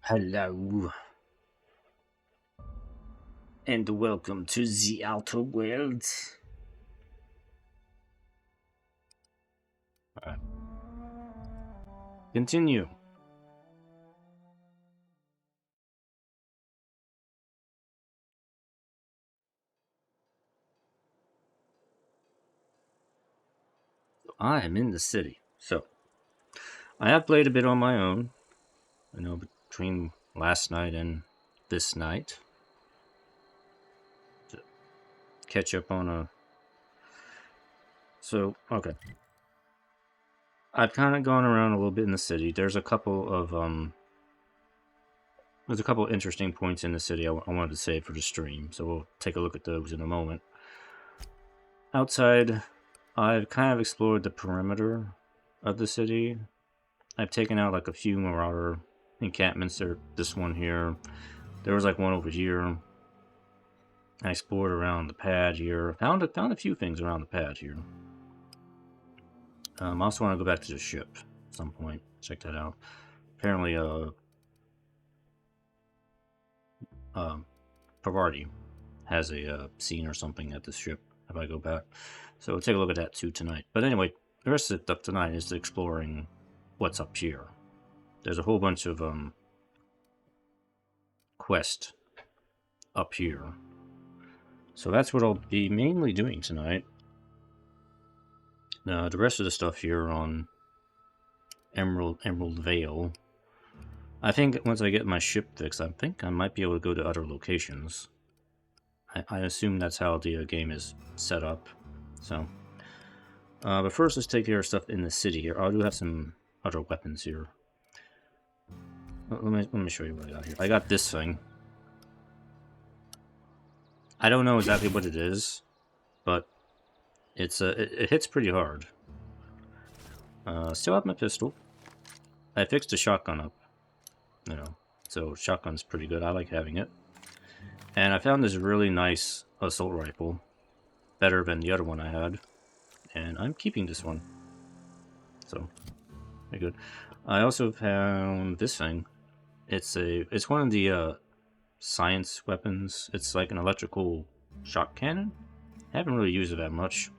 Hello, and welcome to the outer world. Alright. Continue. I am in the city, so I have played a bit on my own. Between last night and this night to catch up on a. So okay, I've kind of gone around a little bit in the city. There's a couple of interesting points in the city I wanted to save for the stream, so we'll take a look at those in a moment. Outside, I've kind of explored the perimeter of the city. I've taken out like a few marauder encampments. This one here. There was like one over here. I explored around the pad here. Found a few things around the pad here. I also want to go back to the ship at some point. Check that out. Apparently, Parvati has a scene or something at the ship if I go back. So we'll take a look at that too tonight. But anyway, the rest of the stuff tonight is exploring what's up here. There's a whole bunch of quest up here. So that's what I'll be mainly doing tonight. The rest of the stuff here on Emerald Vale. I think once I get my ship fixed, I think I might be able to go to other locations. I assume that's how the game is set up. So, but first let's take care of stuff in the city here. I do have some other weapons here. Let me show you what I got here. I got this thing. I don't know exactly what it is, but it hits pretty hard. Still have my pistol. I fixed the shotgun up, so shotgun's pretty good. I like having it. And I found this really nice assault rifle, better than the other one I had, and I'm keeping this one. So, very good. I also found this thing. It's one of the science weapons. It's like an electrical shock cannon. I haven't really used it that much.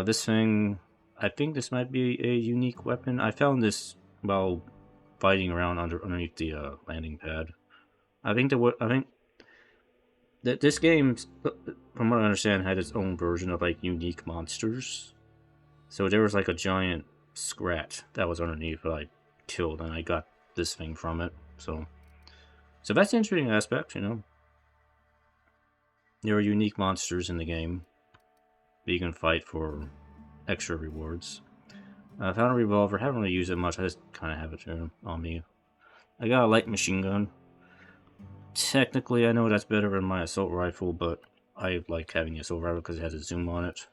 This thing, I think this might be a unique weapon. I found this while fighting around underneath the landing pad. I think that this game, from what I understand, had its own version of like unique monsters. So there was like a giant scrat that was underneath that I killed, and I got this thing from it. So that's an interesting aspect, There are unique monsters in the game that you can fight for extra rewards. I found a revolver. Haven't really used it much. I just kind of have it here on me. I got a light machine gun. Technically, I know that's better than my assault rifle, but I like having the assault rifle because it has a zoom on it.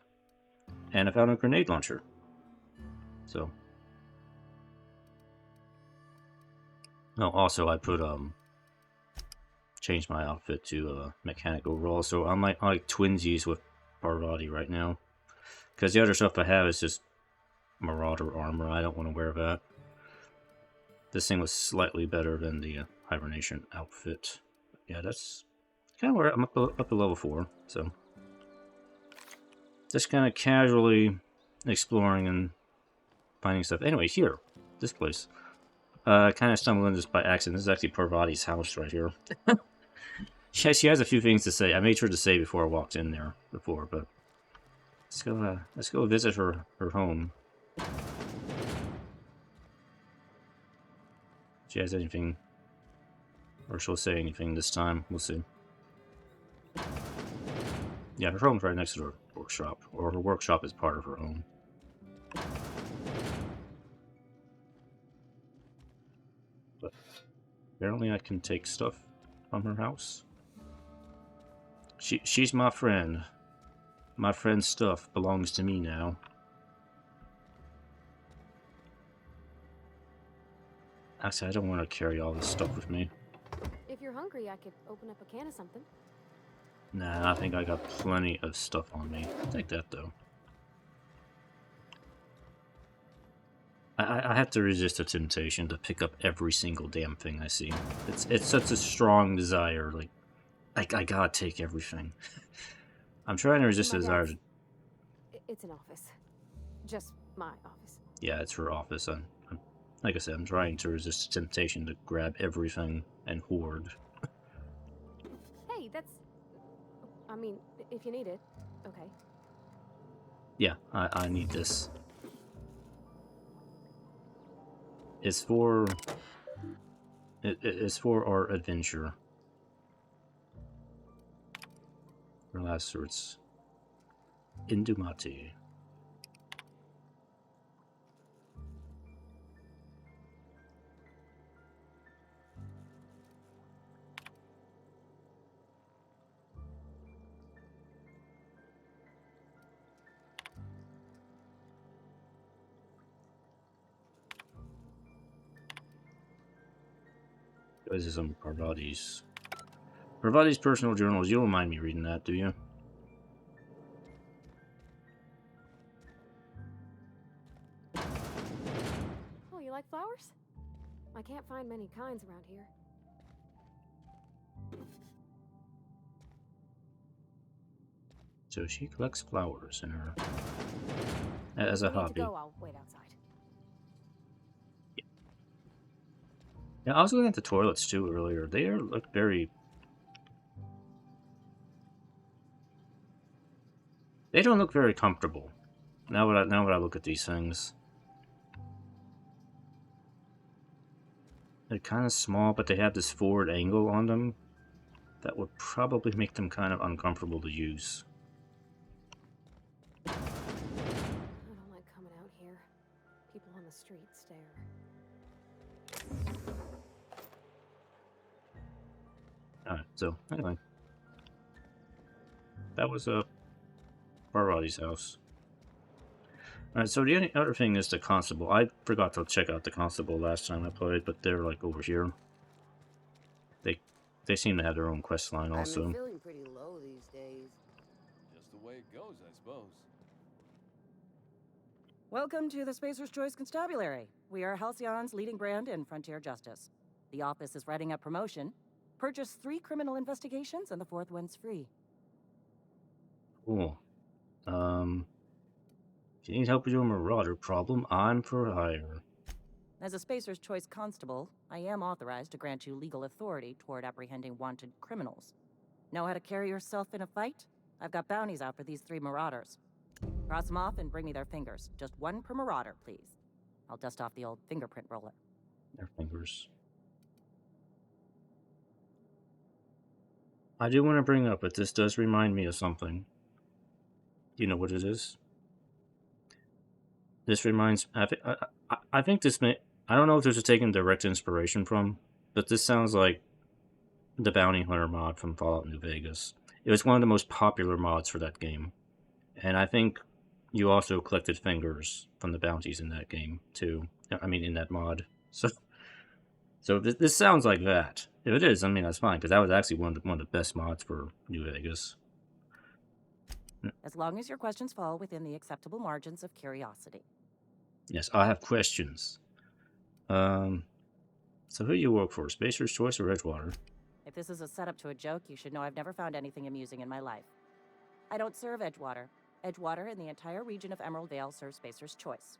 And I found a grenade launcher. So. Oh, also I put changed my outfit to mechanic overall, so I'm like twinsies with Parvati right now. Because the other stuff I have is just marauder armor. I don't want to wear that. This thing was slightly better than the hibernation outfit. Yeah, that's kind of where I'm up to level 4, so just kind of casually exploring and finding stuff. Anyway, here, this place. I kind of stumbled into this by accident. This is actually Parvati's house right here. She has a few things to say. I made sure to say before I walked in there before, but let's go visit her home. If she has anything, or she'll say anything this time. We'll see. Yeah, her home's right next to her workshop, or her workshop is part of her home. But apparently I can take stuff from her house. She's my friend. My friend's stuff belongs to me now. Actually, I don't want to carry all this stuff with me. If you're hungry, I could open up a can of something. Nah, I think I got plenty of stuff on me. Take that, though. I have to resist the temptation to pick up every single damn thing I see. It's such a strong desire. Like, I gotta take everything. I'm trying to resist the My desire dad's. to... It's an office. Just my office. Yeah, it's her office. Like I said, I'm trying to resist the temptation to grab everything and hoard. Hey, that's. I mean, if you need it, okay. Yeah, I need this. It's for... It's for our adventure. Outskirts. Indumati. This is some Parvati's. Parvati's personal journals. You don't mind me reading that, do you? Oh, you like flowers? I can't find many kinds around here. So she collects flowers in her... as a If you need hobby. to go, I'll wait outside. Yeah, I was looking at the toilets too earlier. They look very... They don't look very comfortable. Now when I look at these things. They're kind of small, but they have this forward angle on them that would probably make them kind of uncomfortable to use. I don't like coming out here. People on the street stare. Alright, so anyway. That was Parvati's house. Alright, so the other thing is the constable. I forgot to check out the constable last time I played, but they're like over here. They seem to have their own quest line also. I'm feeling pretty low these days. Just the way it goes, I suppose. Welcome to the Spacer's Choice Constabulary. We are Halcyon's leading brand in frontier justice. The office is writing up promotion. Purchase 3 criminal investigations and the 4th one's free. Cool. If you need help with your marauder problem, I'm for hire. As a Spacer's Choice constable, I am authorized to grant you legal authority toward apprehending wanted criminals. Know how to carry yourself in a fight? I've got bounties out for these 3 marauders. Cross them off and bring me their fingers. Just 1 per marauder, please. I'll dust off the old fingerprint roller. Their fingers. I do want to bring up, but this does remind me of something. Do you know what it is? This reminds... I think this may... I don't know if this is taken direct inspiration from, but this sounds like the Bounty Hunter mod from Fallout New Vegas. It was one of the most popular mods for that game. And I think you also collected fingers from the bounties in that game, too. I mean, in that mod. So this sounds like that. If it is, I mean, that's fine, because that was actually one of the best mods for New Vegas. As long as your questions fall within the acceptable margins of curiosity. Yes, I have questions. So who do you work for? Spacer's Choice or Edgewater? If this is a setup to a joke, you should know I've never found anything amusing in my life. I don't serve Edgewater. Edgewater and the entire region of Emerald Vale serve Spacer's Choice.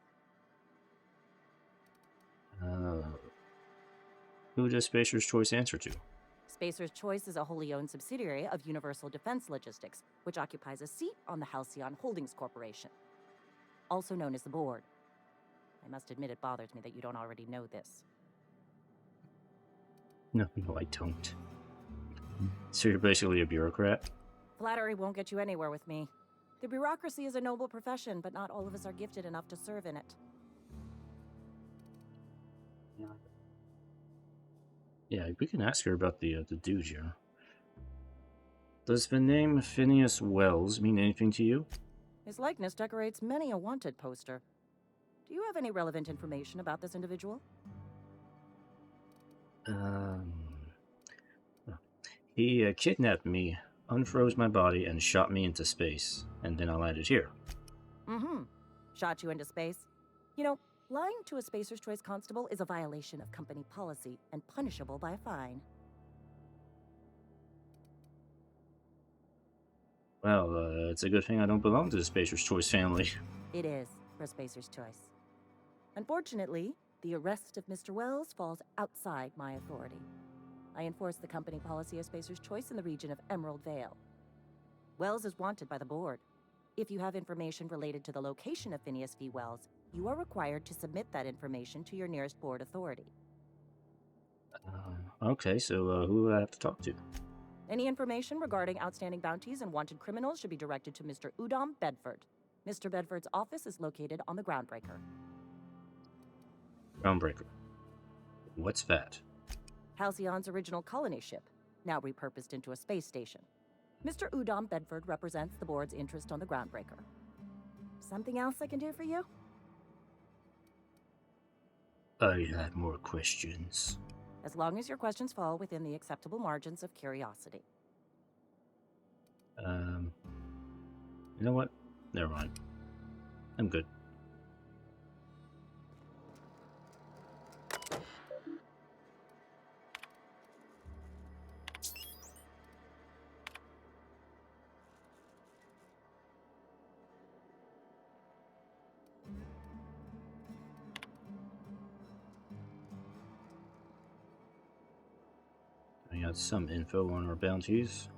Who does Spacer's Choice answer to? Spacer's Choice is a wholly owned subsidiary of Universal Defense Logistics, which occupies a seat on the Halcyon Holdings Corporation, also known as the Board. I must admit it bothers me that you don't already know this. No, I don't. So you're basically a bureaucrat? Flattery won't get you anywhere with me. The bureaucracy is a noble profession, but not all of us are gifted enough to serve in it. Yeah, we can ask her about the dude here. Does the name Phineas Wells mean anything to you? His likeness decorates many a wanted poster. Do you have any relevant information about this individual? He kidnapped me, unfroze my body, and shot me into space. And then I landed here. Mm-hmm. Shot you into space? You know, Lying to a Spacer's Choice constable is a violation of company policy and punishable by a fine. Well, it's a good thing I don't belong to the Spacer's Choice family. It is for Spacer's Choice. Unfortunately, the arrest of Mr. Wells falls outside my authority. I enforce the company policy of Spacer's Choice in the region of Emerald Vale. Wells is wanted by the board. If you have information related to the location of Phineas V. Wells, you are required to submit that information to your nearest board authority. Okay, so who do I have to talk to? Any information regarding outstanding bounties and wanted criminals should be directed to Mr. Udom Bedford. Mr. Bedford's office is located on the Groundbreaker. Groundbreaker. What's that? Halcyon's original colony ship, now repurposed into a space station. Mr. Udom Bedford represents the board's interest on the Groundbreaker. Something else I can do for you? I had more questions. As long as your questions fall within the acceptable margins of curiosity. You know what? Never mind. I'm good. I got some info on our bounties.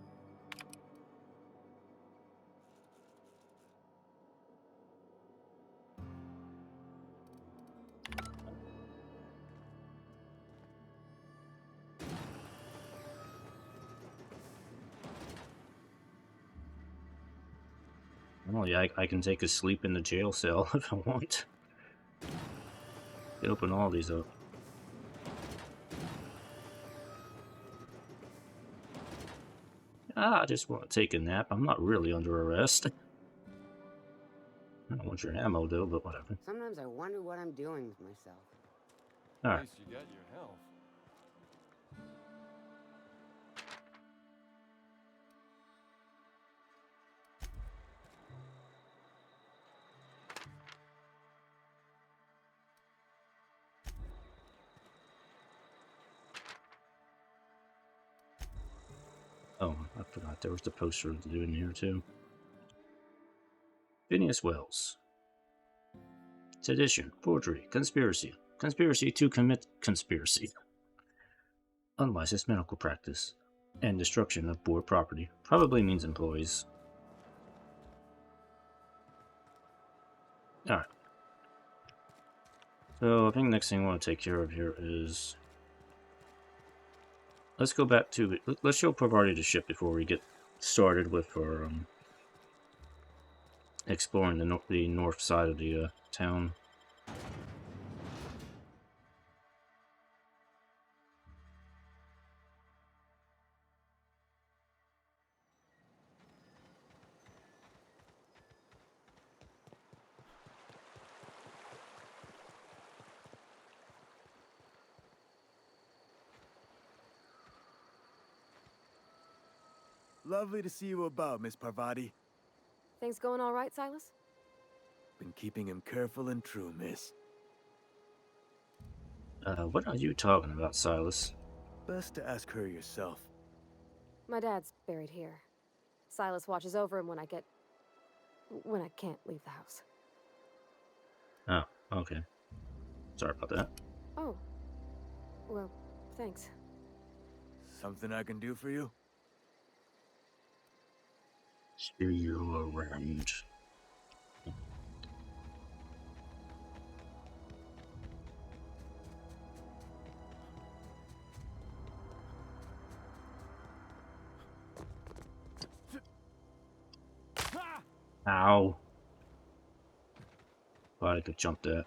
Oh yeah, I can take a sleep in the jail cell if I want. Open all these up. I just want to take a nap. I'm not really under arrest. I don't want your ammo though, but whatever. Sometimes I wonder what I'm doing with myself. All At right. least you got your health. Oh, I forgot there was the poster to do in here too. Phineas Wells. Sedition, forgery, conspiracy. Conspiracy to commit conspiracy. Unlicensed medical practice. And destruction of board property. Probably means employees. Alright. So I think the next thing I want to take care of here is... Let's go back to... Let's show Parvati the ship before we get started with our... exploring the north side of the town. Lovely to see you about, Miss Parvati. Things going all right, Silas? Been keeping him careful and true, miss. What are you talking about, Silas? Best to ask her yourself. My dad's buried here. Silas watches over him when I can't leave the house. Oh, okay. Sorry about that. Oh. Well, thanks. Something I can do for you? See you around. Ow. Thought I could jump that.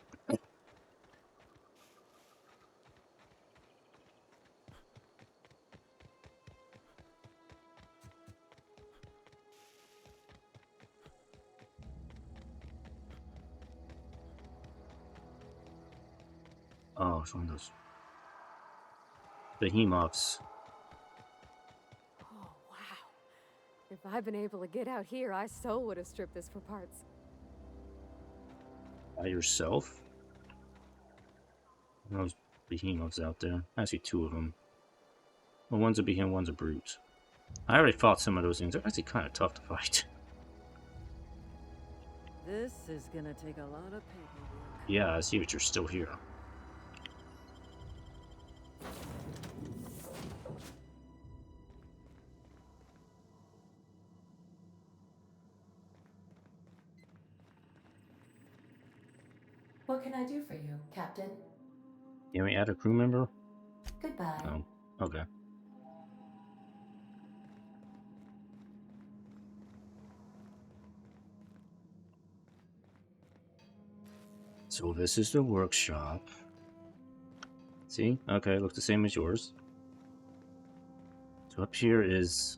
Oh, it's one of those behemoths. Oh, wow. If I'd been able to get out here, I so would have stripped this for parts. By yourself? those behemoths out there. I see two of them. Well, one's a behemoth, one's a brute. I already fought some of those things. They're actually kind of tough to fight. This is gonna take a lot of paperwork. Yeah, I see that you're still here. What can I do for you, Captain? Can we add a crew member? Goodbye. No. Okay. So this is the workshop. See? Okay, looks the same as yours. So up here is...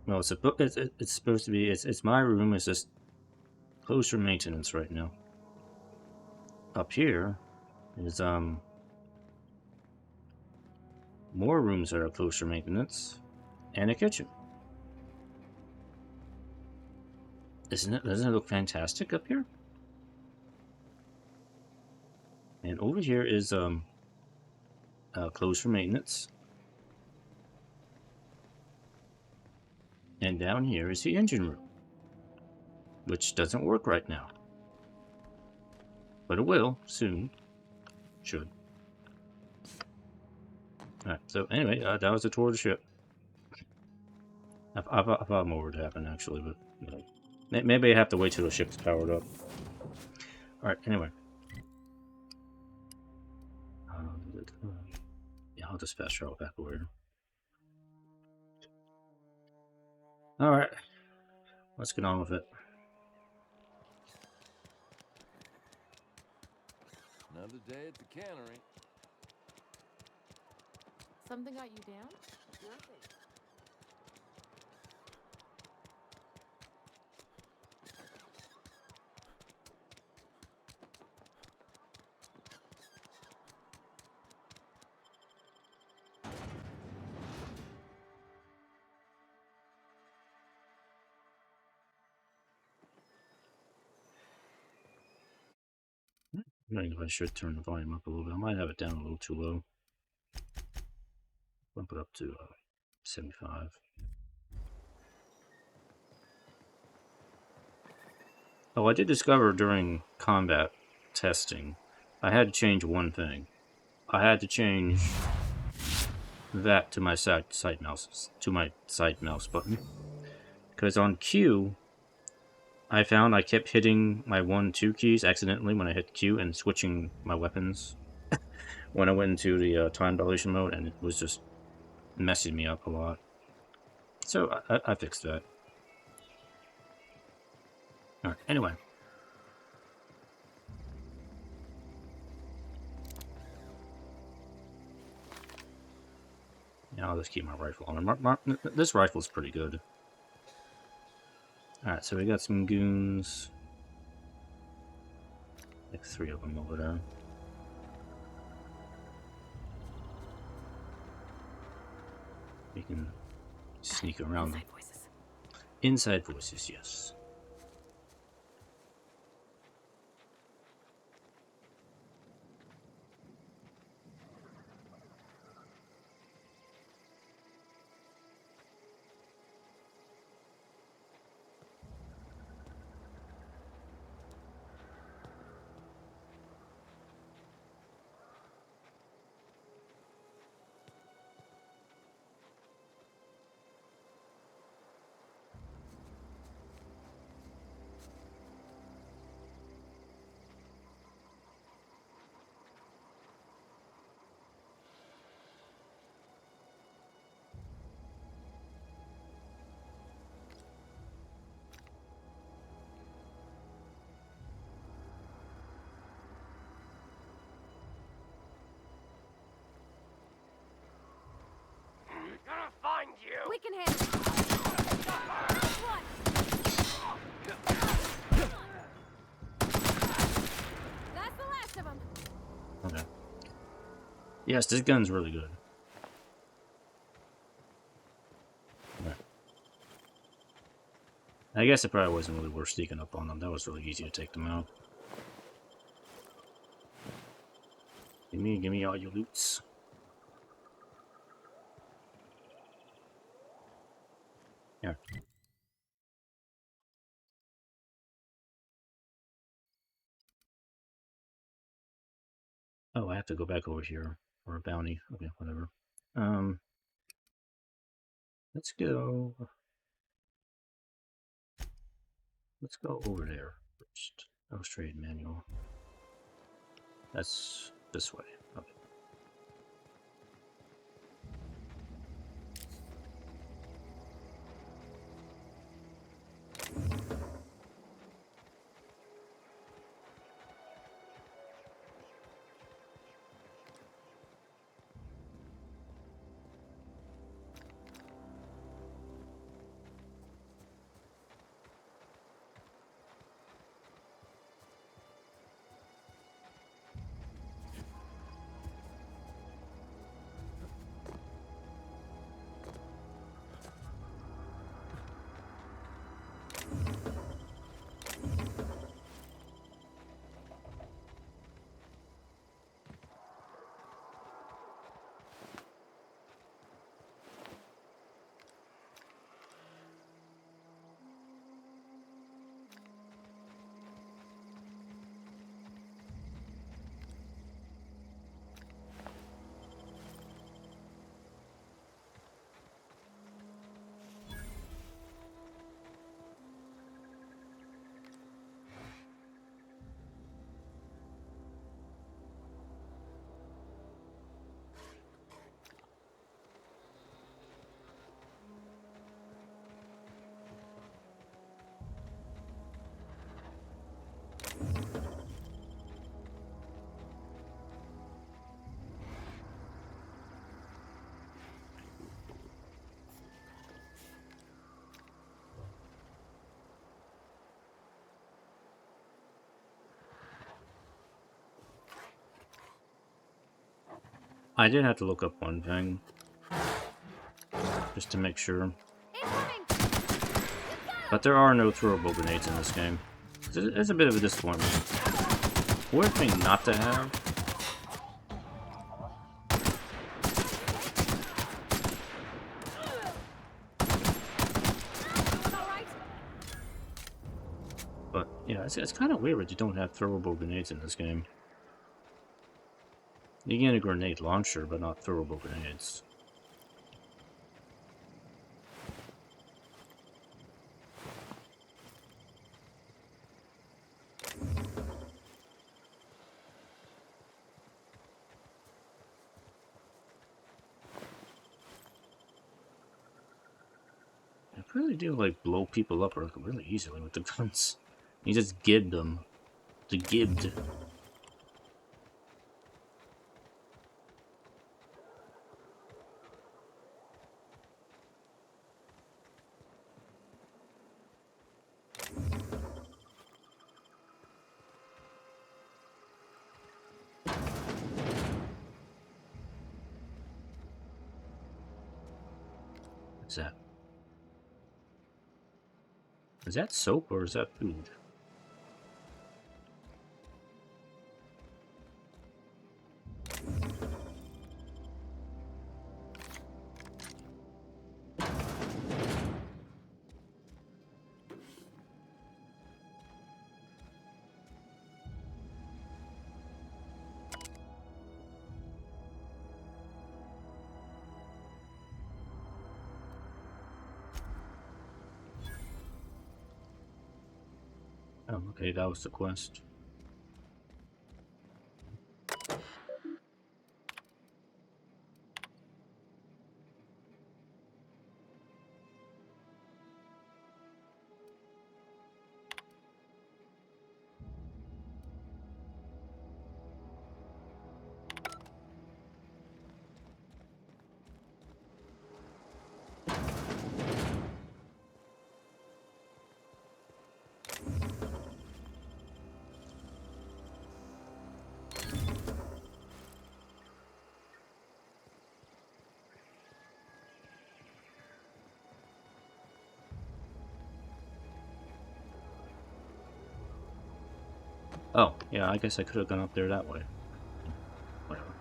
Well, it's supposed to be... It's my room. It's just closed for maintenance right now. Up here is more rooms that are closed for maintenance, and a kitchen. Doesn't it look fantastic up here? And over here is closed for maintenance. And down here is the engine room, which doesn't work right now. But it will soon. Should. Alright, so anyway, that was the tour of the ship. I thought more would happen actually, but you know, maybe I have to wait till the ship's powered up. Alright, anyway. Yeah, I'll just fast travel back over here. Alright, let's get on with it. Another day at the cannery. Something got you down? Nothing. I think I should turn the volume up a little bit. I might have it down a little too low. Bump it up to 75. Oh, I did discover during combat testing, I had to change one thing. I had to change that to my side mouse button, because on Q, I found I kept hitting my 1-2 keys accidentally when I hit Q and switching my weapons when I went into the time dilation mode, and it was just messing me up a lot. So I fixed that. Alright, anyway. Now I'll just keep my rifle on. This rifle's pretty good. Alright, so we got some goons. Like 3 of them over there. We can sneak around them. Inside voices. Inside voices, yes. Gonna find you! We can handle it. Last one. That's the last of them. Okay. Yes, this gun's really good. Right. I guess it probably wasn't really worth sneaking up on them. That was really easy to take them out. Give me all your loots. Here. Oh, I have to go back over here for a bounty. Okay, whatever. Let's go. Let's go over there first. Illustrated manual. That's this way. Okay. I did have to look up one thing, just to make sure. But there are no throwable grenades in this game. It's a bit of a disappointment. Weird thing not to have. But yeah, it's kind of weird that you don't have throwable grenades in this game. You get a grenade launcher, but not throwable grenades. I really do like blow people up really easily with the guns. You just gib them. The gibbed. What's that? Is that soap or is that food? Oh, okay, that was the quest. Oh, yeah, I guess I could have gone up there that way. Whatever.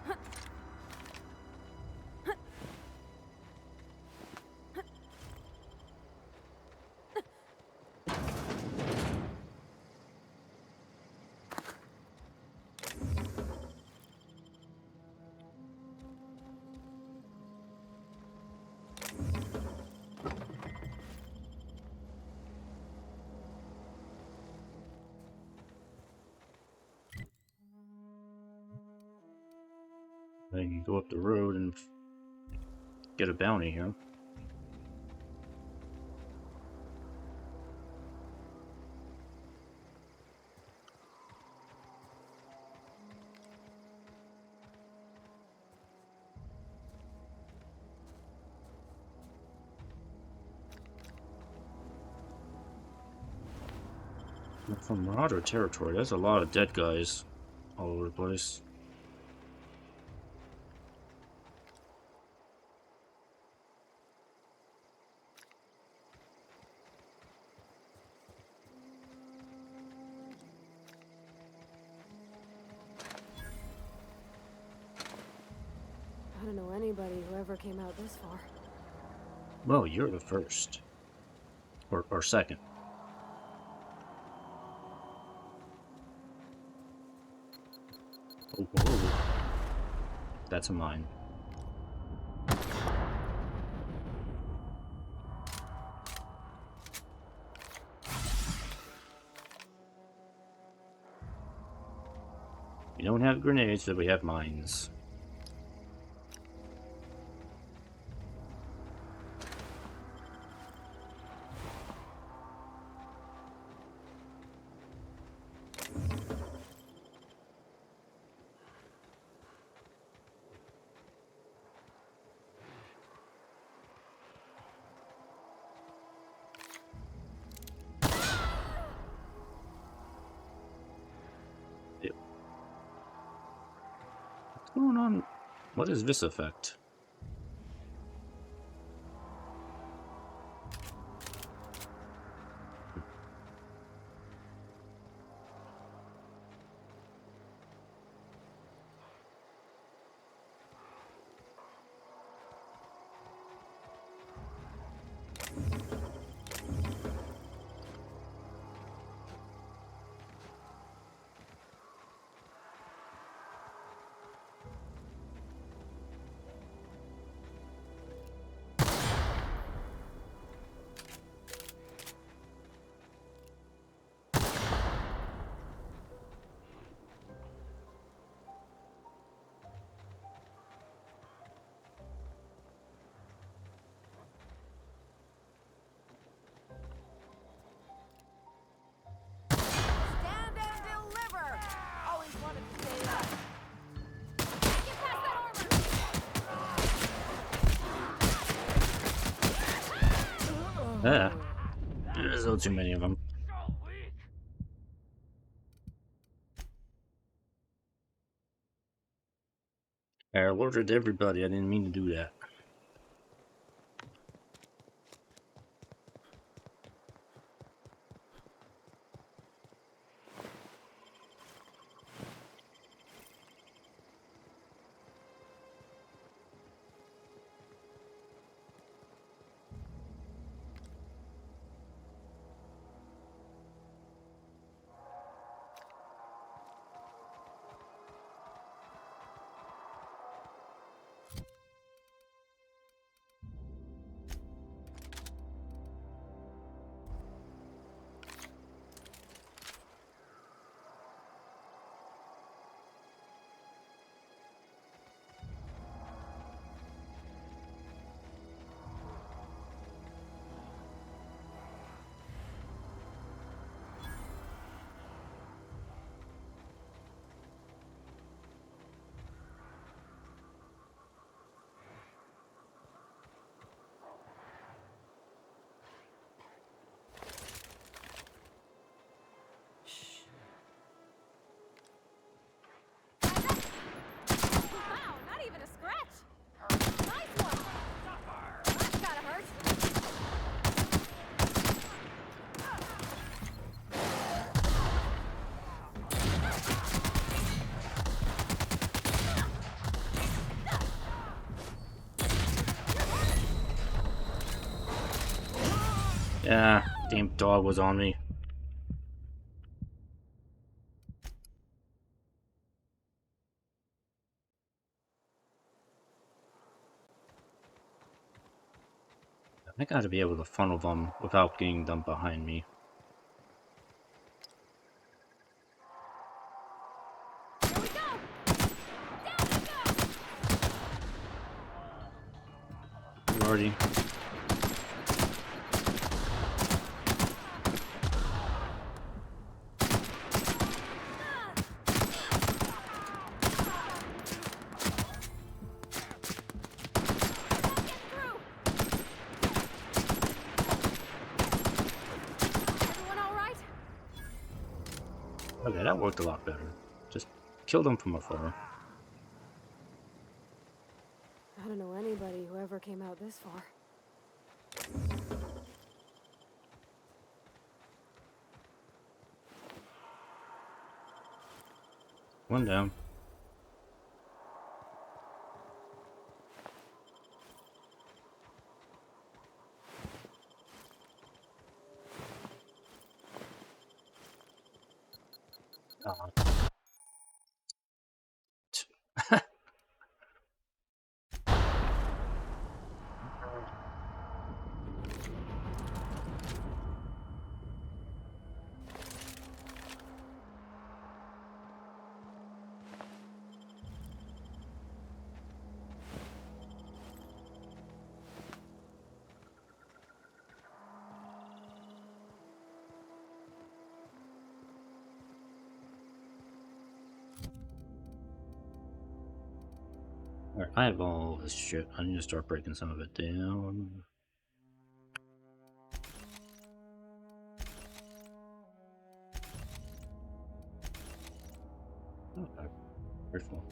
I can go up the road and get a bounty here. From marauder territory, there's a lot of dead guys all over the place. I don't know anybody who ever came out this far. Well, you're the first. Or second. Oh, whoa. That's a mine. We don't have grenades, but we have mines. What's going on? What is this effect? Stand and deliver! Always wanted to say that. Get past that armor! There's so too many of them. So weak! I alerted everybody. I didn't mean to do that. Wow, not even a scratch! Nice one! That's gotta hurt. Yeah, damn dog was on me. I gotta be able to funnel them without getting them behind me. Here we go! Down we go! already. Everyone all right? Okay, that worked a lot better. Just kill them from afar. I don't know anybody who ever came out this far. One down. Alright, I have all this shit. I need to start breaking some of it down. Okay, very full.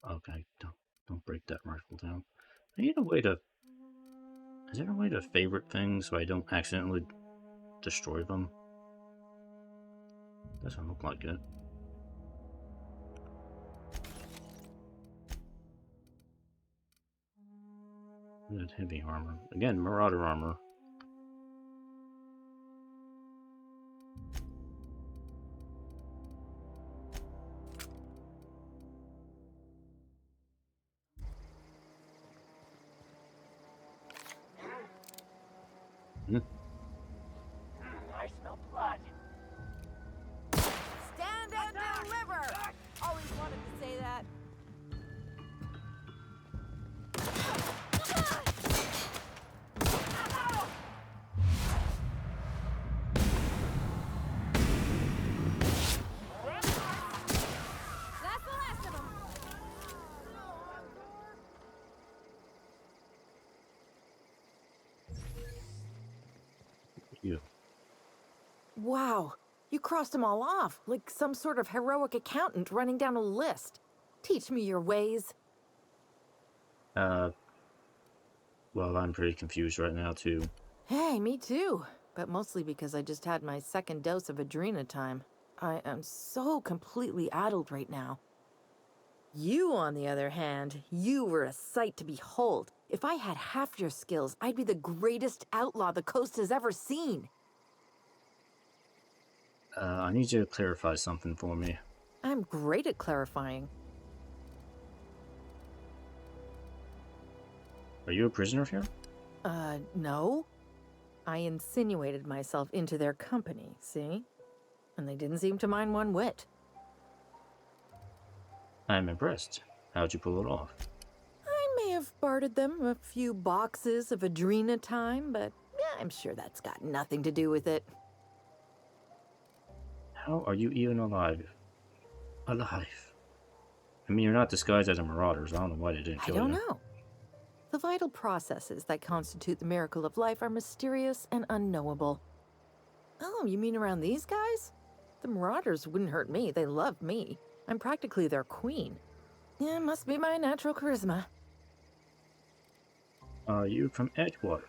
Okay, don't break that rifle down. I need a way to. Is there a way to favorite things so I don't accidentally destroy them? Doesn't look like it. That heavy armor. Again, marauder armor. I smell blood. Stand and deliver! Always wanted to say that. That's the last of them. You. Wow, you crossed them all off, like some sort of heroic accountant running down a list. Teach me your ways. Well, I'm pretty confused right now, too. Hey, me too. But mostly because I just had my second dose of adrena time. I am so completely addled right now. You, on the other hand, you were a sight to behold. If I had half your skills, I'd be the greatest outlaw the coast has ever seen. I need you to clarify something for me. I'm great at clarifying. Are you a prisoner here? No. I insinuated myself into their company, see? And they didn't seem to mind one whit. I'm impressed. How'd you pull it off? I may have bartered them a few boxes of adrena time, but yeah, I'm sure that's got nothing to do with it. How are you even alive? Alive? I mean, you're not disguised as a marauder, so I don't know why they didn't I kill don't you. know. The vital processes that constitute the miracle of life are mysterious and unknowable. Oh, you mean around these guys? The marauders wouldn't hurt me. They love me. I'm practically their queen. Yeah, must be my natural charisma. Are you from Edgewater?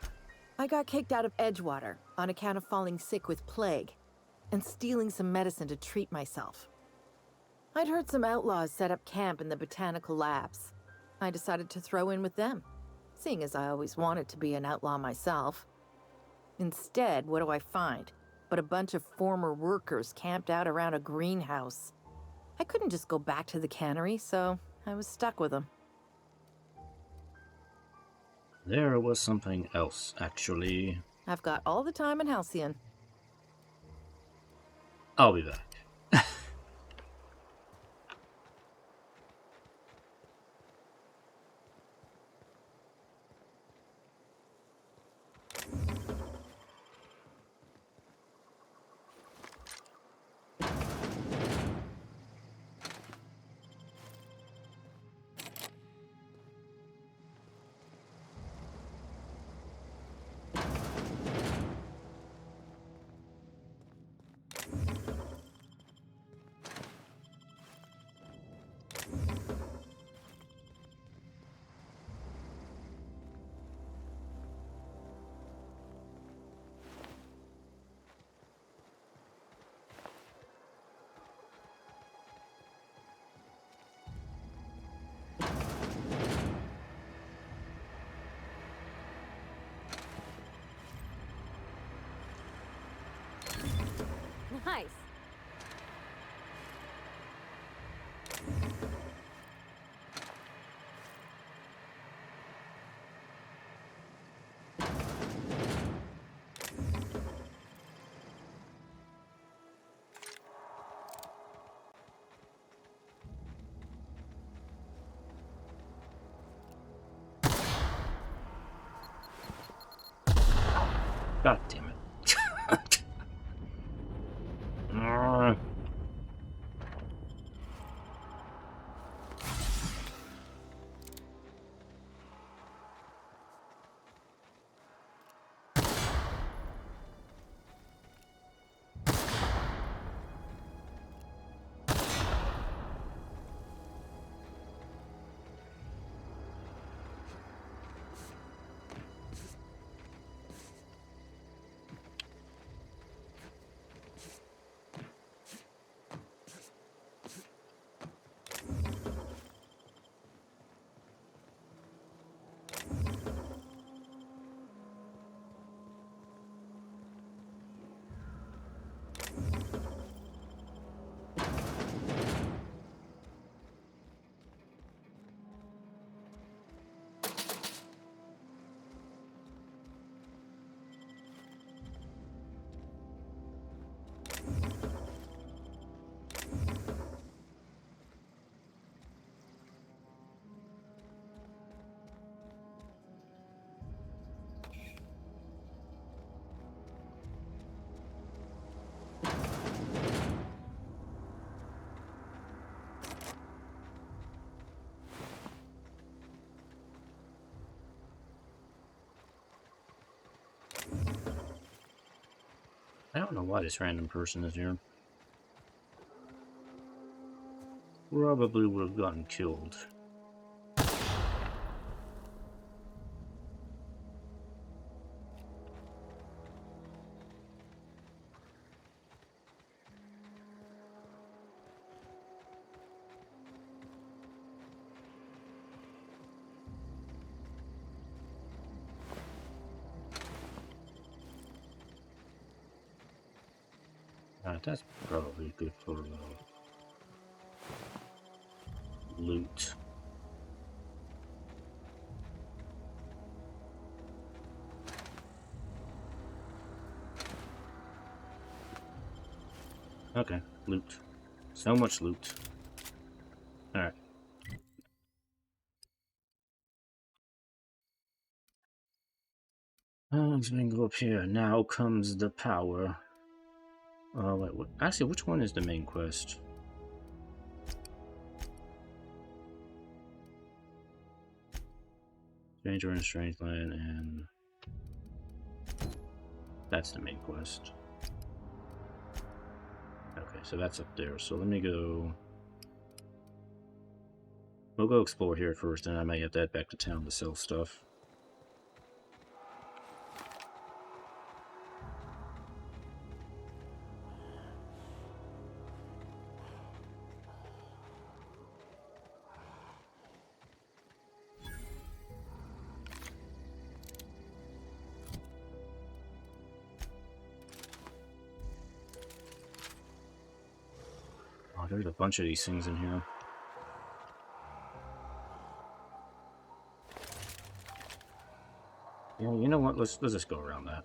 I got kicked out of Edgewater on account of falling sick with plague and stealing some medicine to treat myself. I'd heard some outlaws set up camp in the botanical labs. I decided to throw in with them, seeing as I always wanted to be an outlaw myself. Instead, what do I find? But a bunch of former workers camped out around a greenhouse. I couldn't just go back to the cannery, so I was stuck with them. There was something else, actually. I've got all the time in Halcyon. I'll be back. Nice. God damn it. I don't know why this random person is here. Probably would have gotten killed. That's probably good for loot. Okay, loot. So much loot. Alright. I'm just gonna go up here. Now comes the power. Wait, what? Actually, which one is the main quest? Stranger in a Strange Land, and that's the main quest. Okay, so that's up there. So let me go. We'll go explore here first, and I might have to head back to town to sell stuff. Oh, there's a bunch of these things in here. Yeah, you know what? Let's just go around that.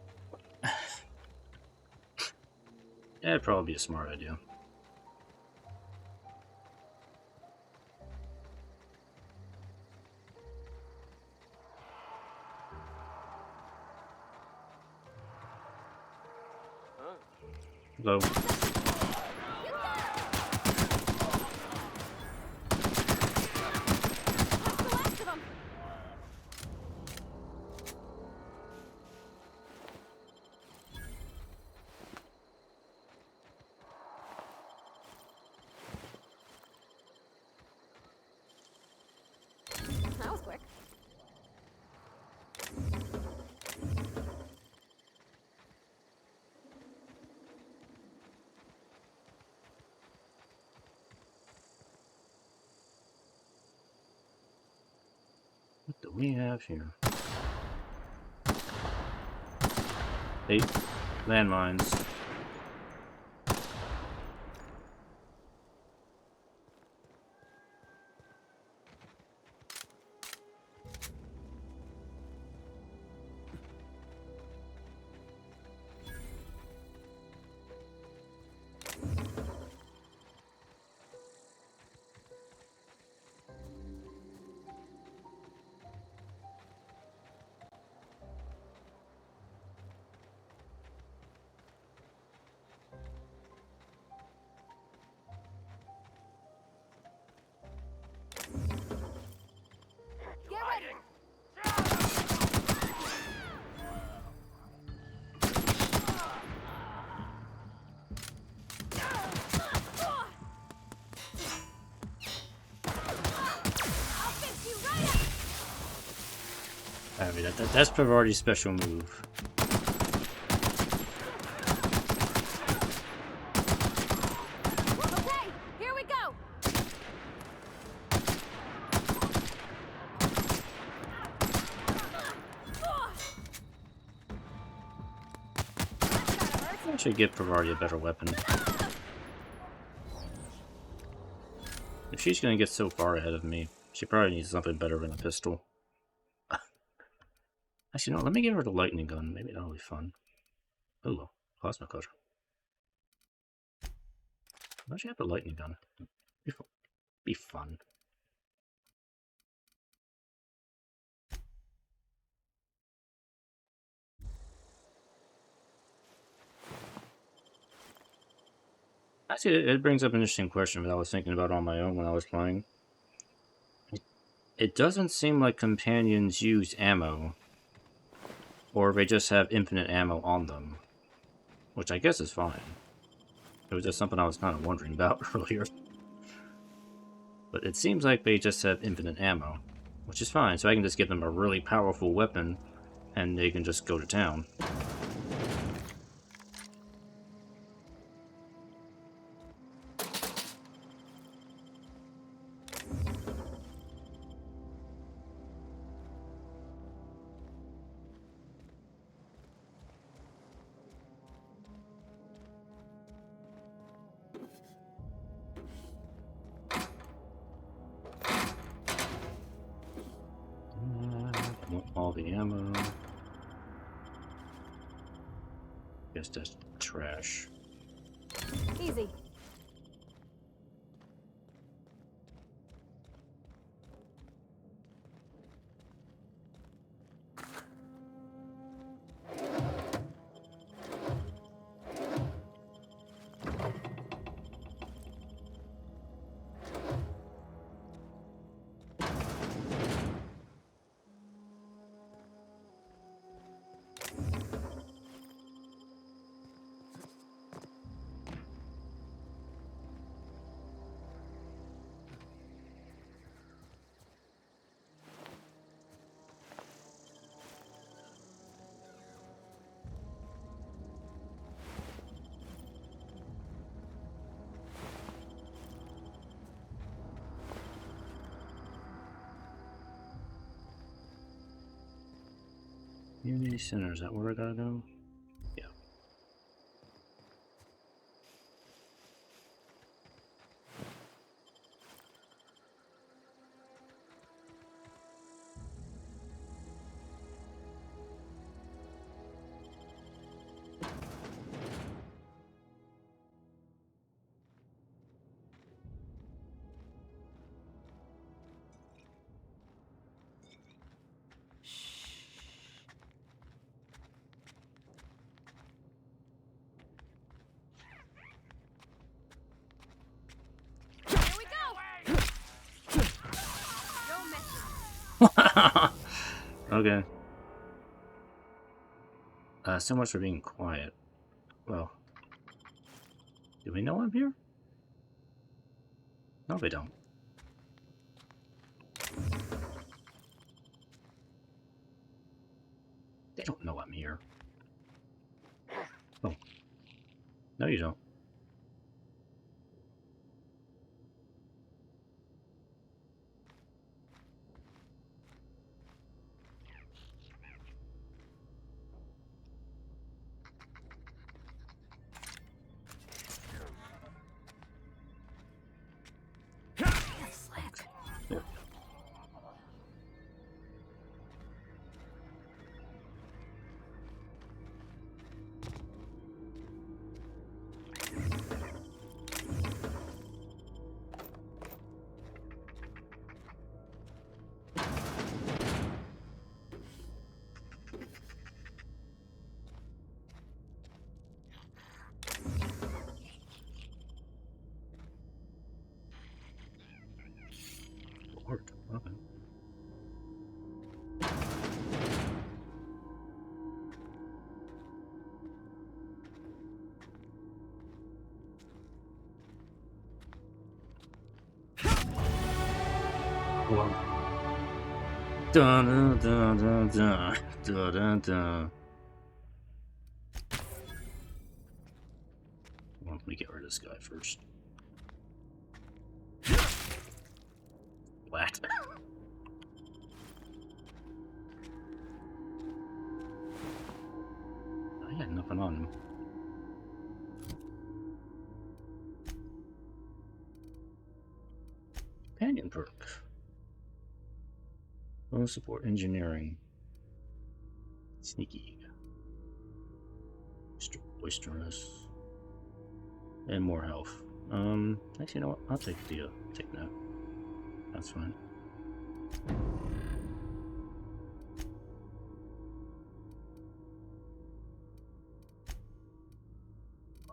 That'd probably be a smart idea. Hello. That was quick. What do we have here? 8 landmines. Get ready. I'll fix you right up. I mean, that's Parvati's special move. Okay, here we go. I should give Parvati a better weapon. If she's gonna get so far ahead of me, she probably needs something better than a pistol. Actually, no, let me give her the lightning gun. Maybe that'll be fun. Oh, plasma cutter. Why should I have the lightning gun? Be fun. Actually, it brings up an interesting question that I was thinking about on my own when I was playing. It doesn't seem like companions use ammo, or they just have infinite ammo on them, which I guess is fine. It was just something I was kind of wondering about earlier. But it seems like they just have infinite ammo, which is fine, so I can just give them a really powerful weapon, and they can just go to town. I want all the ammo. Guess that's trash. Easy. Community center, is that where I gotta go? Yeah. Okay. So much for being quiet. Well, do we know I'm here? No, they don't. They don't know I'm here. Oh. No, you don't. Slick. There. Lord. Okay. Well. Dun dun dun dun dun dun dun. Well, let me get rid of this guy first. What? I had nothing on him. Companion perk. Bonus support engineering. Sneaky. Boisterous. And more health. Actually, you know what? I'll take take that. That's fine.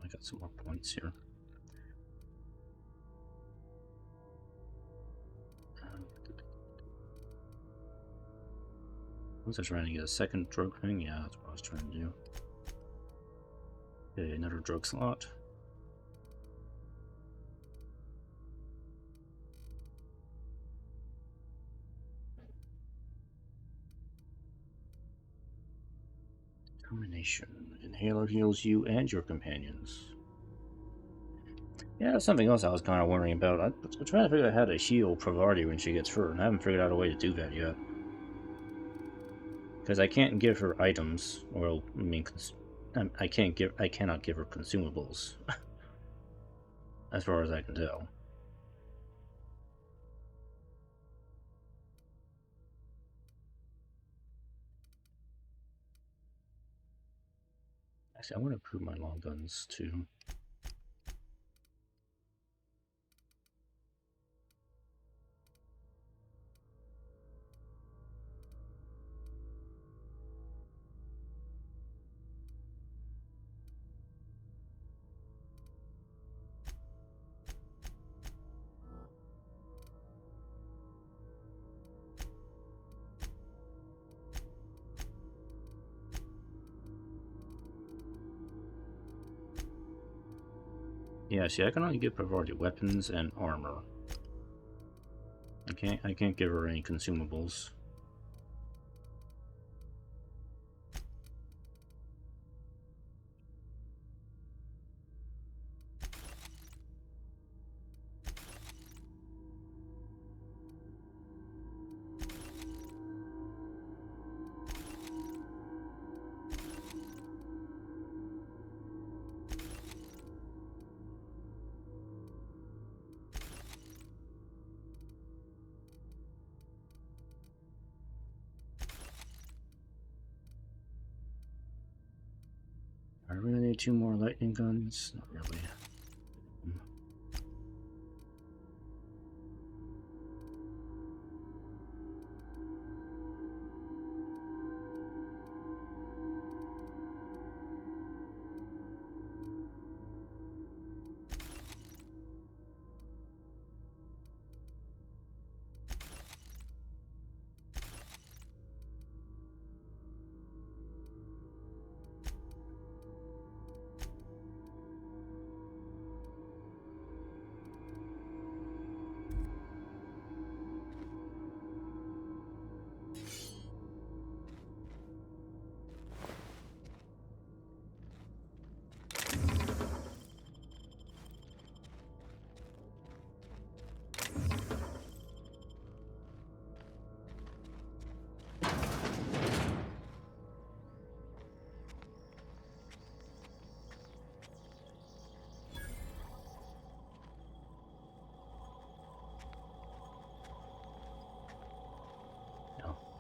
I got some more points here. Was I trying to get a second drug thing? Yeah, that's what I was trying to do. Okay, another drug slot. Termination. Inhaler heals you and your companions. Yeah, that's something else I was kind of worrying about. I'm trying to figure out how to heal Parvati when she gets hurt, and I haven't figured out a way to do that yet. Because I can't give her items, or I mean, I cannot give her consumables, as far as I can tell. Actually, I want to improve my long guns too. Yeah, see, I can only give Parvati weapons and armor. I can't give her any consumables. I really need 2 more lightning guns? Not really.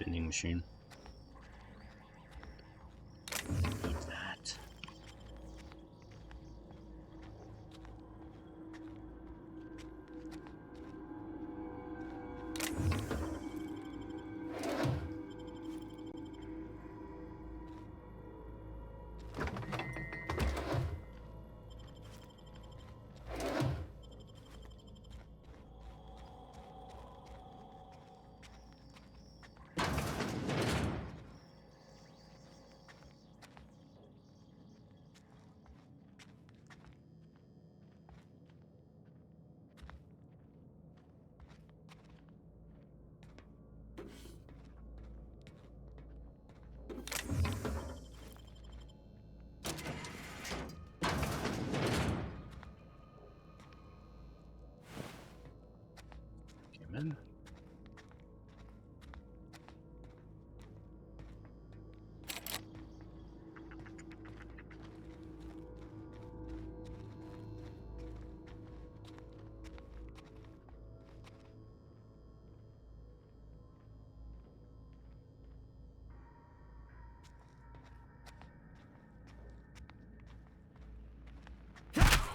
vending machine. Eat that. Came in.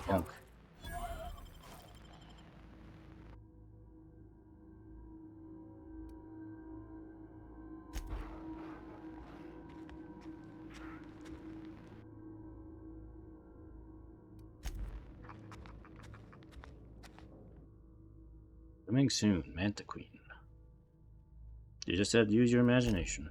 Bonk. Coming soon, Manta Queen. You just had to use your imagination.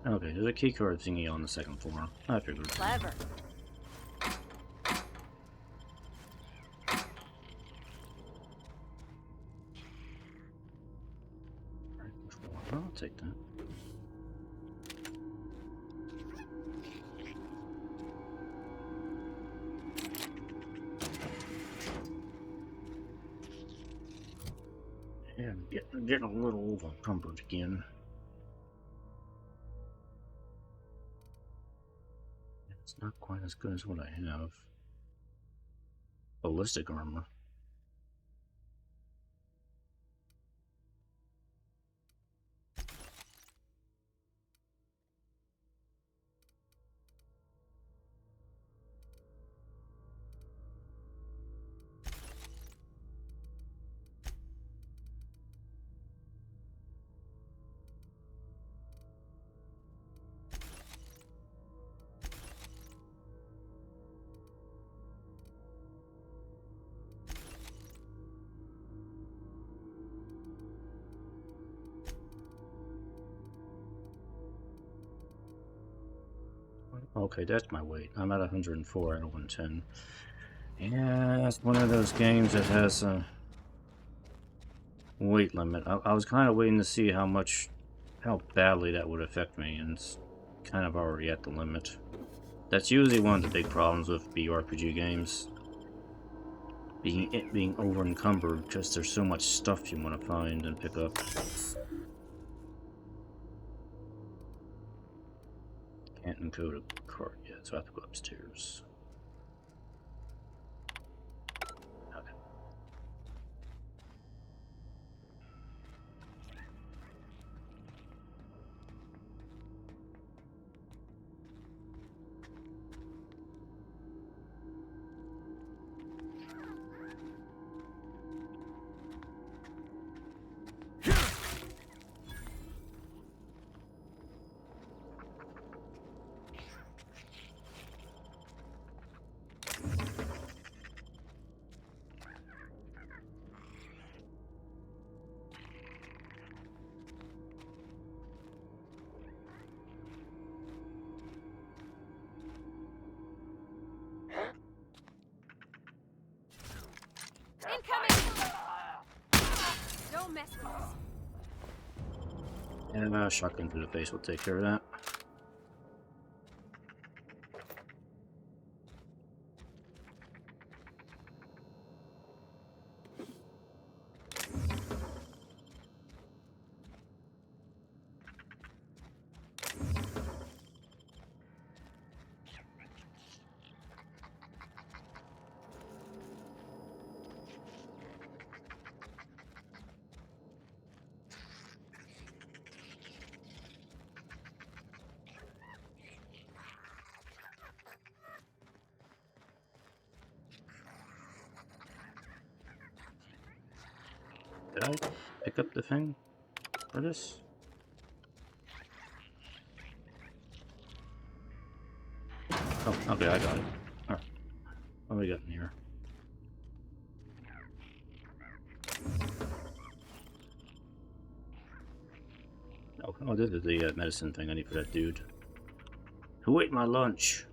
Okay, there's a keycard thingy on the second floor. I figured. Clever. I'll take that. Yeah, I'm getting a little overcumbered again. It's not quite as good as what I have. Ballistic armor. Okay, that's my weight. I'm at 104 out of 110. Yeah, that's one of those games that has a weight limit. I was kind of waiting to see how badly that would affect me, and it's kind of already at the limit. That's usually one of the big problems with BRPG games. Being over encumbered because there's so much stuff you want to find and pick up. Can't encode a card yet, so I have to go upstairs. Okay. Don't mess with us. And a shotgun to the face will take care of that. Did I pick up the thing for this? Oh, okay, I got it. Alright. What do we got in here? Oh, this is the medicine thing I need for that dude. Who ate my lunch?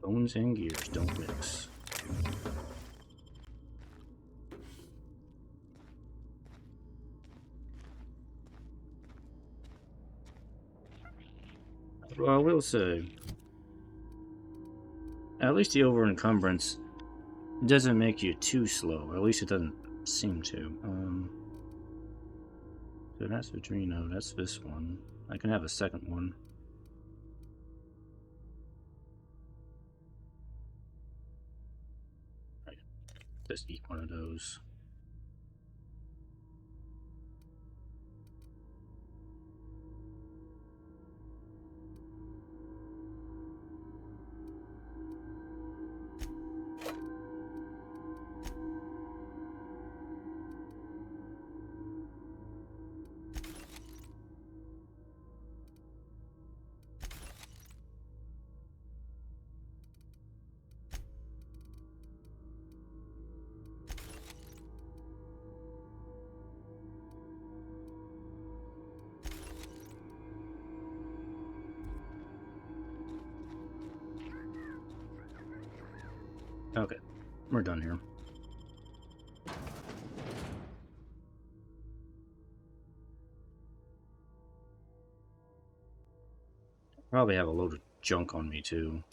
Bones and gears don't mix. Well, I will say, at least the over encumbrance doesn't make you too slow. At least it doesn't seem to. So that's Adreno, that's this one. I can have a second one. Right. Just eat one of those. Okay, we're done here. Probably have a load of junk on me too.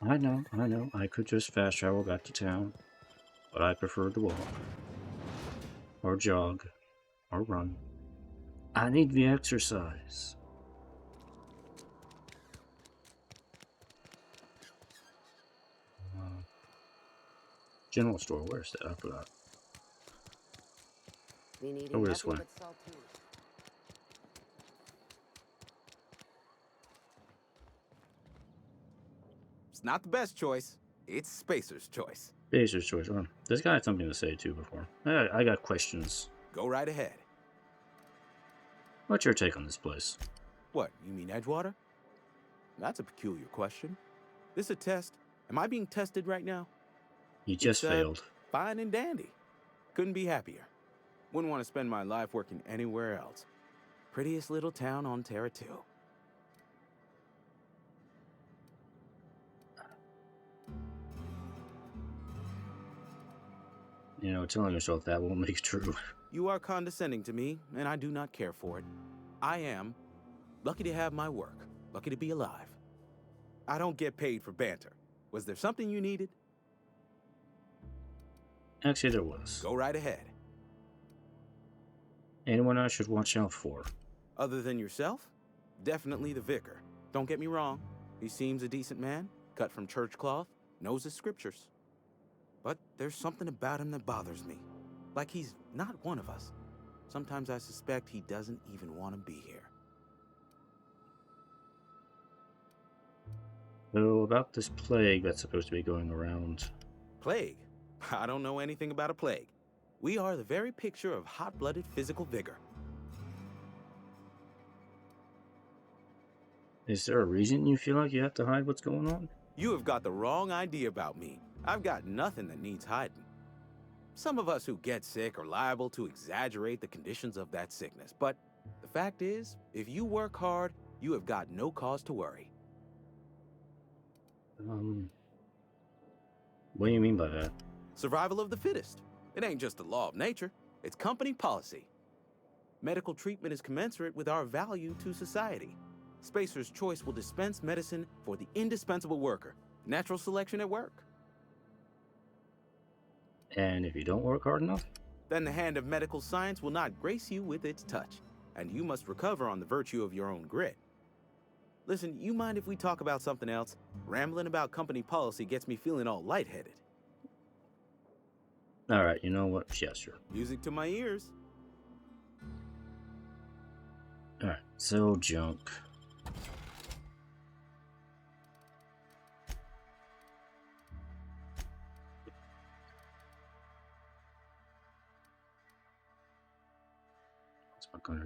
I know, I could just fast travel back to town, but I prefer to walk, or jog, or run. I need the exercise. General store, where's that? I forgot. Been eating Over this nothing way. but saltines. It's not the best choice. It's Spacer's choice. Baser's choice. Oh, this guy had something to say too before. I got questions. Go right ahead. What's your take on this place? What, you mean Edgewater? That's a peculiar question. This a test? Am I being tested right now? You just It's, failed. Fine and dandy. Couldn't be happier. Wouldn't want to spend my life working anywhere else. Prettiest little town on Terra 2. You know, telling yourself that won't make it true. You are condescending to me, and I do not care for it. I am lucky to have my work, lucky to be alive. I don't get paid for banter. Was there something you needed? Actually, there was. Go right ahead. Anyone I should watch out for? Other than yourself? Definitely the vicar. Don't get me wrong. He seems a decent man, cut from church cloth, knows his scriptures. But there's something about him that bothers me. Like he's not one of us. Sometimes I suspect he doesn't even want to be here. So, about this plague that's supposed to be going around. Plague? I don't know anything about a plague. We are the very picture of hot-blooded physical vigor. Is there a reason you feel like you have to hide what's going on? You have got the wrong idea about me. I've got nothing that needs hiding. Some of us who get sick are liable to exaggerate the conditions of that sickness, but the fact is, if you work hard, you have got no cause to worry. What do you mean by that? Survival of the fittest. It ain't just a law of nature, it's company policy. Medical treatment is commensurate with our value to society. Spacer's Choice will dispense medicine for the indispensable worker. Natural selection at work. And if you don't work hard enough? Then the hand of medical science will not grace you with its touch, and you must recover on the virtue of your own grit. Listen, you mind if we talk about something else? Rambling about company policy gets me feeling all lightheaded. Alright, you know what? Yeah, sure. Music to my ears. Alright, so junk.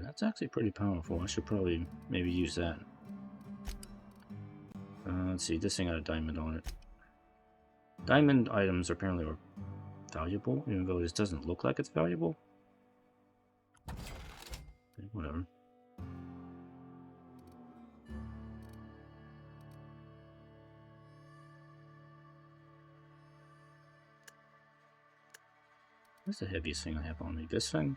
That's actually pretty powerful. I should probably maybe use that. Let's see, this thing had a diamond on it. Diamond items apparently are valuable, even though this doesn't look like it's valuable. Okay, whatever. What's the heaviest thing I have on me? This thing?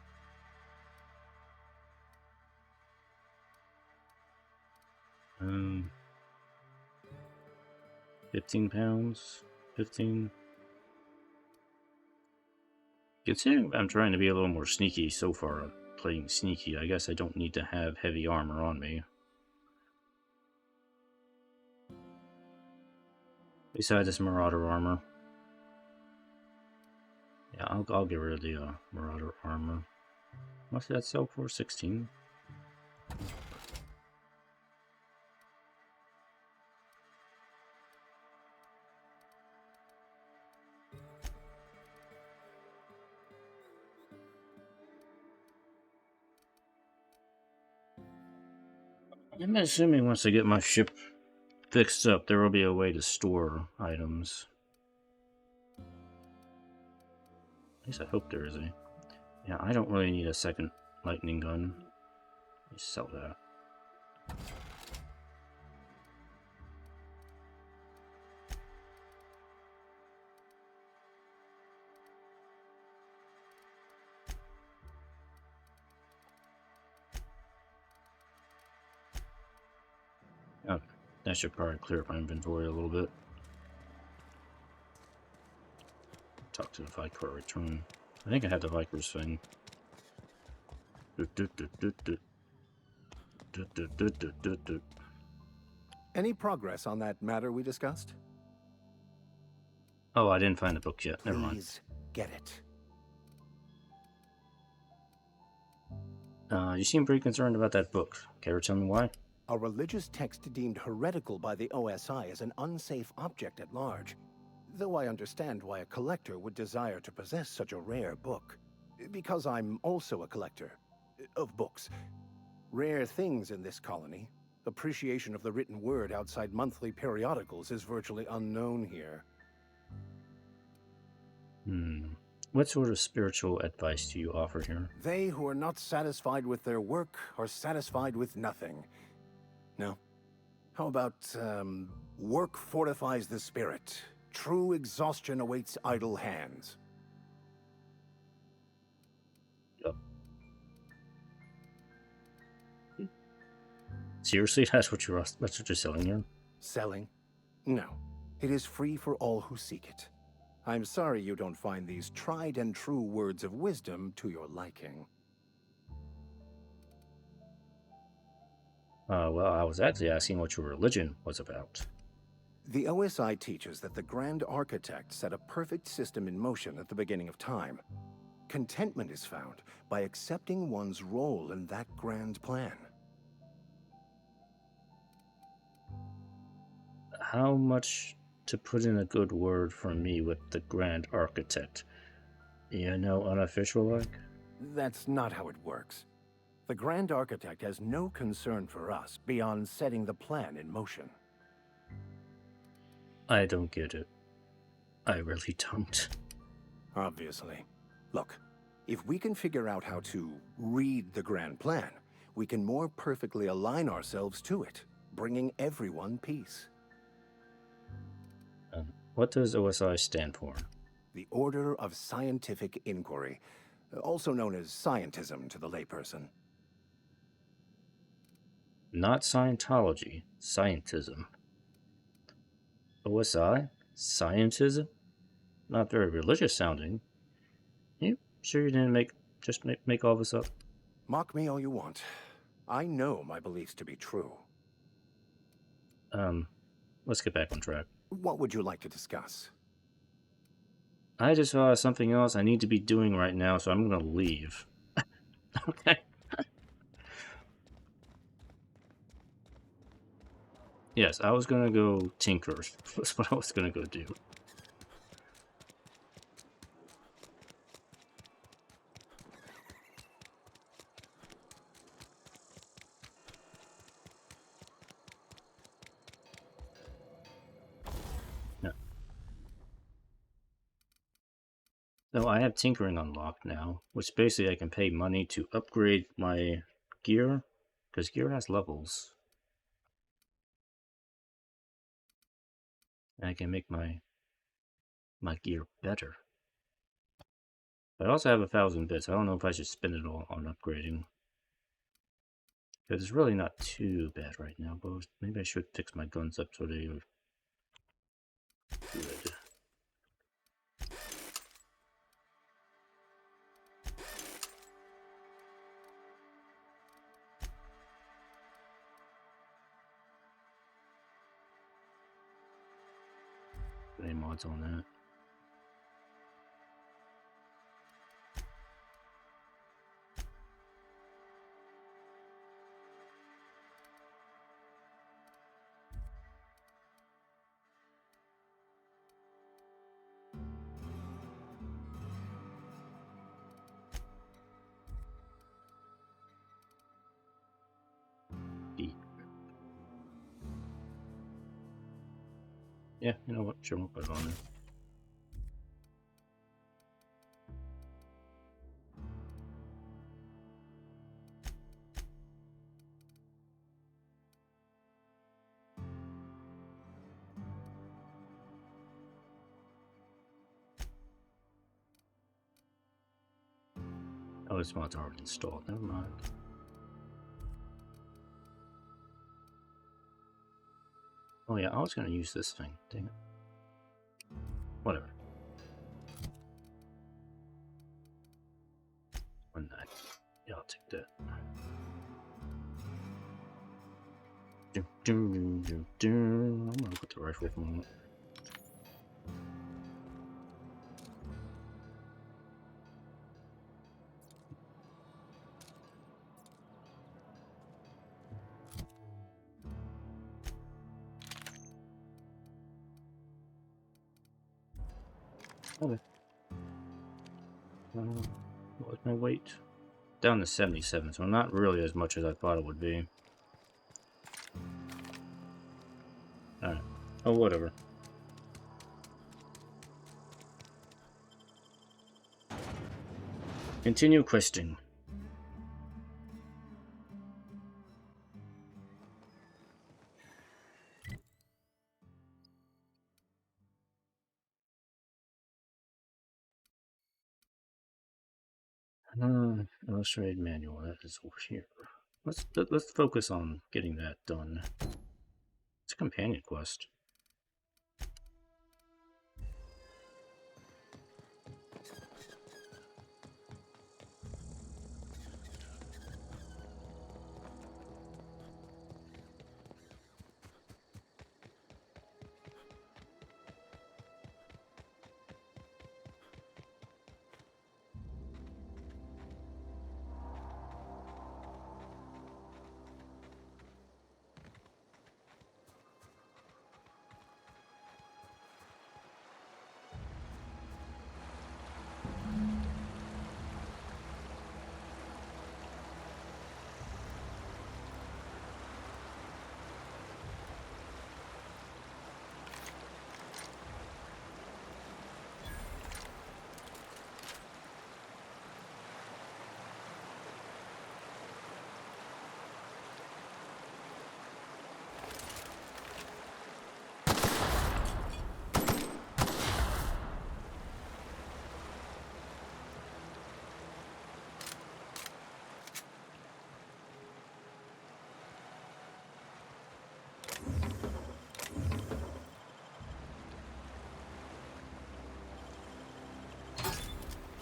15 pounds, 15. Considering I'm trying to be a little more sneaky so far, playing sneaky, I guess I don't need to have heavy armor on me. Besides this marauder armor. Yeah, I'll get rid of the marauder armor. What did that sell for? 16? I'm assuming once I get my ship fixed up, there will be a way to store items. At least I hope there is a. Yeah, I don't really need a second lightning gun. Let me sell that. Okay, that should probably clear up my inventory a little bit. Talk to the Vicar return. I think I have the Vicar's thing. Any progress on that matter we discussed? Oh, I didn't find the book yet. Never mind. Please get it. You seem pretty concerned about that book. Care to tell me why? A religious text deemed heretical by the OSI is an unsafe object at large. Though I understand why a collector would desire to possess such a rare book. Because I'm also a collector of books. Rare things in this colony. Appreciation of the written word outside monthly periodicals is virtually unknown here. What sort of spiritual advice do you offer here? They who are not satisfied with their work are satisfied with nothing. No? How about, work fortifies the spirit. True exhaustion awaits idle hands. Yep. Seriously, that's what you're selling here? Selling? No. It is free for all who seek it. I'm sorry you don't find these tried and true words of wisdom to your liking. Well, I was actually asking what your religion was about. The OSI teaches that the Grand Architect set a perfect system in motion at the beginning of time. Contentment is found by accepting one's role in that grand plan. how much to put in a good word for me with the Grand Architect? You know, unofficial like? That's not how it works. The Grand Architect has no concern for us beyond setting the plan in motion. I don't get it. I really don't. Obviously. Look, if we can figure out how to read the grand plan, we can more perfectly align ourselves to it, bringing everyone peace. What does OSI stand for? The Order of Scientific Inquiry, also known as scientism to the layperson. Not Scientology, scientism. OSI? Scientism? Not very religious sounding. You sure you didn't make all this up? Mock me all you want. I know my beliefs to be true. Let's get back on track. What would you like to discuss? I just saw something else I need to be doing right now, so I'm gonna leave. Okay. Yes, I was gonna go tinker. That's what I was gonna go do. No. So I have tinkering unlocked now, which basically I can pay money to upgrade my gear, because gear has levels. And I can make my gear better. I also have 1,000 bits. I don't know if I should spend it all on upgrading. Because it's really not too bad right now, but maybe I should fix my guns up so they are good. Any mods on that? Yeah, you know what? Sure, we'll put it on there. Oh, this mod's already installed. Never mind. Oh yeah, I was gonna use this thing. Dang it. Whatever. One night. Yeah, I'll take that. I'm gonna put the rifle for a moment. Okay. What was my weight? Down to 77, so not really as much as I thought it would be. Alright. Oh, whatever. Continue questing. Illustrated manual, that is over here. Let's focus on getting that done. It's a companion quest.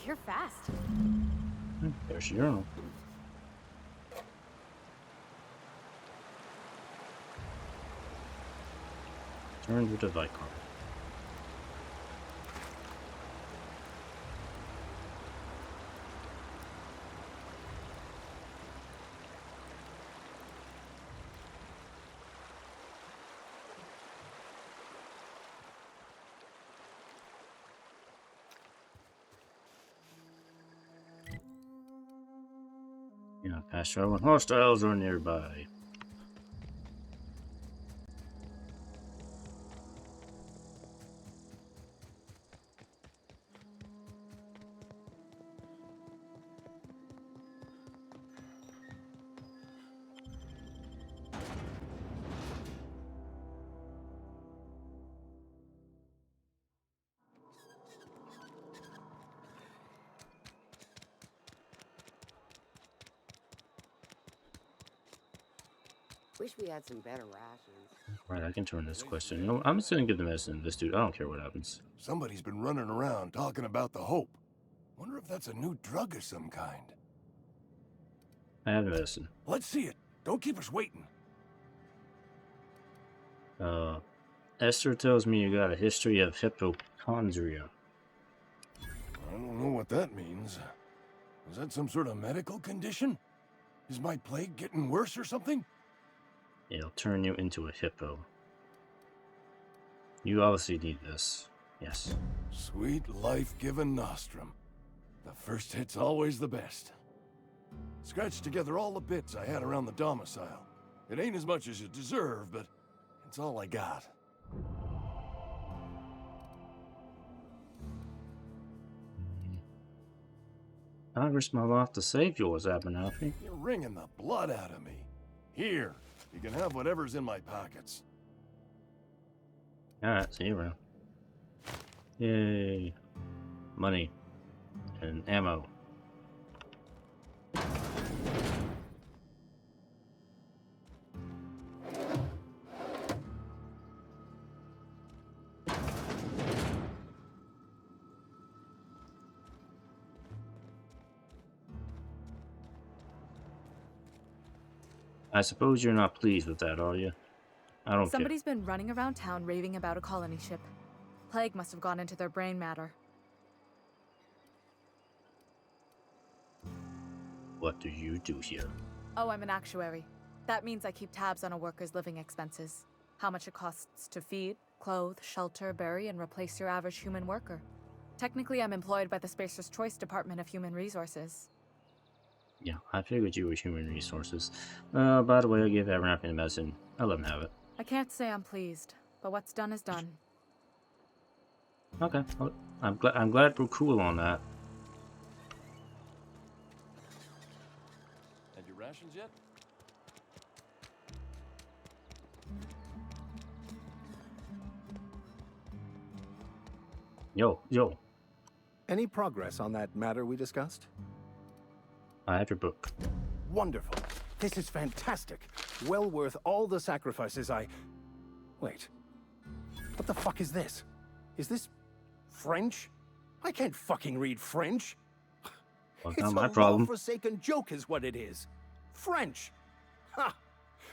You're fast. There's your journal. Turn to the Vicar. Yeah, fast travel. Hostiles are nearby. Wish we had some better rations. Right, I can turn this question. You know, I'm just gonna give the medicine to this dude. I don't care what happens. Somebody's been running around talking about the Hope. Wonder if that's a new drug of some kind. I have the medicine. Let's see it. Don't keep us waiting. Esther tells me you got a history of hypochondria. I don't know what that means. Is that some sort of medical condition? Is my plague getting worse or something? It'll turn you into a hippo. You obviously need this. Yes. Sweet life-giving nostrum. The first hit's always the best. Scratched together all the bits I had around the domicile. It ain't as much as you deserve, but it's all I got. I risked my life to save yours, Abernathy. You're wringing the blood out of me. Here, you can have whatever's in my pockets. Alright, see you around. Yay. Money. And ammo. I suppose you're not pleased with that, are you? I don't Somebody's been running around town raving about a colony ship. Plague must have gone into their brain matter. care. What do you do here? Oh, I'm an actuary. That means I keep tabs on a worker's living expenses. How much it costs to feed, clothe, shelter, bury, and replace your average human worker. Technically, I'm employed by the Spacer's Choice Department of Human Resources. Yeah, I figured you were human resources. By the way, I gave Abernathy the medicine. I'll let him have it. I can't say I'm pleased, but what's done is done. Okay, well, I'm glad we're cool on that. Had your rations yet? Yo. Any progress on that matter we discussed? I have your book. Wonderful. This is fantastic. Well worth all the sacrifices I... Wait. What the fuck is this? Is this French? I can't fucking read French. Well, It's not my a problem. law-forsaken joke is what it is. French. Ha!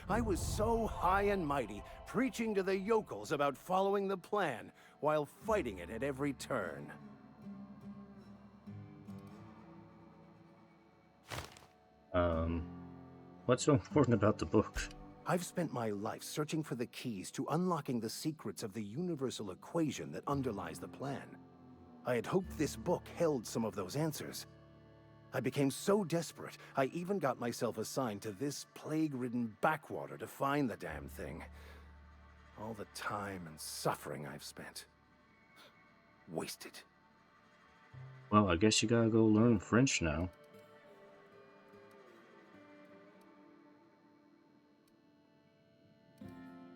I was so high and mighty, preaching to the yokels about following the plan, while fighting it at every turn. What's so important about the book? I've spent my life searching for the keys to unlocking the secrets of the universal equation that underlies the plan. I had hoped this book held some of those answers. I became so desperate, I even got myself assigned to this plague-ridden backwater to find the damn thing. All the time and suffering I've spent. Wasted. Well, I guess you gotta go learn French now.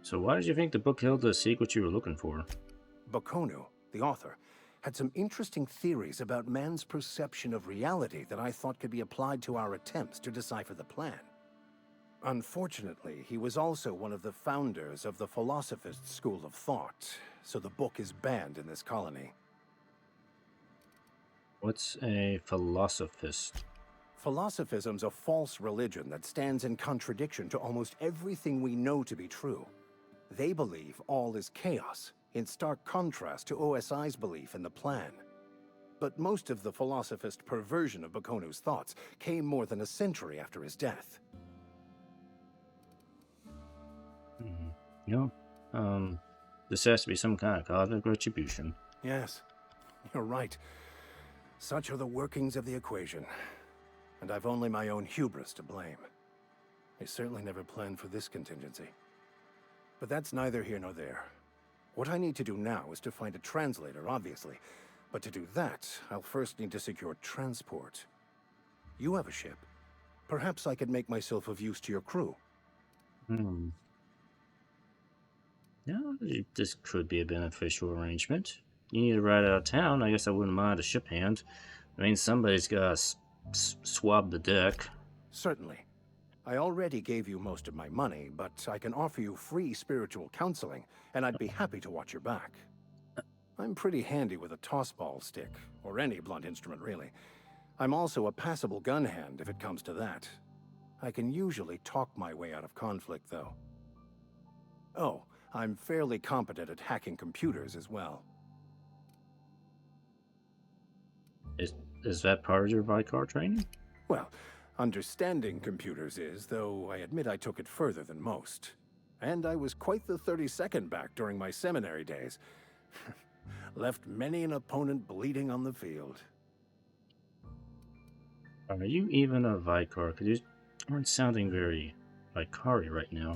So why did you think the book held the secret you were looking for? Bakonu, the author, had some interesting theories about man's perception of reality that I thought could be applied to our attempts to decipher the plan. Unfortunately, he was also one of the founders of the Philosophist school of thought, so the book is banned in this colony. What's a philosophist? Philosophism's a false religion that stands in contradiction to almost everything we know to be true. They believe all is chaos, in stark contrast to OSI's belief in the plan. But most of the philosophist perversion of Bakonu's thoughts came more than a century after his death. No. This has to be some kind of cosmic retribution. Yes, you're right. Such are the workings of the equation. And I've only my own hubris to blame. I certainly never planned for this contingency. But that's neither here nor there. What I need to do now is to find a translator, obviously. But to do that, I'll first need to secure transport. You have a ship. Perhaps I could make myself of use to your crew. Yeah, this could be a beneficial arrangement. You need to ride out of town. I guess I wouldn't mind a ship hand. I mean, somebody's got to swab the deck. Certainly. I already gave you most of my money, but I can offer you free spiritual counseling, and I'd be happy to watch your back. I'm pretty handy with a tossball stick, or any blunt instrument, really. I'm also a passable gun hand, if it comes to that. I can usually talk my way out of conflict, though. Oh, I'm fairly competent at hacking computers as well. Is that part of your Vicar training? Well, understanding computers is, though I admit I took it further than most. And I was quite the 32nd back during my seminary days. Left many an opponent bleeding on the field. Are you even a Vicar? Because you aren't sounding very Vicar-y right now.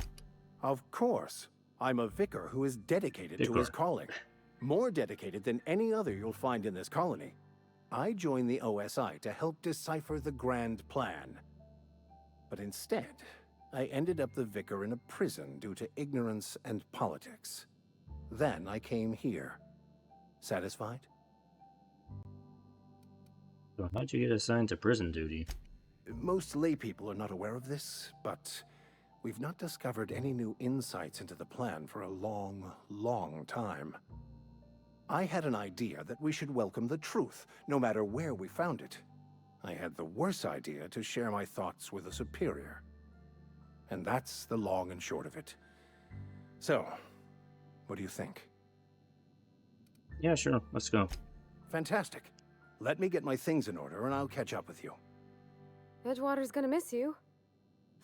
Of course. I'm a vicar who is dedicated to his calling. More dedicated than any other you'll find in this colony. I joined the OSI to help decipher the grand plan. But instead, I ended up the vicar in a prison due to ignorance and politics. Then I came here. Satisfied? So how'd you get assigned to prison duty? Most laypeople are not aware of this, but we've not discovered any new insights into the plan for a long, long time. I had an idea that we should welcome the truth, no matter where we found it. I had the worse idea to share my thoughts with a superior. And that's the long and short of it. So, what do you think? Yeah, sure. Let's go. Fantastic. Let me get my things in order and I'll catch up with you. Edgewater's gonna miss you.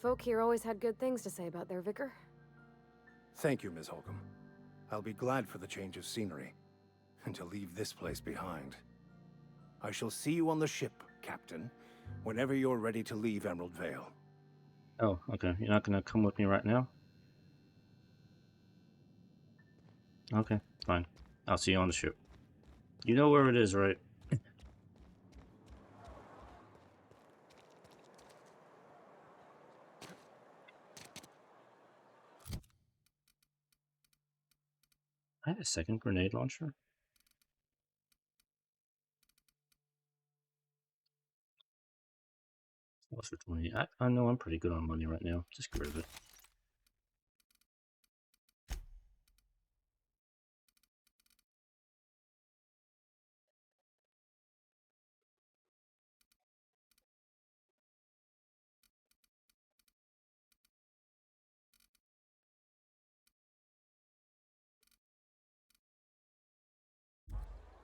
Folk here always had good things to say about their vicar. Thank you, Ms. Holcomb. I'll be glad for the change of scenery, and to leave this place behind. I shall see you on the ship, Captain, whenever you're ready to leave Emerald Vale. Oh, okay. You're not gonna come with me right now? Okay, fine. I'll see you on the ship. You know where it is, right? I have a second grenade launcher. What's for 20? I know I'm pretty good on money right now. Just get rid of it.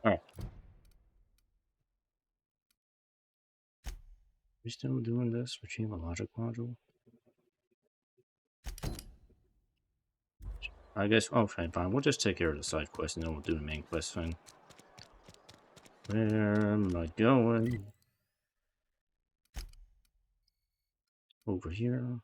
Alright. We still doing this? Retrieve a logic module? I guess, okay, fine. We'll just take care of the side quest and then we'll do the main quest thing. Where am I going? Over here.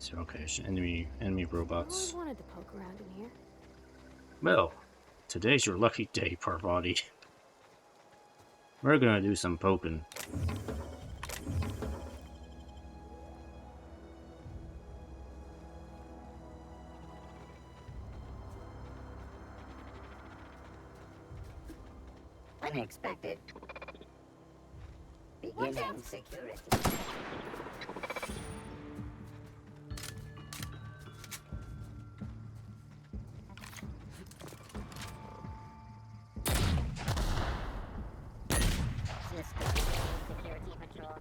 So okay, enemy I robots. always wanted to poke around in here. Well, today's your lucky day, Parvati. We're gonna do some poking. Unexpected. Beginning security. Security patrol.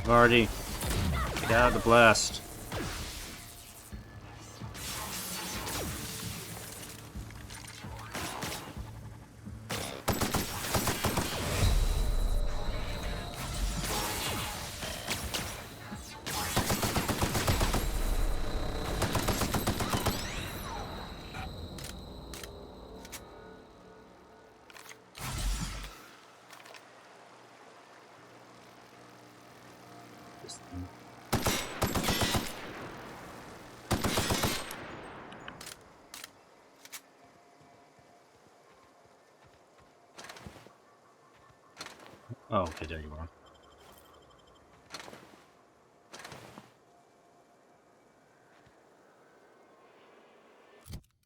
Parvati, get out of the blast. This thing. Oh, okay, there you are.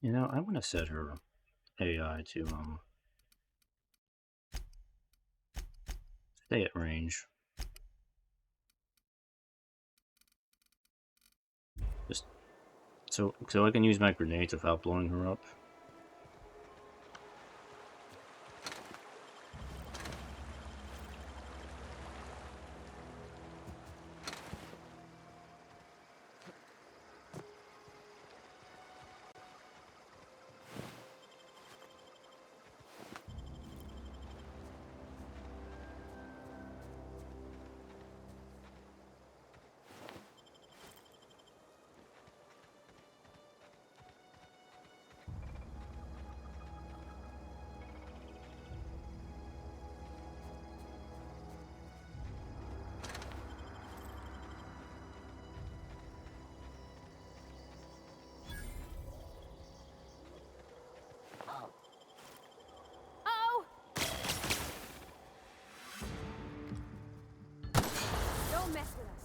You know, I want to set her AI to stay at range. Just so I can use my grenades without blowing her up. Oh! Don't mess with us.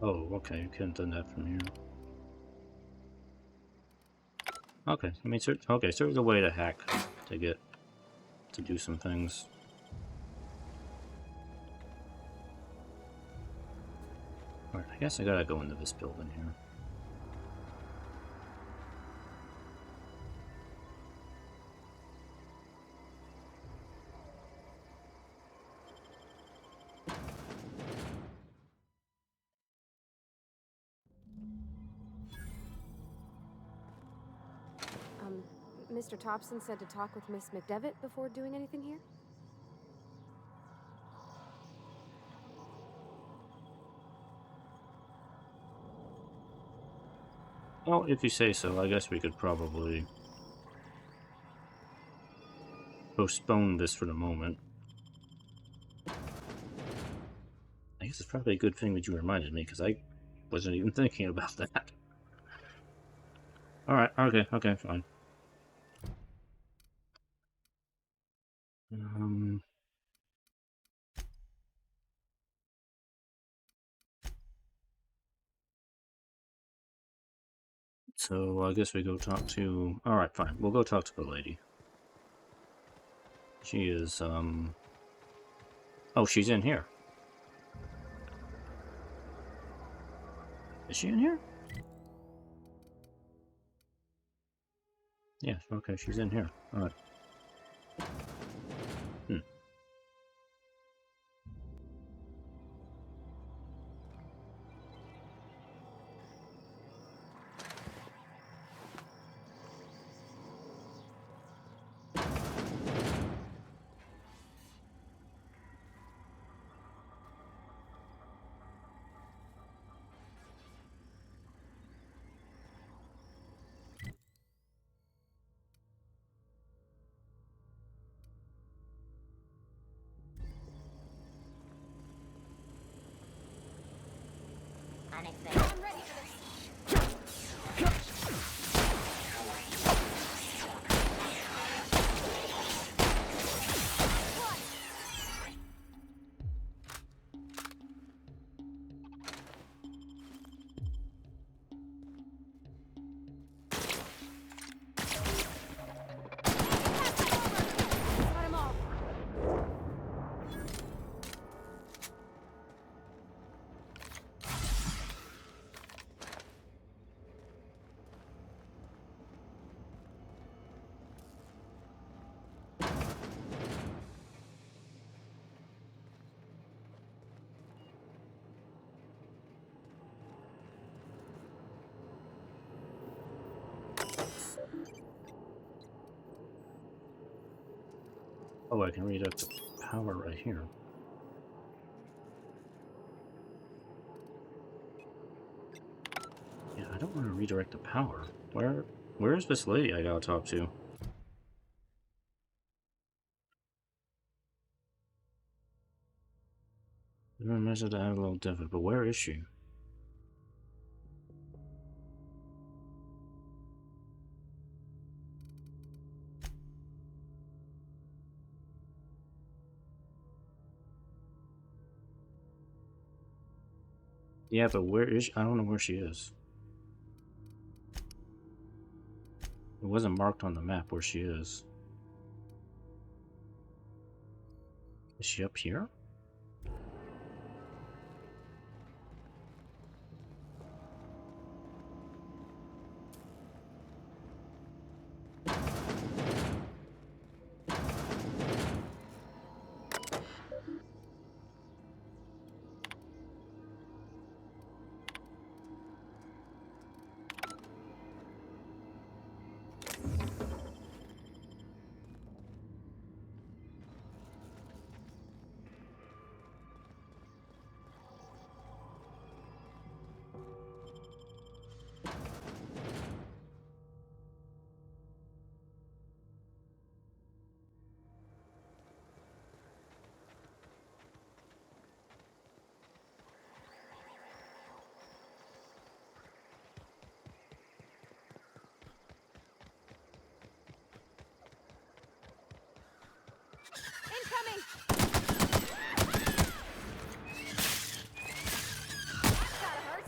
Oh, okay, you couldn't have done that from here. Okay, I mean, okay, so there's a way to hack to get to do some things. Alright, I guess I gotta go into this building here. Mr. Thompson said to talk with Miss McDevitt before doing anything here? Well, if you say so, I guess we could probably postpone this for the moment. I This is probably a good thing that you reminded me, because I wasn't even thinking about that. Alright, okay, fine. So I guess we go talk to... Alright, fine. We'll go talk to the lady. She is, Oh, she's in here. Is she in here? Yeah, okay, she's in here. Alright. Unexpected. I'm ready for this. Cut him off. Oh, I can read up the power right here. Yeah, I don't want to redirect the power. Where is this lady I gotta talk to? I measure to add a little different, but where is she? Yeah, but where is she? I don't know where she is. It wasn't marked on the map where she is. Is she up here? Incoming! Gotta hurt.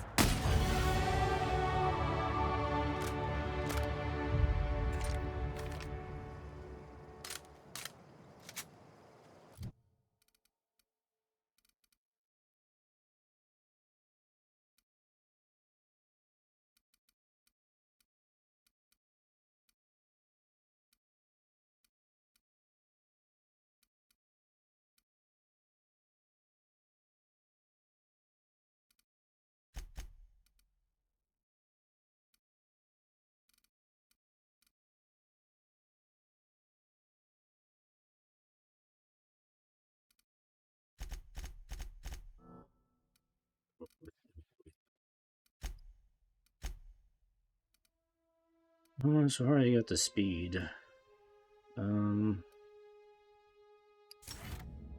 Oh, so I already got the speed.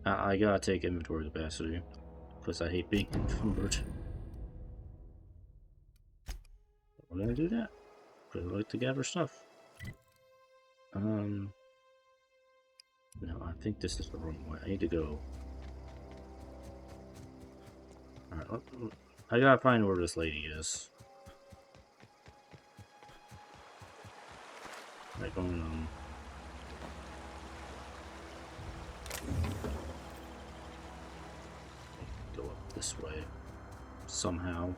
I gotta take inventory capacity. because I hate being encumbered. We're gonna do that. Really like to gather stuff. No, I think this is the wrong way. I need to go. Alright, I gotta find where this lady is. Like going go up this way somehow.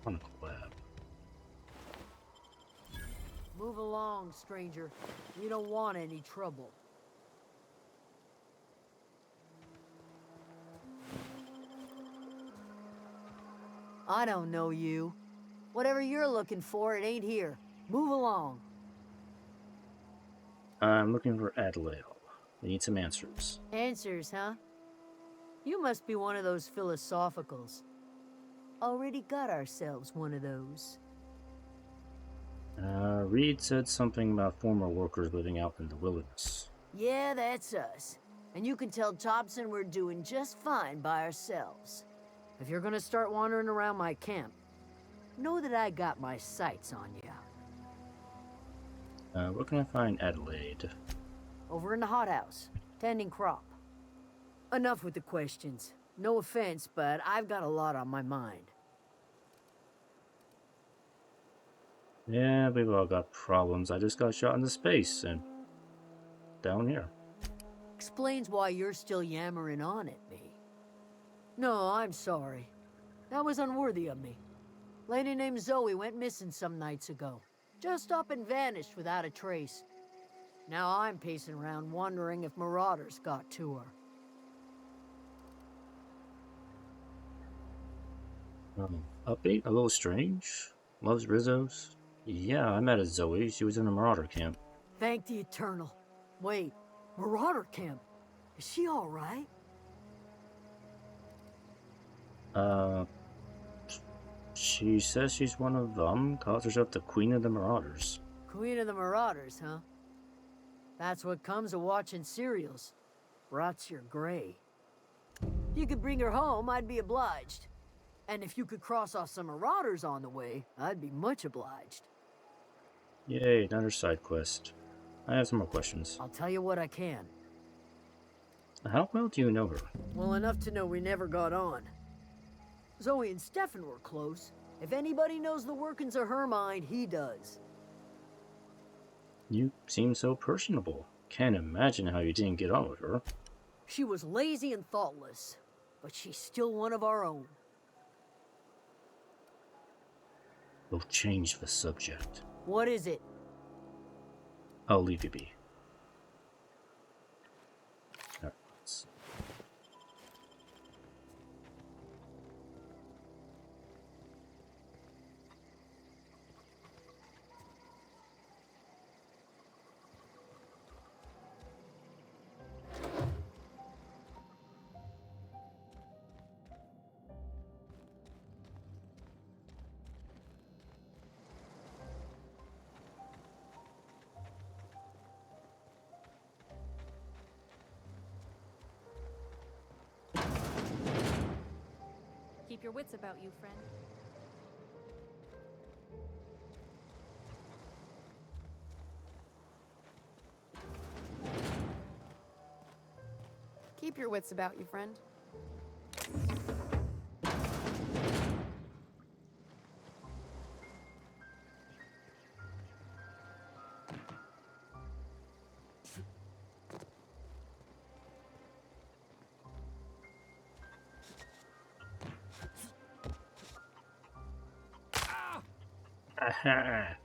On a collab. Move along, stranger. We don't want any trouble. I don't know you. Whatever you're looking for, it ain't here. Move along. I'm looking for Adelaide. I need some answers. Answers, huh? You must be one of those philosophicals. Already got ourselves one of those. Reed said something about former workers living out in the wilderness. Yeah, that's us. And you can tell Thompson we're doing just fine by ourselves. If you're gonna start wandering around my camp, know that I got my sights on you. Where can I find Adelaide? Over in the hothouse, tending crop. Enough with the questions. No offense, but I've got a lot on my mind. Yeah, we've all got problems. I just got shot into space and down here. Explains why you're still yammering on at me. No, I'm sorry. That was unworthy of me. Lady named Zoe went missing some nights ago. Just up and vanished without a trace. Now I'm pacing around wondering if marauders got to her. Upbeat? A little strange? Loves Rizzos? Yeah, I met a Zoe. She was in a marauder camp. Thank the Eternal. Wait, marauder camp? Is she alright? She says she's one of them. Calls herself the Queen of the Marauders. Queen of the Marauders, huh? That's what comes of watching serials. Rots your gray. If you could bring her home, I'd be obliged. And if you could cross off some marauders on the way, I'd be much obliged. Yay, another side quest. I have some more questions. I'll tell you what I can. How well do you know her? Well enough to know we never got on. Zoe and Stefan were close. If anybody knows the workings of her mind, he does. You seem so personable. Can't imagine how you didn't get on with her. She was lazy and thoughtless, but she's still one of our own. We'll change the subject. What is it? I'll leave you be. Alright, let's... Keep your wits about you, friend. Keep your wits about you, friend. Aha!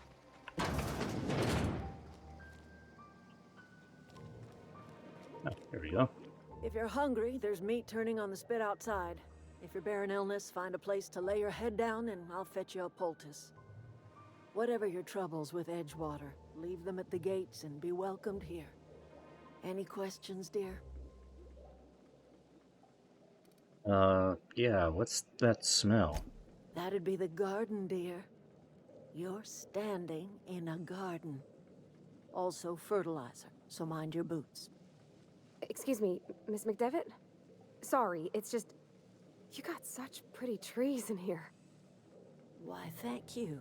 Oh, there we go. If you're hungry, there's meat turning on the spit outside. If you're bearing illness, find a place to lay your head down and I'll fetch you a poultice. Whatever your troubles with Edgewater, leave them at the gates and be welcomed here. Any questions, dear? Yeah, what's that smell? That'd be the garden, dear. You're standing in a garden. Also fertilizer, so mind your boots. Excuse me, Miss McDevitt? Sorry, it's just... You got such pretty trees in here. Why, thank you.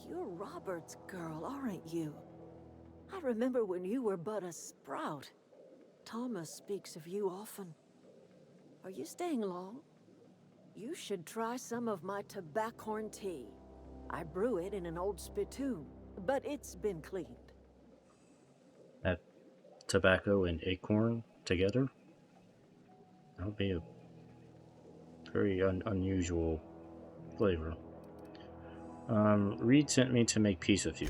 You're Robert's girl, aren't you? I remember when you were but a sprout. Thomas speaks of you often. Are you staying long? You should try some of my tobaccorn tea. I brew it in an old spittoon, but it's been cleaned. That tobacco and acorn together? That would be a very unusual flavor. Reed sent me to make peace with you.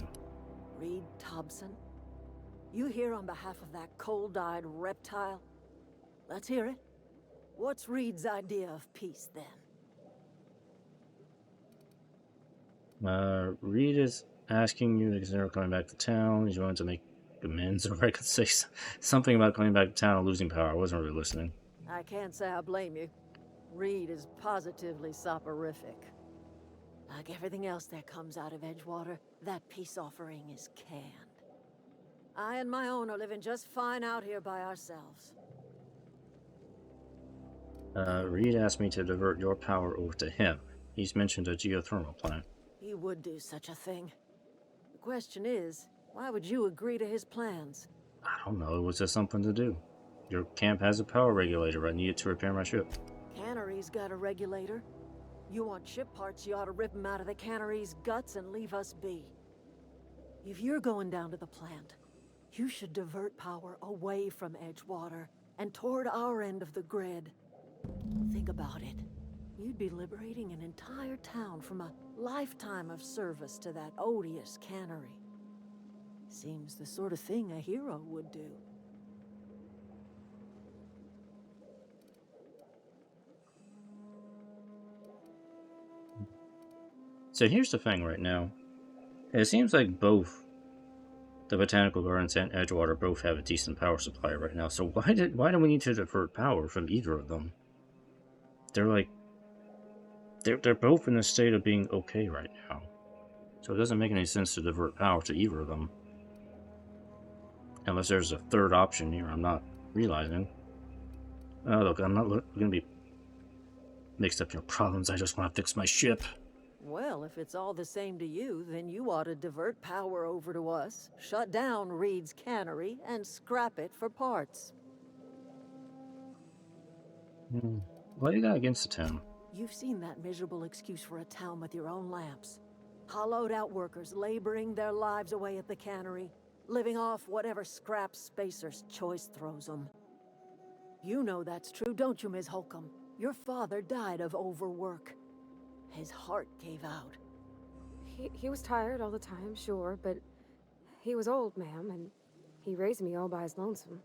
Reed Thompson? You here on behalf of that cold-eyed reptile? Let's hear it. What's Reed's idea of peace, then? Reed is asking you to consider coming back to town. He's wanting to make amends, or I could say something about coming back to town and losing power. I wasn't really listening. I can't say I blame you. Reed is positively soporific. Like everything else that comes out of Edgewater, that peace offering is canned. I and my own are living just fine out here by ourselves. Reed asked me to divert your power over to him. He's mentioned a geothermal plant. He would do such a thing. The question is, why would you agree to his plans? I don't know, it was just something to do. Your camp has a power regulator. I need it to repair my ship. Cannery's got a regulator. You want ship parts, you ought to rip them out of the cannery's guts and leave us be. If you're going down to the plant, you should divert power away from Edgewater and toward our end of the grid. Think about it. You'd be liberating an entire town from a lifetime of service to that odious cannery. Seems the sort of thing a hero would do. So here's the thing right now. It seems like both the Botanical Gardens and Edgewater both have a decent power supply right now. So why do we need to divert power from either of them? They're both in a state of being okay right now. So it doesn't make any sense to divert power to either of them. Unless there's a third option here I'm not realizing. Look, I'm not going to be mixed up in your problems. I just want to fix my ship. Well, if it's all the same to you, then you ought to divert power over to us, shut down Reed's cannery, and scrap it for parts. What do you got against the town? You've seen that miserable excuse for a town with your own lamps. Hollowed out workers laboring their lives away at the cannery, living off whatever scrap Spacer's choice throws them. You know that's true, don't you, Ms. Holcomb? Your father died of overwork. His heart gave out. He was tired all the time, sure, but he was old, ma'am, and he raised me all by his lonesome.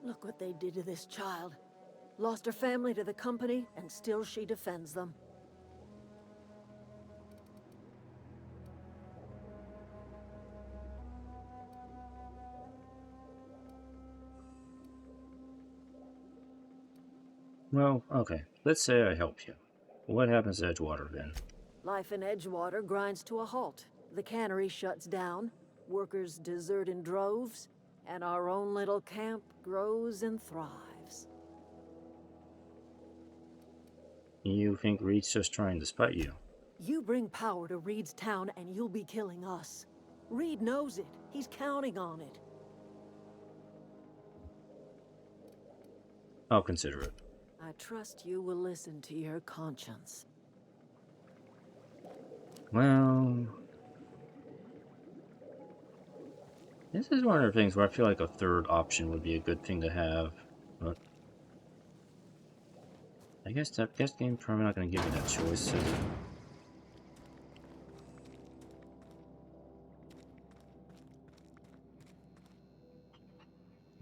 Look what they did to this child. Lost her family to the company, and still she defends them. Well, okay. Let's say I help you. What happens to Edgewater then? Life in Edgewater grinds to a halt. The cannery shuts down, workers desert in droves, and our own little camp grows and thrives. You think Reed's just trying to spite you? You bring power to Reed's town and you'll be killing us. Reed knows it. He's counting on it. I'll consider it. I trust you will listen to your conscience. Well... This is one of the things where I feel like a third option would be a good thing to have, but... I guess game's probably not going to give me that choice, is it?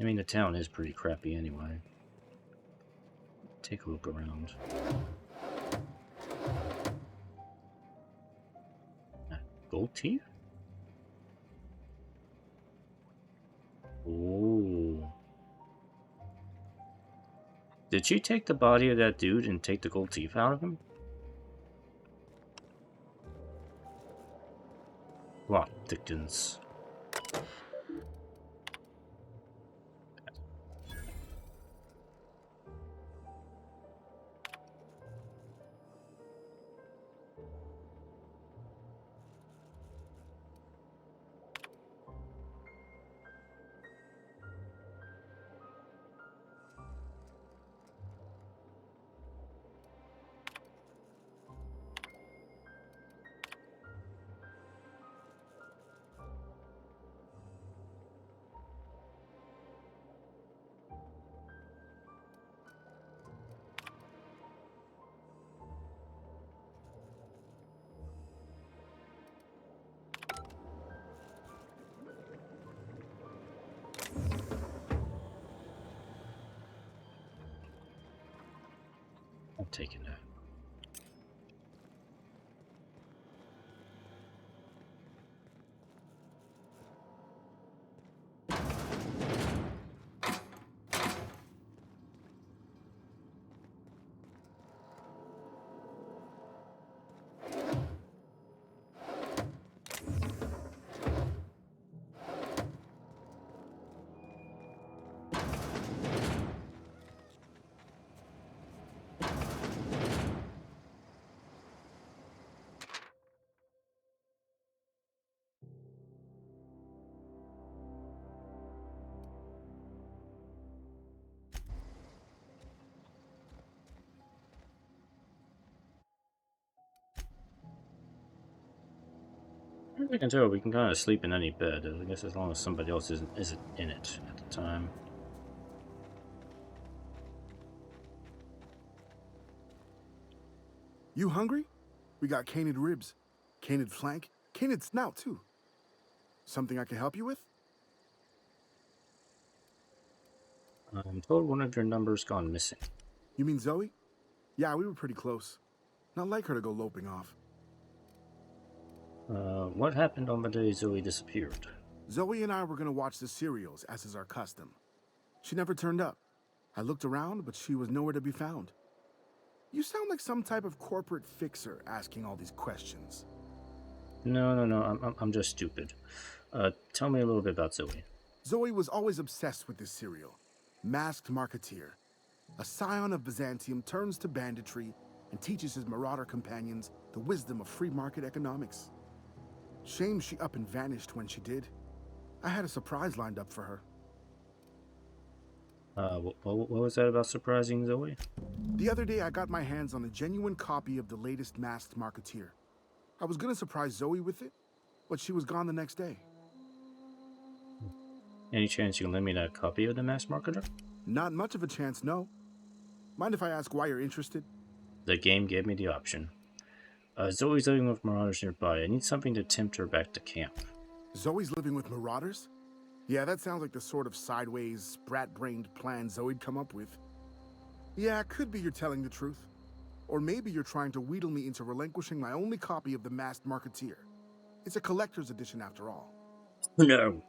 I mean, the town is pretty crappy anyway. Take a look around. Gold teeth? Oh. Did she take the body of that dude and take the gold teeth out of him? Plot thickens. I'm taking that. As I can tell, we can kind of sleep in any bed. I guess as long as somebody else isn't in it at the time. You hungry? We got canid ribs, canid flank, canid snout too. Something I can help you with? I'm told one of your numbers gone missing. You mean Zoe? Yeah, we were pretty close. Not like her to go loping off. What happened on the day Zoe disappeared? Zoe and I were gonna watch the serials, as is our custom. She never turned up. I looked around, but she was nowhere to be found. You sound like some type of corporate fixer asking all these questions. No, I'm just stupid. Tell me a little bit about Zoe. Zoe was always obsessed with this serial. Masked Marketeer. A scion of Byzantium turns to banditry and teaches his marauder companions the wisdom of free market economics. Shame she up and vanished when she did. I had a surprise lined up for her. What was that about surprising Zoe? The other day I got my hands on a genuine copy of the latest Masked Marketeer. I was gonna surprise Zoe with it, but she was gone the next day. Any chance you can lend me that copy of the Mass Marketer? Not much of a chance, no. Mind if I ask why you're interested? The game gave me the option. Zoe's living with marauders nearby. I need something to tempt her back to camp. Zoe's living with marauders? Yeah, that sounds like the sort of sideways, sprat-brained plan Zoe'd come up with. Yeah, it could be you're telling the truth. Or maybe you're trying to wheedle me into relinquishing my only copy of the Masked Marketeer. It's a collector's edition after all. No.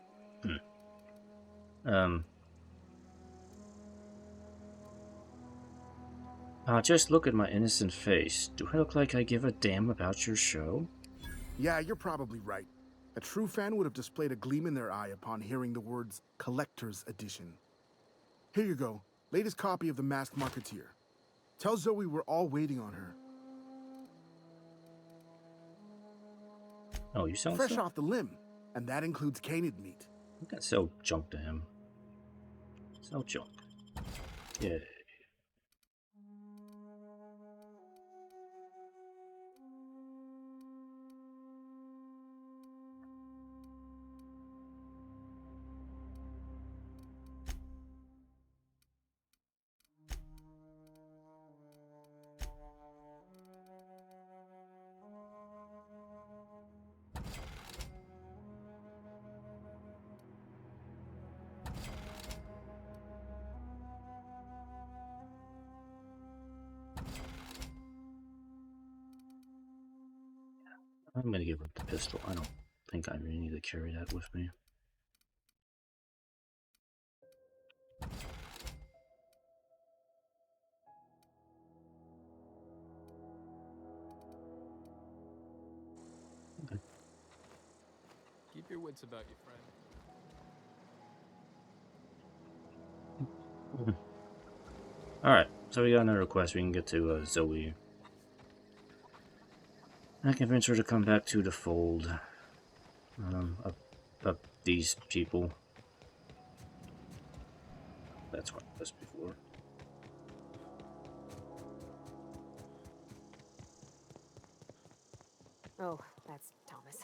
Just look at my innocent face. Do I look like I give a damn about your show? Yeah, you're probably right. A true fan would have displayed a gleam in their eye upon hearing the words Collector's Edition. Here you go. Latest copy of the Masked Marketeer. Tell Zoe we're all waiting on her. Oh, you sound fresh off the limb, and that includes canid meat. You can sell junk to him. Sell junk. Yeah. I'm gonna give up the pistol. I don't think I really need to carry that with me. Okay. Keep your wits about you, friend. Alright, so we got another quest. We can get to Zoe. I convince her to come back to the fold. Of these people. That's what it was before. Oh, that's Thomas.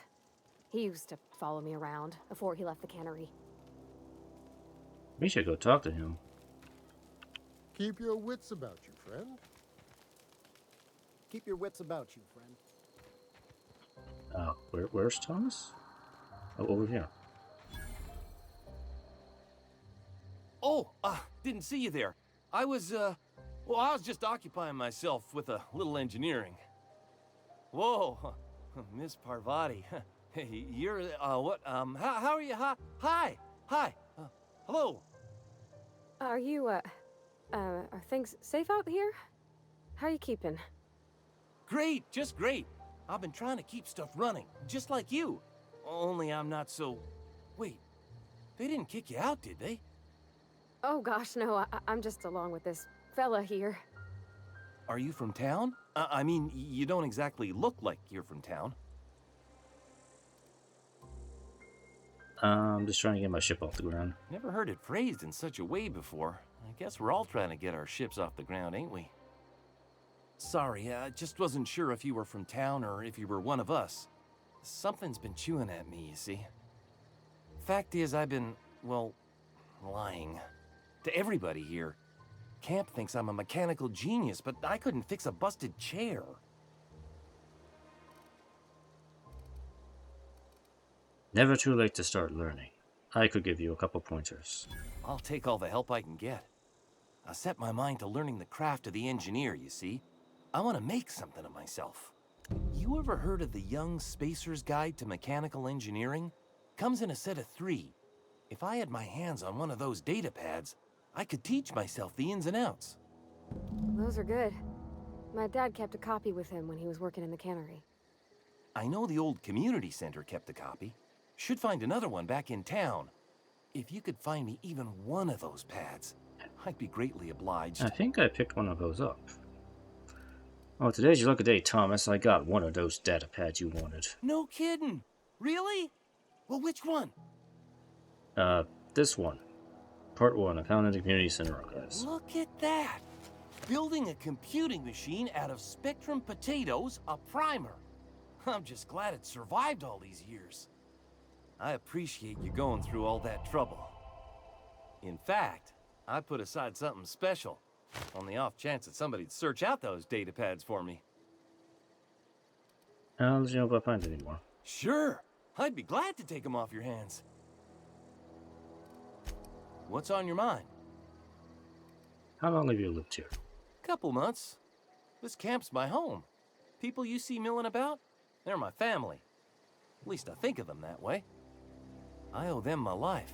He used to follow me around before he left the cannery. We should go talk to him. Keep your wits about you, friend. Keep your wits about you, friend. Where's Thomas? Oh, over here. Oh, didn't see you there. I was just occupying myself with a little engineering. Whoa, Miss Parvati. Hey, you're, what, how are you? Hi, hello. Are you, are things safe out here? How are you keeping? Great, just great. I've been trying to keep stuff running, just like you. Only I'm not so... Wait, they didn't kick you out, did they? Oh gosh, no, I'm just along with this fella here. Are you from town? I mean, you don't exactly look like you're from town. I'm just trying to get my ship off the ground. Never heard it phrased in such a way before. I guess we're all trying to get our ships off the ground, ain't we? Sorry, I just wasn't sure if you were from town or if you were one of us. Something's been chewing at me, you see. Fact is, I've been, well, lying. To everybody here. Camp thinks I'm a mechanical genius, but I couldn't fix a busted chair. Never too late to start learning. I could give you a couple pointers. I'll take all the help I can get. I set my mind to learning the craft of the engineer, you see. I want to make something of myself. You ever heard of the Young Spacer's Guide to Mechanical Engineering? Comes in a set of 3. If I had my hands on one of those data pads, I could teach myself the ins and outs. Those are good. My dad kept a copy with him when he was working in the cannery. I know the old community center kept a copy. Should find another one back in town. If you could find me even one of those pads, I'd be greatly obliged. I think I picked one of those up. Oh, today's your lucky day, Thomas. I got one of those data pads you wanted. No kidding. Really? Well, which one? This one. Part 1, I found in the community center archives. Look at that. Building a computing machine out of Spectrum potatoes, a primer. I'm just glad it survived all these years. I appreciate you going through all that trouble. In fact, I put aside something special on the off chance that somebody'd search out those data pads for me. I'll let you know if I find any more. Sure. I'd be glad to take them off your hands. What's on your mind? How long have you lived here? Couple months. This camp's my home. People you see milling about, they're my family. At least I think of them that way. I owe them my life.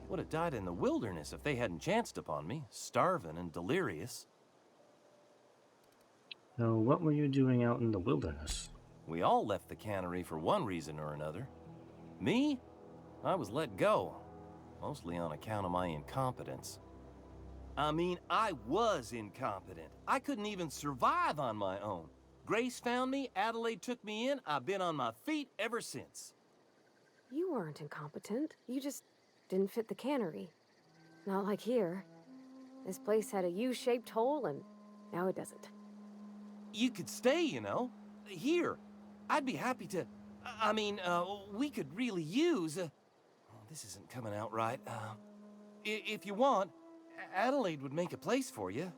Would have died in the wilderness if they hadn't chanced upon me, starving and delirious. So what were you doing out in the wilderness? We all left the cannery for one reason or another. Me? I was let go. Mostly on account of my incompetence. I mean, I was incompetent. I couldn't even survive on my own. Grace found me, Adelaide took me in, I've been on my feet ever since. You weren't incompetent. You just didn't fit the cannery. Not like here. This place had a U-shaped hole, and now it doesn't. You could stay, you know. Here. I'd be happy to... I mean, we could really use... this isn't coming out right. If you want, Adelaide would make a place for you.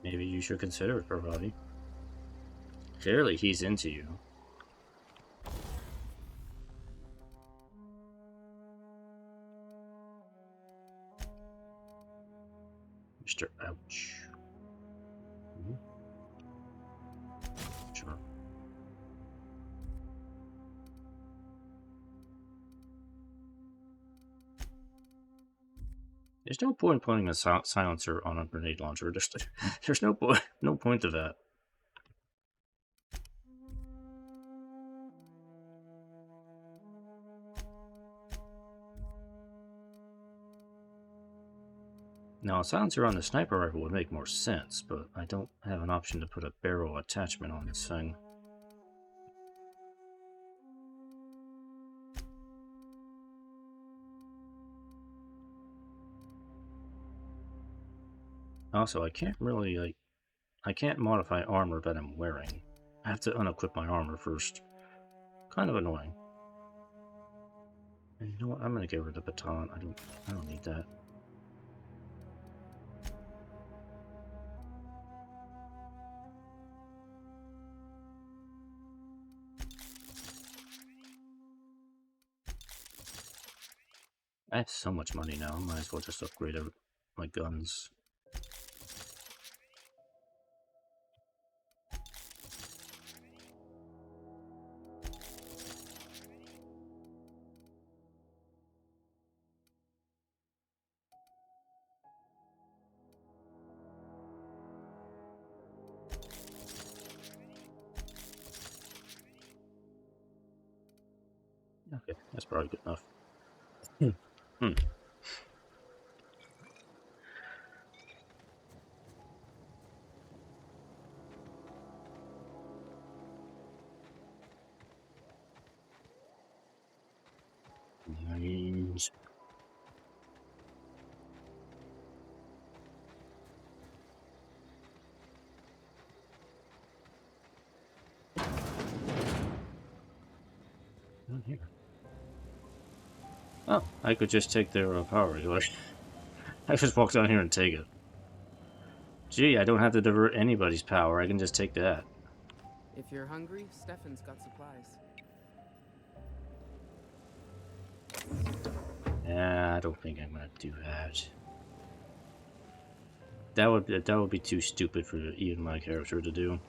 Maybe you should consider it, Parvati. Clearly, he's into you. Mr. Ouch. Sure. There's no point putting a silencer on a grenade launcher. There's no point to that. Now, a silencer on the sniper rifle would make more sense, but I don't have an option to put a barrel attachment on this thing. Also, I can't really, I can't modify armor that I'm wearing. I have to unequip my armor first. Kind of annoying. And you know what? I'm gonna get rid of the baton. I don't need that. I have so much money now, I might as well just upgrade my guns. Okay, that's probably good enough. Nice. Not here. Oh, I could just take their power regulator. I just walk down here and take it. Gee, I don't have to divert anybody's power. I can just take that. If you're hungry, Stefan's got supplies. Yeah, I don't think I'm gonna do that. That would be too stupid for even my character to do.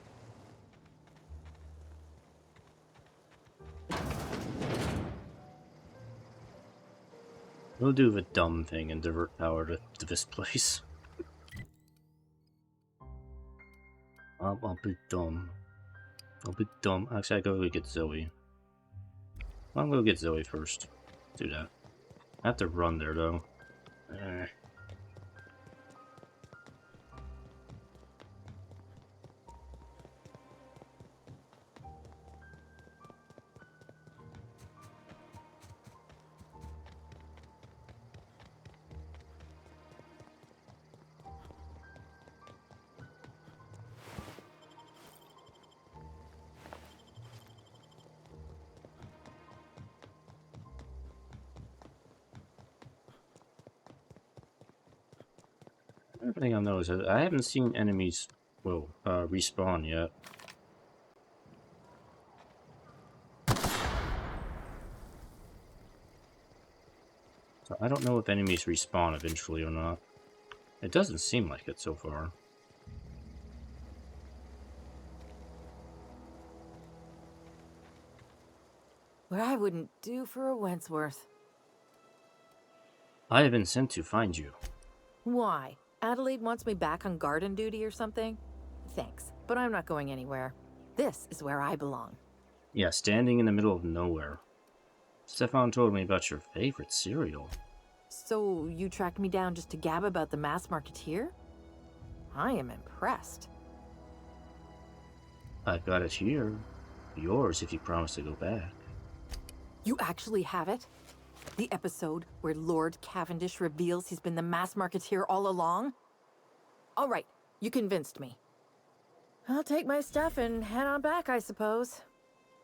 We'll do the dumb thing and divert power to this place. I'll be dumb. I'll be dumb. Actually, I gotta get Zoe. Well, I'm gonna get Zoe first. Do that. I have to run there though. Another thing I'll know is that I haven't seen enemies, well, respawn yet. So I don't know if enemies respawn eventually or not. It doesn't seem like it so far. What I wouldn't do for a Wentworth. I have been sent to find you. Why? Adelaide wants me back on garden duty or something? Thanks, but I'm not going anywhere. This is where I belong. Yeah, standing in the middle of nowhere. Stefan told me about your favorite cereal. So you tracked me down just to gab about the mass marketeer? I am impressed. I've got it here. Yours if you promise to go back. You actually have it? The episode where Lord Cavendish reveals he's been the mass marketeer all along? All right, you convinced me. I'll take my stuff and head on back, I suppose.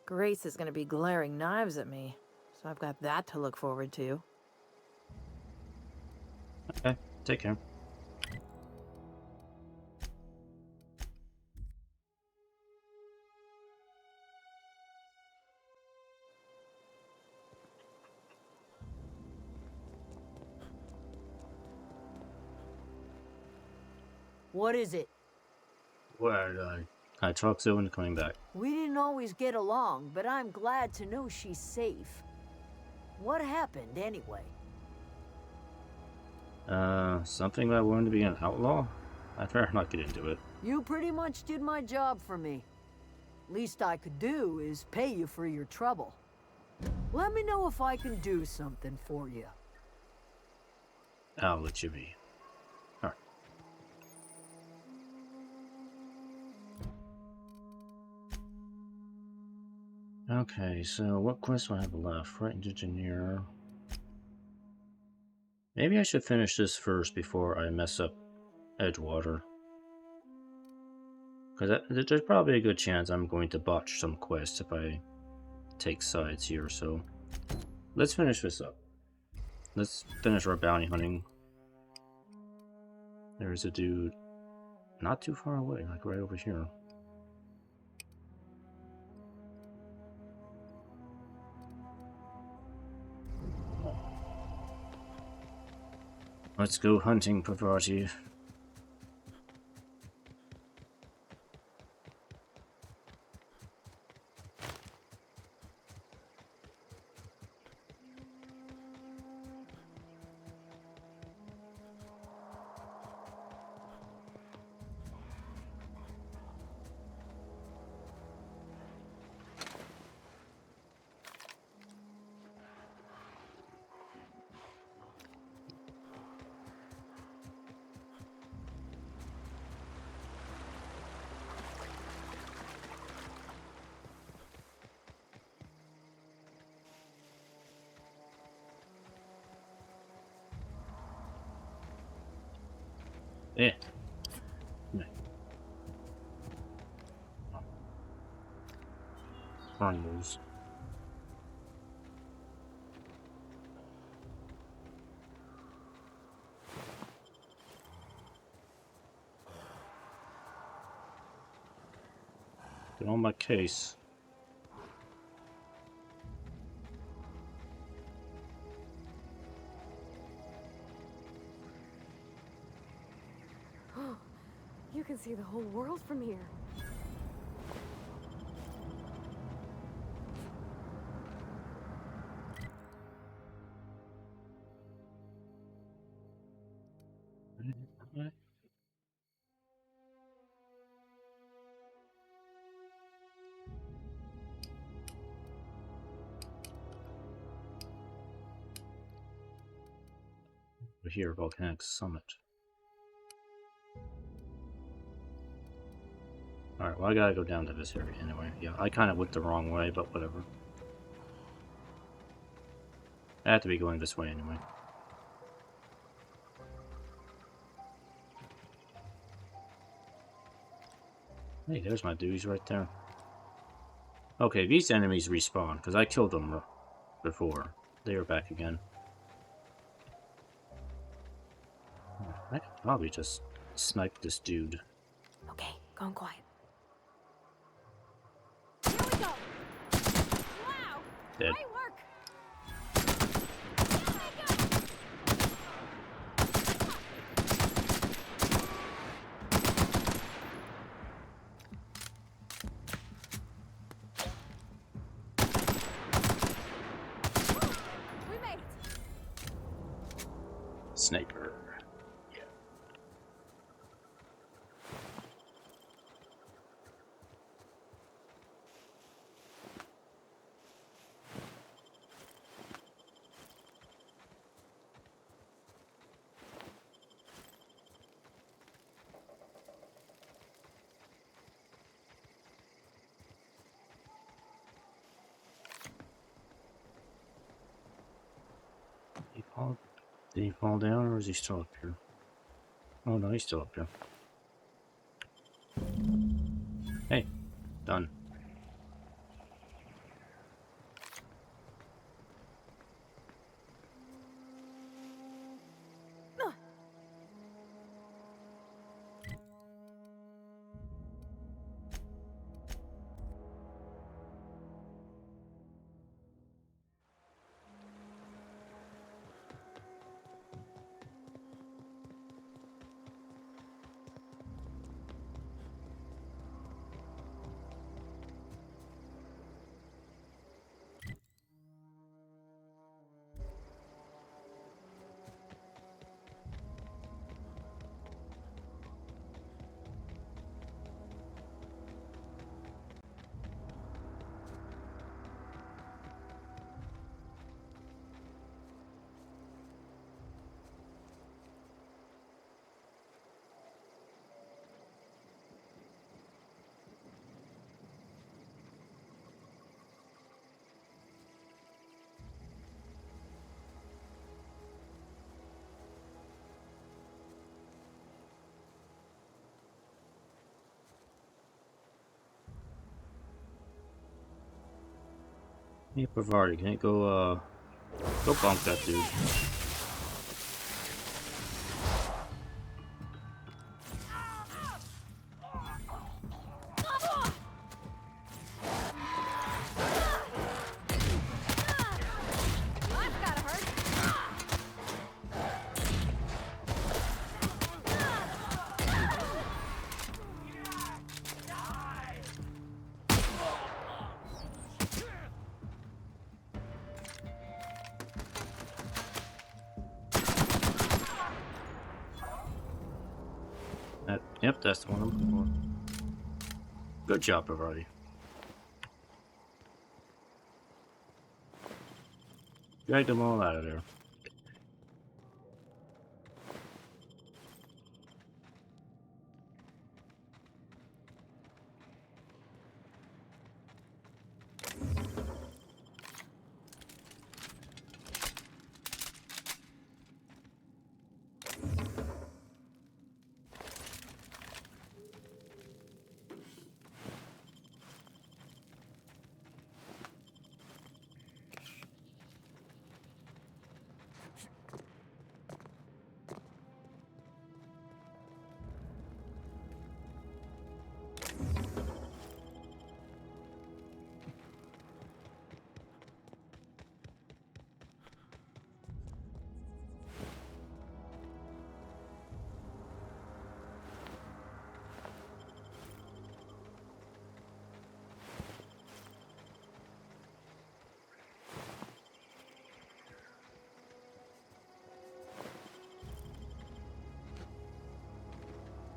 Grace is going to be glaring knives at me, so I've got that to look forward to. Okay, take care. What is it? Well, I talked Zoe into coming back. We didn't always get along, but I'm glad to know she's safe. What happened, anyway? Something that I wanted to be an outlaw? I'd rather not get into it. You pretty much did my job for me. Least I could do is pay you for your trouble. Let me know if I can do something for you. I'll let you be. Alright. Okay, so what quest do I have left? Right engineer. Maybe I should finish this first before I mess up Edgewater. Because there's probably a good chance I'm going to botch some quests if I take sides here, so let's finish this up. Let's finish our bounty hunting. There's a dude not too far away, like right over here. Let's go hunting, Parvati. Yeah. Animals. Get on my case. You can see the whole world from here. We're here, Volcanic Summit. Alright, well I gotta go down to this area anyway. Yeah, I kind of went the wrong way, but whatever. I have to be going this way anyway. Hey, there's my dudes right there. Okay, these enemies respawn, because I killed them before. They are back again. I could probably just snipe this dude. Okay, going quiet. Dead. Great work! We made it! Sniper. Yeah. Did he fall down, or is he still up here? Oh no, he's still up here. Hey, done. Hey, Parvati, can you go bonk that dude? Yep, that's the one I'm looking for. Good job, Parvati. Dragged them all out of there.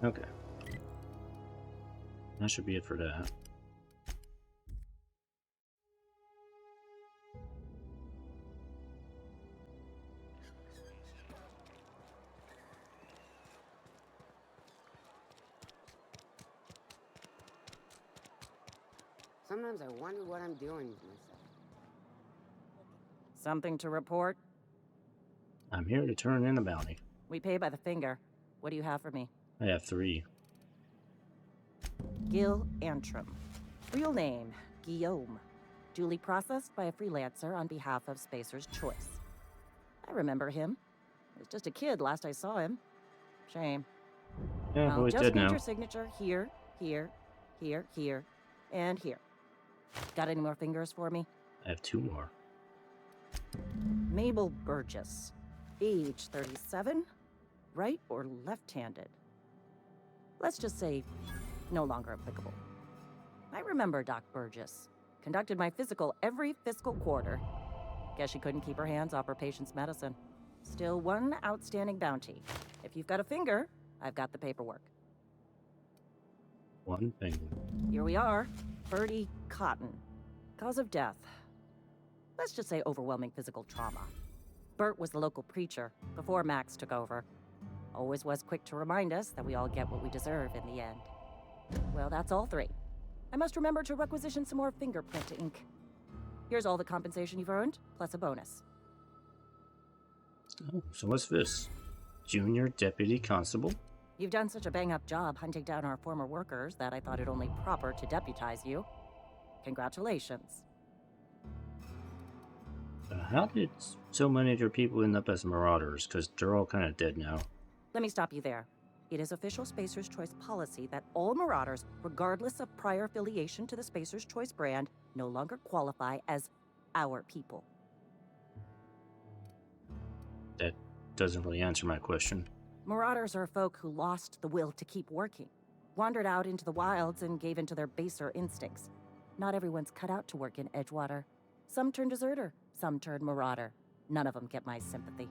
Okay. That should be it for that. Sometimes I wonder what I'm doing with myself. Something to report? I'm here to turn in a bounty. We pay by the finger. What do you have for me? I have 3. Gil Antrim. Real name, Guillaume. Duly processed by a freelancer on behalf of Spacer's Choice. I remember him. He was just a kid last I saw him. Shame. Yeah, well, he's just dead need now. your signature here, here, here, here, and here. Got any more fingers for me? I have 2 more. Mabel Burgess. Age 37. Right or left-handed? Let's just say no longer applicable. I remember Doc Burgess. Conducted my physical every fiscal quarter. Guess she couldn't keep her hands off her patient's medicine. Still one outstanding bounty. If you've got a finger, I've got the paperwork. 1 finger. Here we are. Bertie Cotton. Cause of death. Let's just say overwhelming physical trauma. Bert was the local preacher before Max took over. Always was quick to remind us that we all get what we deserve in the end. Well, that's all 3. I must remember to requisition some more fingerprint ink. Here's all the compensation you've earned, plus a bonus. Oh, so what's this? Junior Deputy Constable? You've done such a bang-up job hunting down our former workers that I thought it only proper to deputize you. Congratulations. How did so many of your people end up as marauders? Because they're all kind of dead now. Let me stop you there. It is official Spacer's Choice policy that all marauders, regardless of prior affiliation to the Spacer's Choice brand, no longer qualify as our people. That doesn't really answer my question. Marauders are folk who lost the will to keep working, wandered out into the wilds and gave into their baser instincts. Not everyone's cut out to work in Edgewater. Some turn deserter, some turn marauder. None of them get my sympathy.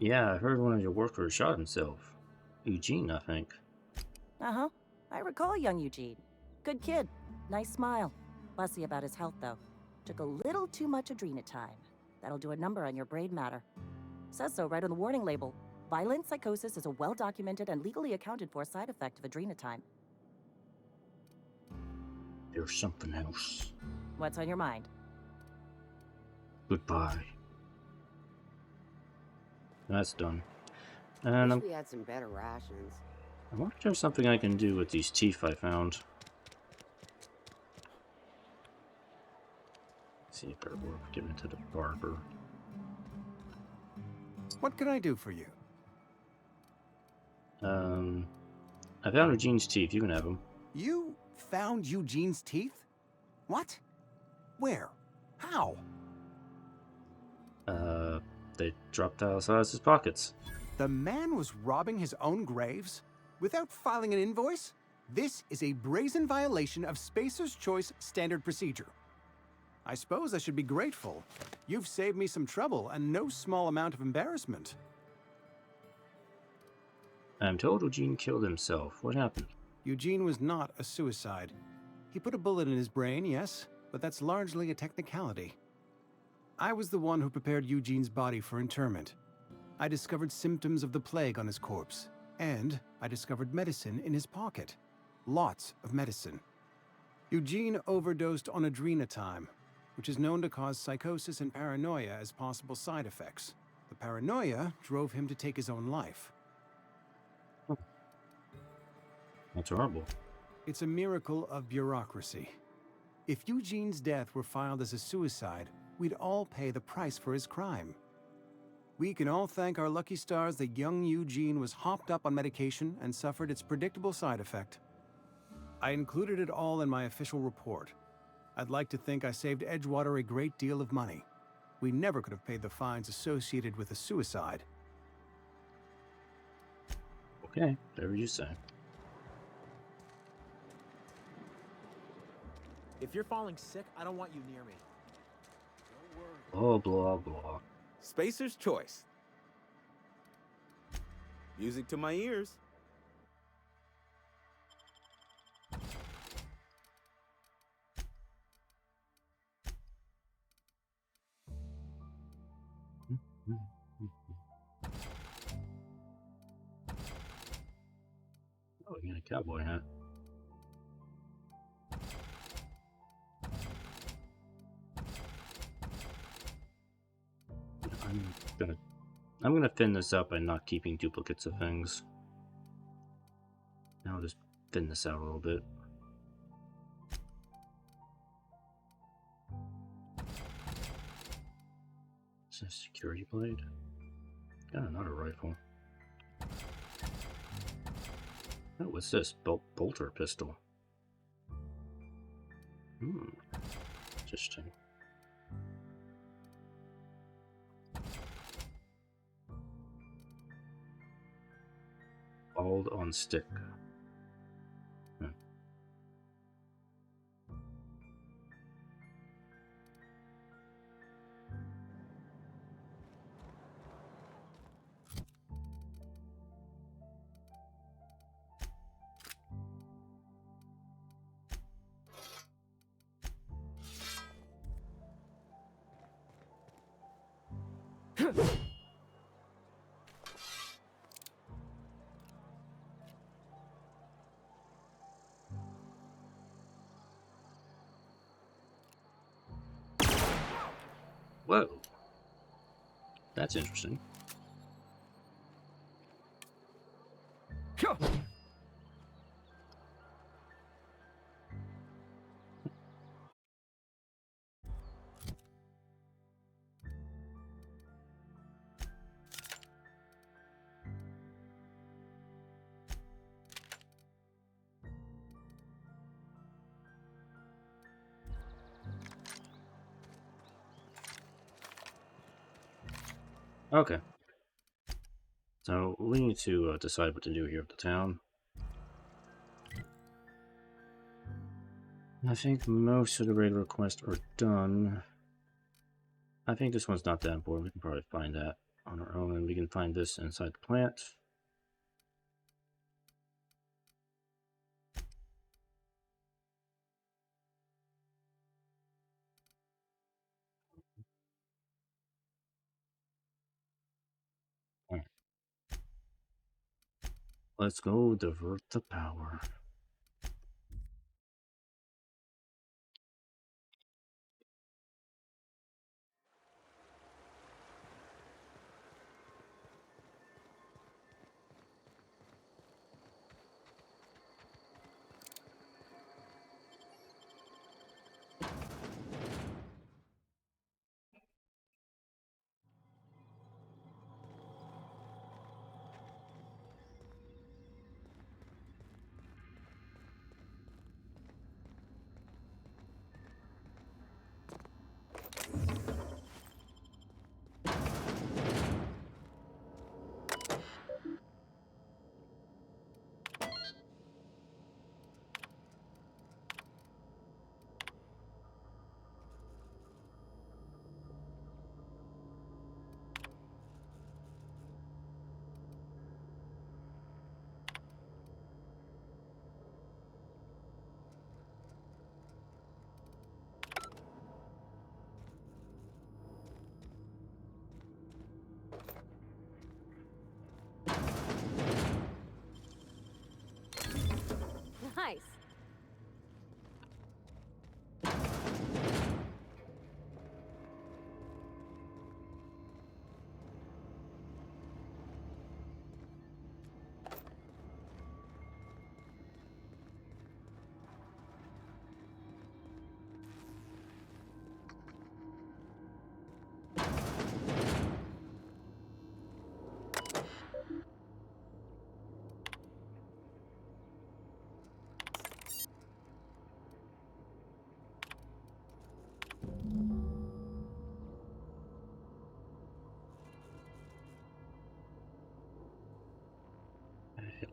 Yeah, I heard one of your workers shot himself. Eugene, I think. Uh-huh. I recall young Eugene. Good kid. Nice smile. Fussy about his health, though. Took a little too much adrenatime. That'll do a number on your brain matter. Says so right on the warning label. Violent psychosis is a well-documented and legally accounted for side effect of adrenatime. There's something else. What's on your mind? Goodbye. That's done. And Wish we had some better rations. I wonder if there's something I can do with these teeth I found. Secret orb given to the barber. What can I do for you? I found Eugene's teeth. You can have them. You found Eugene's teeth? What? Where? How? They dropped outside his pockets. The man was robbing his own graves? Without filing an invoice? This is a brazen violation of Spacer's Choice standard procedure. I suppose I should be grateful. You've saved me some trouble and no small amount of embarrassment. I'm told Eugene killed himself. What happened? Eugene was not a suicide. He put a bullet in his brain, yes, but that's largely a technicality. I was the one who prepared Eugene's body for interment. I discovered symptoms of the plague on his corpse, and I discovered medicine in his pocket. Lots of medicine. Eugene overdosed on adrenatime, which is known to cause psychosis and paranoia as possible side effects. The paranoia drove him to take his own life. That's horrible. It's a miracle of bureaucracy. If Eugene's death were filed as a suicide, we'd all pay the price for his crime. We can all thank our lucky stars that young Eugene was hopped up on medication and suffered its predictable side effect. I included it all in my official report. I'd like to think I saved Edgewater a great deal of money. We never could have paid the fines associated with a suicide. Okay, whatever you say. If you're falling sick, I don't want you near me. Blah, blah, blah. Spacer's Choice. Music to my ears. Oh, you got a cowboy hat. I'm gonna thin this up by not keeping duplicates of things. Now I'll just thin this out a little bit. It's a security blade. Got another rifle. Oh, what's this? Bolter pistol. Interesting. Balled on stick. Whoa. That's interesting. Okay. So we need to decide what to do here at the town. I think most of the raid requests are done. I think this one's not that important. We can probably find that on our own, and we can find this inside the plant. Alright. Let's go divert the power. nice.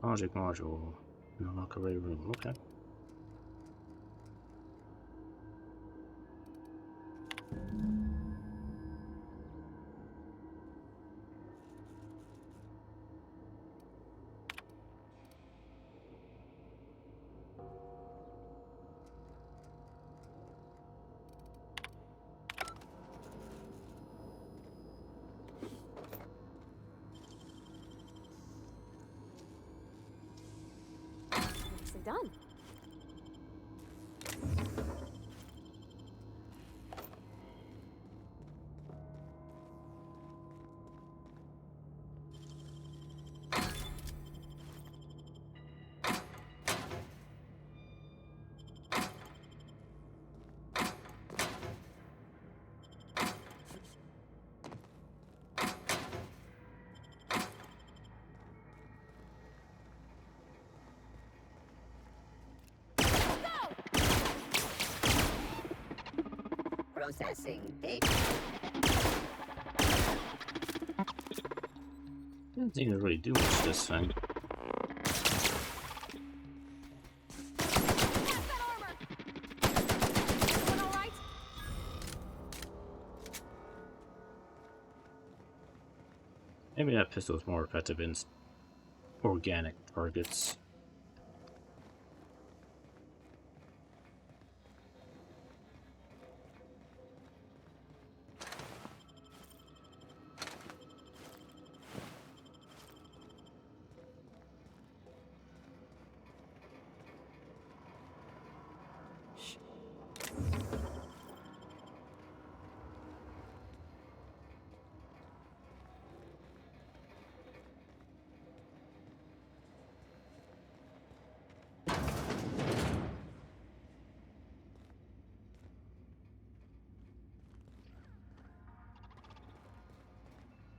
Logic module. No lock array room. Okay. Nicely done. Processing data. Doesn't seem to really do much this thing. Maybe that pistol is more effective in organic targets.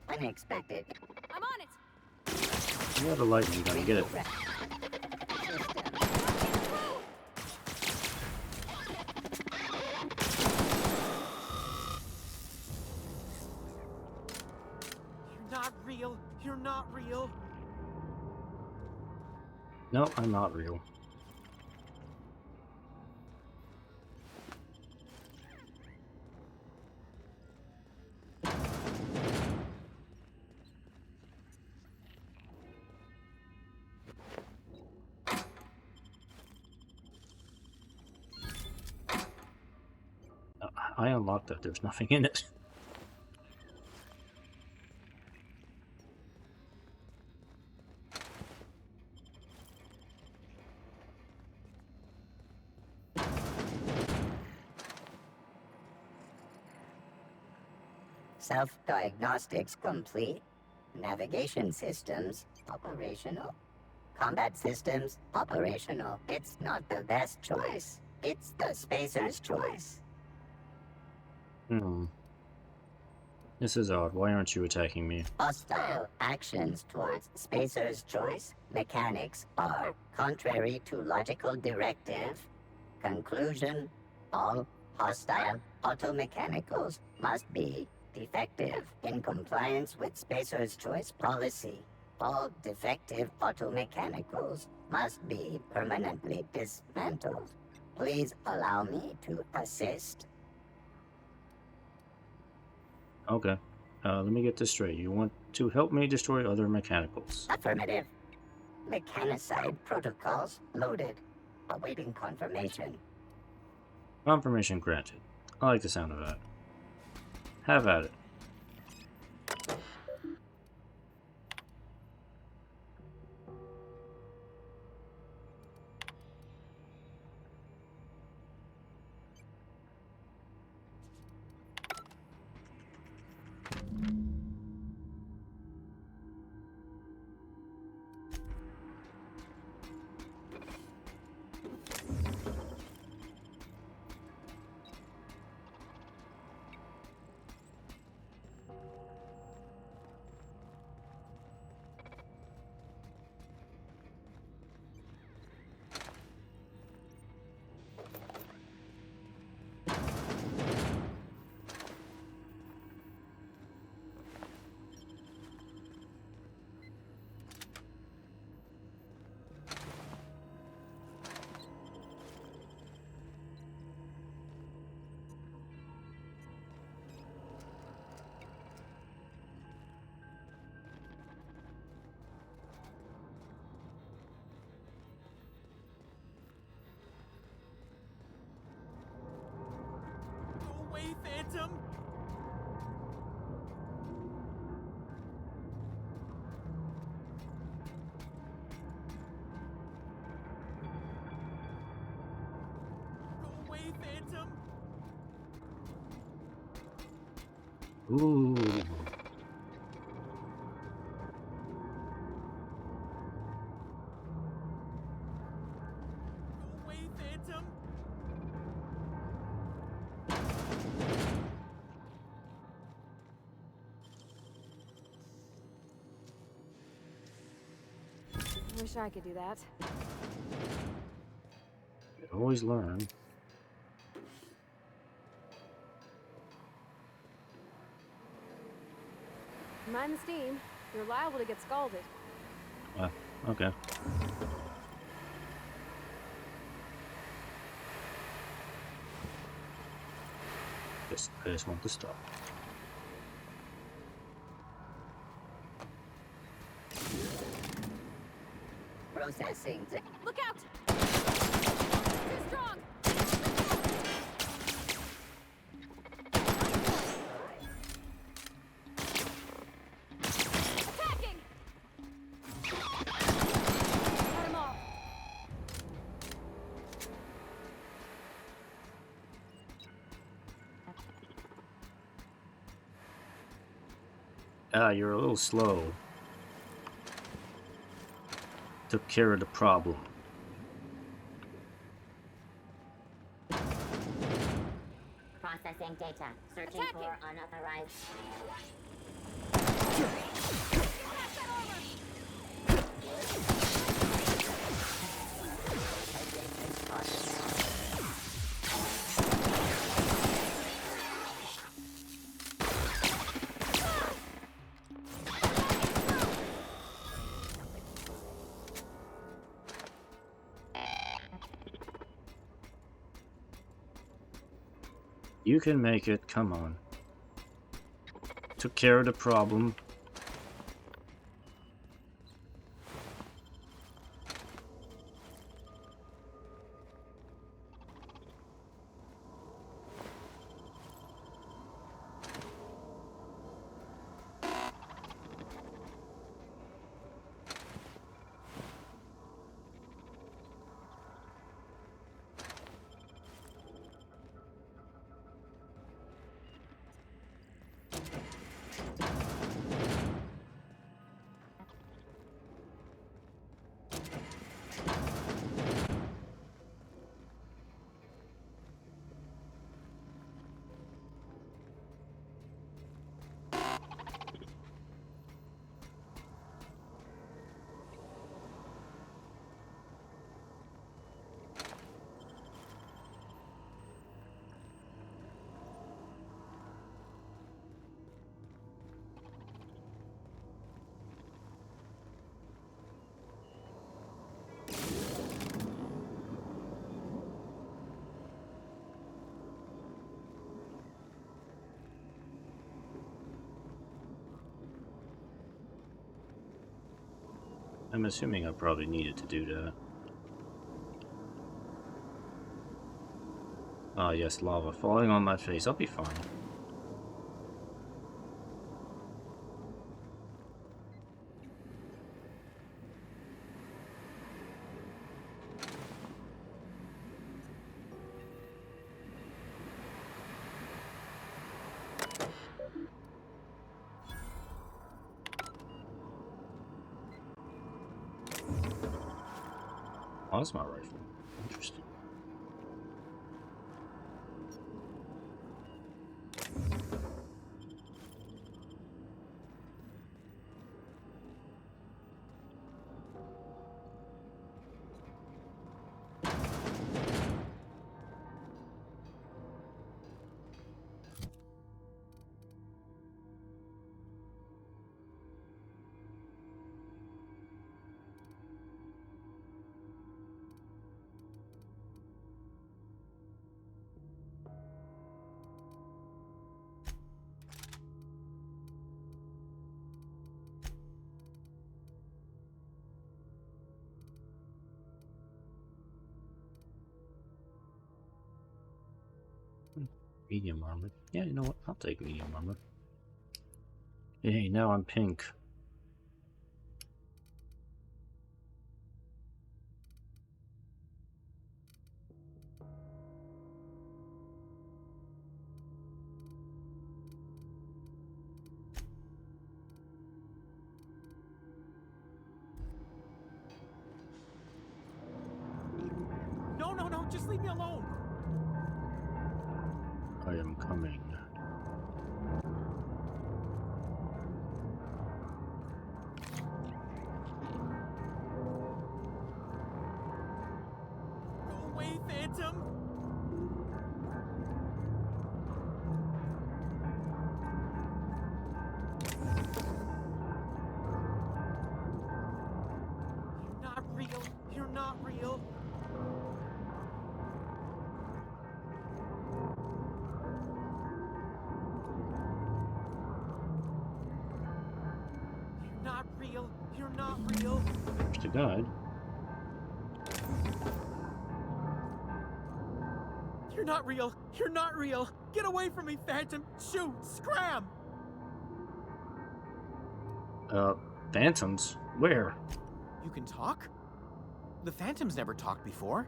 Unexpected. I'm on it. You have a lightning gun, get it. You're not real. You're not real. No, I'm not real. I unlocked that. There's nothing in it. Self-diagnostics complete. Navigation systems operational. Combat systems operational. It's not the best choice. It's the spacer's choice. This is odd. Why aren't you attacking me? Hostile actions towards spacer's choice mechanics are contrary to logical directive. Conclusion: all hostile automechanicals must be defective in compliance with spacer's choice policy. All defective automechanicals must be permanently dismantled. Please allow me to assist. Okay. Let me get this straight. You want to help me destroy other mechanicals? Affirmative. Mechanicide protocols loaded. Awaiting confirmation. Confirmation granted. I like the sound of that. Have at it. Ooh. Away, Phantom! Wish I could do that. You always learn. Mind the steam. You're liable to get scalded. Okay. I just want to stop. Processing. Look out! Too strong! Attacking! Cut him off. Ah, you're a little slow. Took care of the problem. Processing data. Searching for unauthorized. You can make it, come on. Took care of the problem. I'm assuming I probably needed to do that. Ah, yes, lava falling on my face. I'll be fine. Oh, that's my rifle. Interesting. Medium armor. Yeah, you know what? I'll take medium armor. Hey, now I'm pink. leave me alone! I am coming. Go away, Phantom! You're not real. You're not real. You're not real. You're not real. There's the guide. You're not real. You're not real. Get away from me, Phantom. Shoot. Scram. Phantoms? Where? You can talk? The Phantoms never talked before.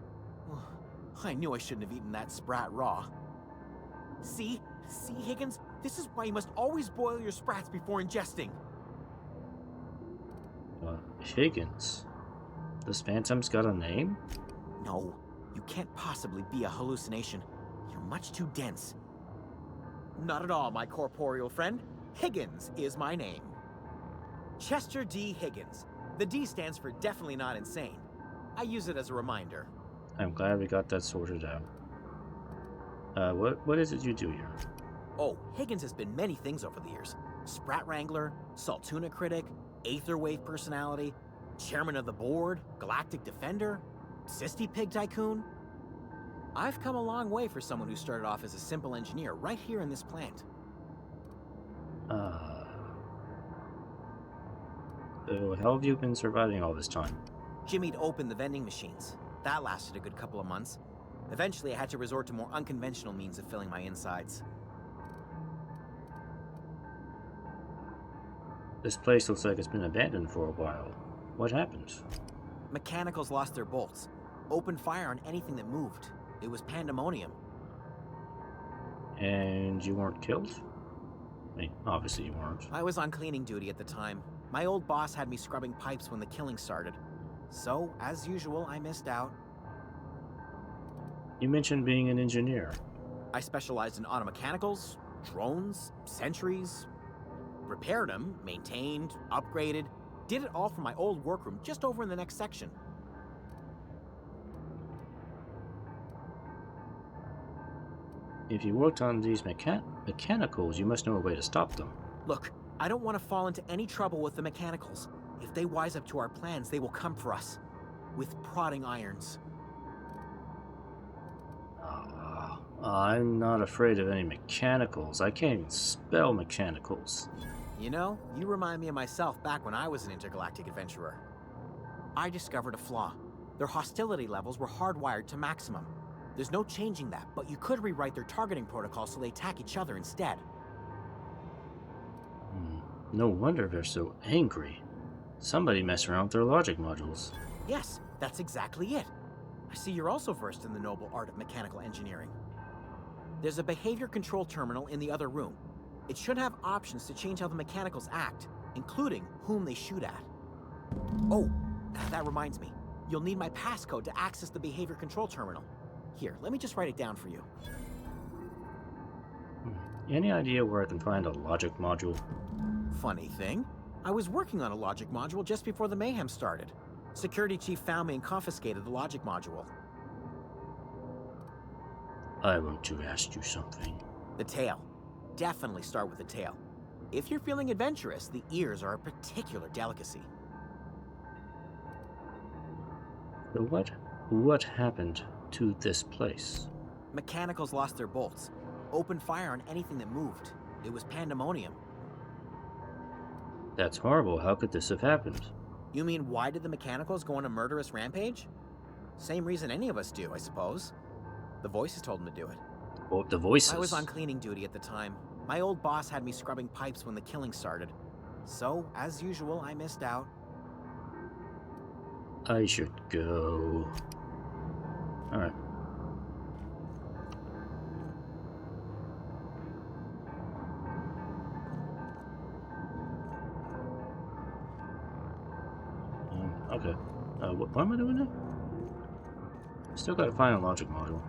I knew I shouldn't have eaten that sprat raw. See? See, Higgins? This is why you must always boil your sprats before ingesting. Higgins? This Phantom's got a name? No, you can't possibly be a hallucination. You're much too dense. Not at all, my corporeal friend. Higgins is my name. Chester D. Higgins. The D stands for definitely not insane. I use it as a reminder. I'm glad we got that sorted out. What is it you do here? Oh, Higgins has been many things over the years. Sprat Wrangler, Saltuna Critic, Aetherwave Personality, Chairman of the Board, Galactic Defender, Sisty Pig Tycoon. I've come a long way for someone who started off as a simple engineer right here in this plant. So how have you been surviving all this time? Jimmy'd opened the vending machines. That lasted a good couple of months. Eventually, I had to resort to more unconventional means of filling my insides. This place looks like it's been abandoned for a while. What happened? Mechanicals lost their bolts. Opened fire on anything that moved. It was pandemonium. And you weren't killed? I mean, obviously you weren't. I was on cleaning duty at the time. My old boss had me scrubbing pipes when the killing started. So, as usual, I missed out. You mentioned being an engineer. I specialized in automechanicals, drones, sentries. Repaired them, maintained, upgraded. Did it all from my old workroom just over in the next section. If you worked on these mechanicals, you must know a way to stop them. Look, I don't want to fall into any trouble with the mechanicals. If they wise up to our plans, they will come for us. With prodding irons. I'm not afraid of any mechanicals. I can't even spell mechanicals. You know, you remind me of myself back when I was an intergalactic adventurer. I discovered a flaw. Their hostility levels were hardwired to maximum. There's no changing that, but you could rewrite their targeting protocol so they attack each other instead. No wonder they're so angry. Somebody messed around with their logic modules. Yes, that's exactly it. I see you're also versed in the noble art of mechanical engineering. There's a behavior control terminal in the other room. It should have options to change how the mechanicals act, including whom they shoot at. Oh, that reminds me. You'll need my passcode to access the behavior control terminal. Here, let me just write it down for you. Any idea where I can find a logic module? Funny thing, I was working on a logic module just before the mayhem started. Security chief found me and confiscated the logic module. I want to ask you something. The tail. Definitely start with the tail. If you're feeling adventurous, the ears are a particular delicacy. So what happened to this place? Mechanicals lost their bolts. Opened fire on anything that moved. It was pandemonium. That's horrible. How could this have happened? You mean, why did the mechanicals go on a murderous rampage? Same reason any of us do, I suppose. The voices told them to do it. Oh, the voices? I was on cleaning duty at the time. My old boss had me scrubbing pipes when the killing started. So, as usual, I missed out. I should go. Alright. Okay. What am I doing now? Still gotta find a logic module.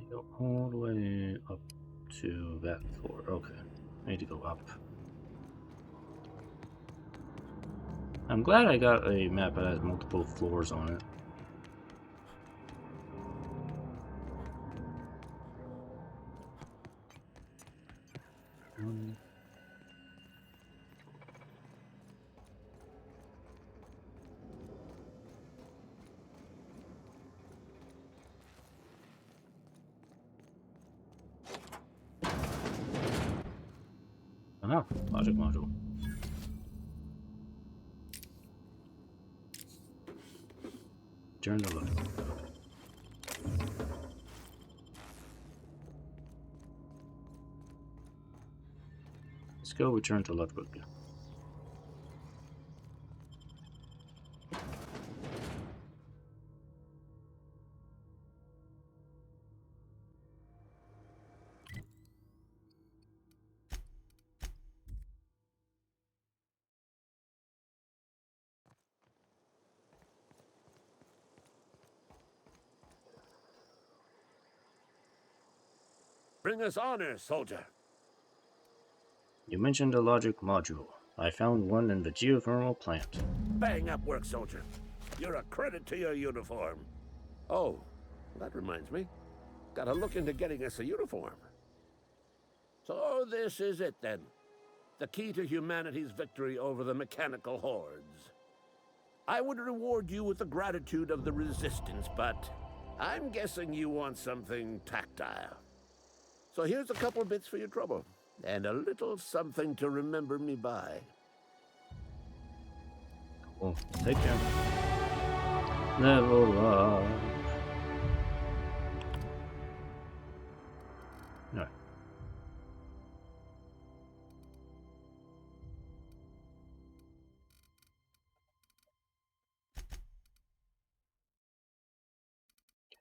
Go all the way up to that floor. Okay, I need to go up. I'm glad I got a map that has multiple floors on it. Ah, logic module. Turn to look. Let's go return to Ludwig. Bring us honor, soldier. You mentioned a logic module. I found one in the geothermal plant. Bang up work, soldier. You're a credit to your uniform. Oh, that reminds me. Gotta look into getting us a uniform. So this is it then. The key to humanity's victory over the mechanical hordes. I would reward you with the gratitude of the resistance, but I'm guessing you want something tactile. So here's a couple of bits for your trouble, and a little something to remember me by. Cool. Take care. Level up. No.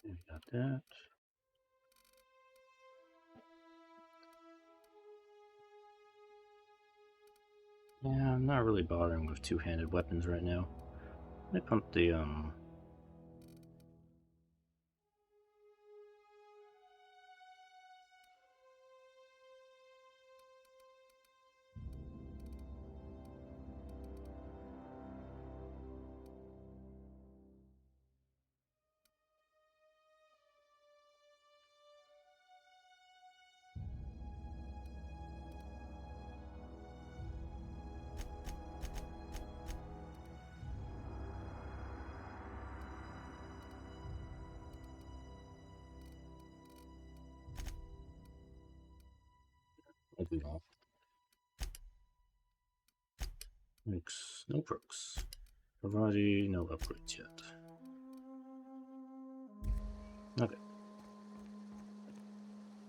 Okay, got that. Yeah, I'm not really bothering with two-handed weapons right now. I pump the I'll do that. Makes no perks. Parvati, no upgrades yet. Okay.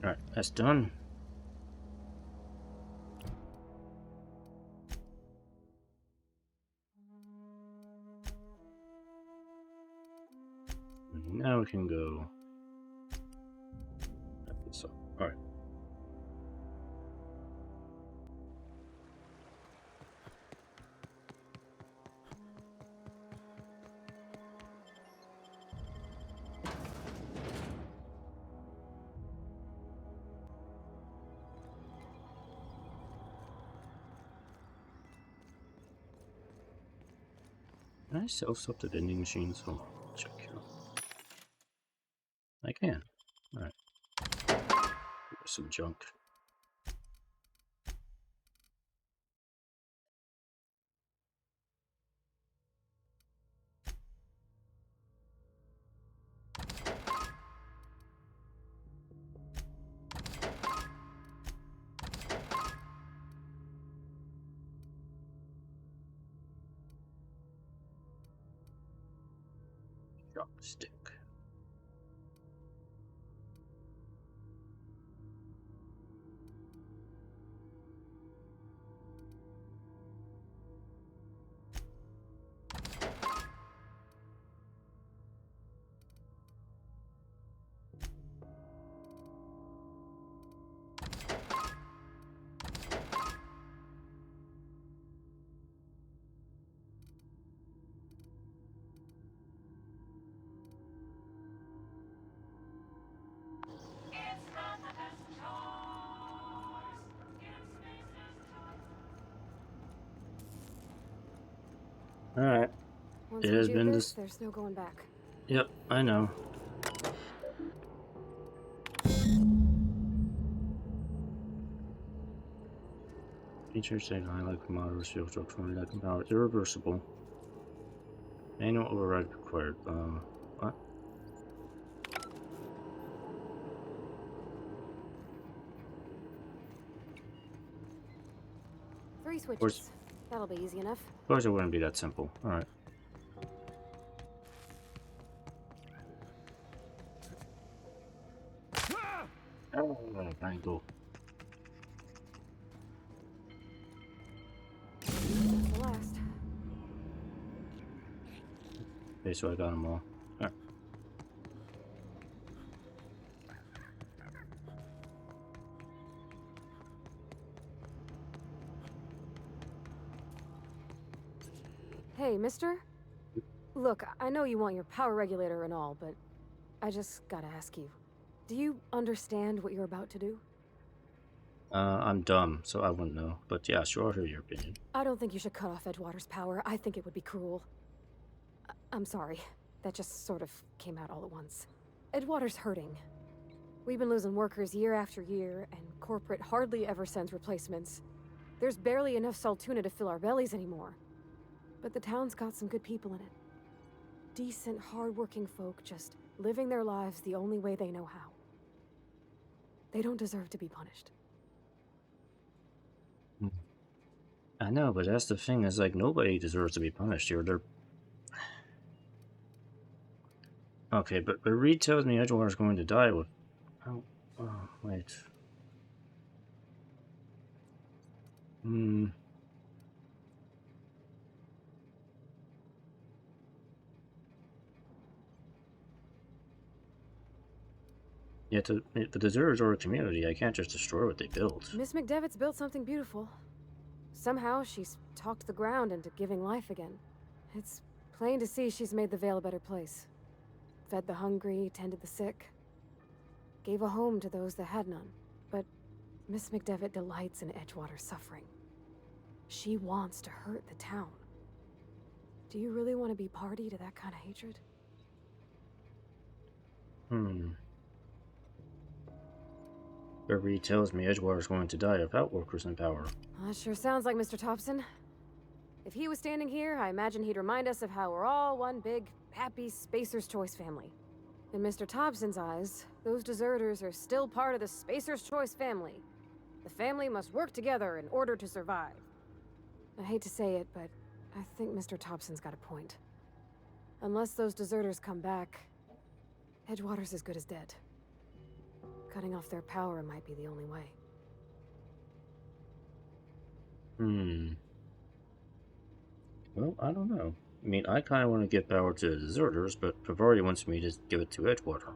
Alright, that's done. Now we can go. So, alright. Can I self-swap the vending machines? Hold on, check here. I can. Alright. There's some junk. Chopstick. Alright. Once It we has do been this, this. there's no going back. Yep, I know. Feature state highlight commodity shield structure that can power irreversible. Manual override required. What? Three Of course, switches. That'll be easy enough. it wouldn't be that simple. Alright. Oh, angle. The last. Okay, so I got them all. Alright. Hey, mister? Look, I know you want your power regulator and all, but I just gotta ask you. Do you understand what you're about to do? I'm dumb, so I wouldn't know. But yeah, sure, I'll hear your opinion. I don't think you should cut off Edgewater's power. I think it would be cruel. I'm sorry. That just sort of came out all at once. Edgewater's hurting. We've been losing workers year after year, and corporate hardly ever sends replacements. There's barely enough saltuna to fill our bellies anymore. But the town's got some good people in it. Decent, hard-working folk just living their lives the only way they know how. They don't deserve to be punished. I know, but that's the thing, is like nobody deserves to be punished here. They're okay, but Reed tells me Edgewater's going to die with oh wait. Yeah, the deserters are a community. I can't just destroy what they built. Miss McDevitt's built something beautiful. Somehow she's talked the ground into giving life again. It's plain to see she's made the Vale a better place. Fed the hungry, tended the sick. Gave a home to those that had none. But Miss McDevitt delights in Edgewater's suffering. She wants to hurt the town. Do you really want to be party to that kind of hatred? But Reed tells me Edgewater's going to die without workers in power. That sure sounds like Mr. Thompson. If he was standing here, I imagine he'd remind us of how we're all one big, happy Spacer's Choice family. In Mr. Thompson's eyes, those deserters are still part of the Spacer's Choice family. The family must work together in order to survive. I hate to say it, but I think Mr. Thompson's got a point. Unless those deserters come back, Edgewater's as good as dead. Cutting off their power might be the only way. Well, I don't know. I mean, I kind of want to give power to the deserters, but Parvati wants me to give it to Edgewater.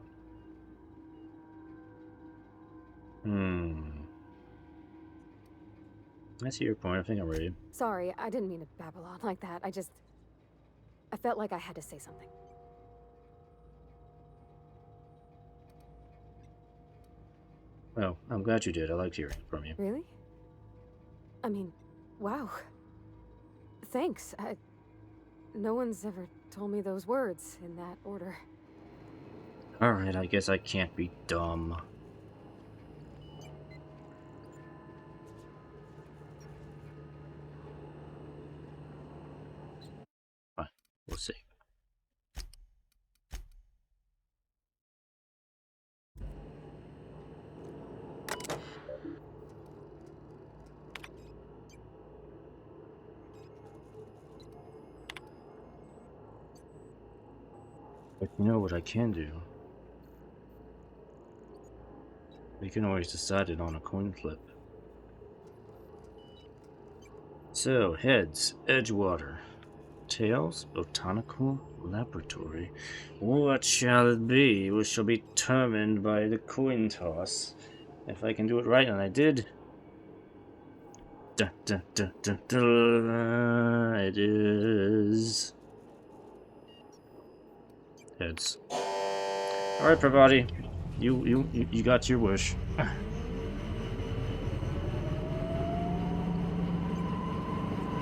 I see your point. I think I'm ready. Sorry, I didn't mean to babble on like that. I felt like I had to say something. Well, I'm glad you did. I liked hearing from you. Really? I mean, wow. Thanks. No one's ever told me those words in that order. Alright, I guess I can't be dumb. Fine, we'll see. But you know what I can do? We can always decide it on a coin flip. So, heads, Edgewater. Tails, Botanical Laboratory. What shall it be? Which shall be determined by the coin toss. If I can do it right, and I did. Dun, dun, dun, dun, dun. It is heads. All right, Parvati, you got your wish.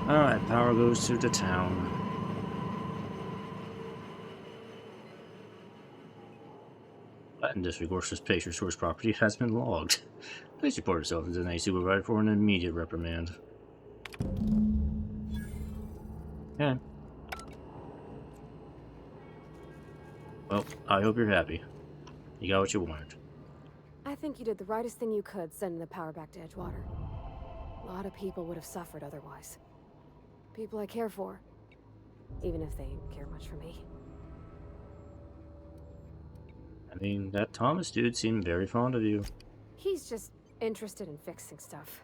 All right, power goes to the town. Latin District Orchard's Pacer Source property has been logged. Please report yourself to the night supervisor for an immediate reprimand. Okay. Well, I hope you're happy. You got what you wanted. I think you did the rightest thing you could, sending the power back to Edgewater. A lot of people would have suffered otherwise. People I care for. Even if they didn't care much for me. I mean, that Thomas dude seemed very fond of you. He's just interested in fixing stuff.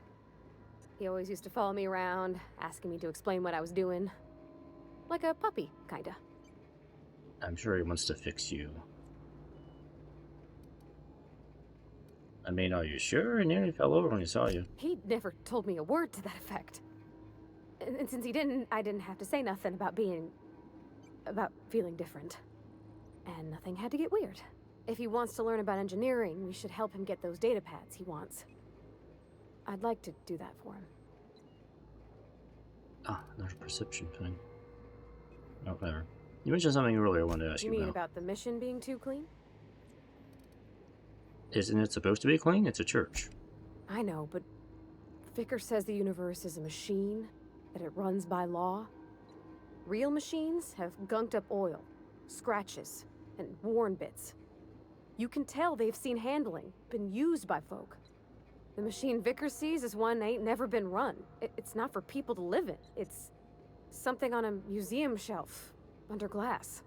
He always used to follow me around, asking me to explain what I was doing. Like a puppy, kinda. I'm sure he wants to fix you. I mean, are you sure? He nearly fell over when he saw you. He never told me a word to that effect. And since he didn't, I didn't have to say nothing about feeling different. And nothing had to get weird. If he wants to learn about engineering, we should help him get those data pads he wants. I'd like to do that for him. Ah, another perception thing. Oh, whatever. You mentioned something earlier I wanted to ask you You mean about. about the mission being too clean? Isn't it supposed to be clean? It's a church. I know, but Vicker says the universe is a machine, that it runs by law. Real machines have gunked up oil, scratches, and worn bits. You can tell they've seen handling, been used by folk. The machine Vicker sees is one ain't never been run. It's not for people to live in. It's something on a museum shelf, under glass.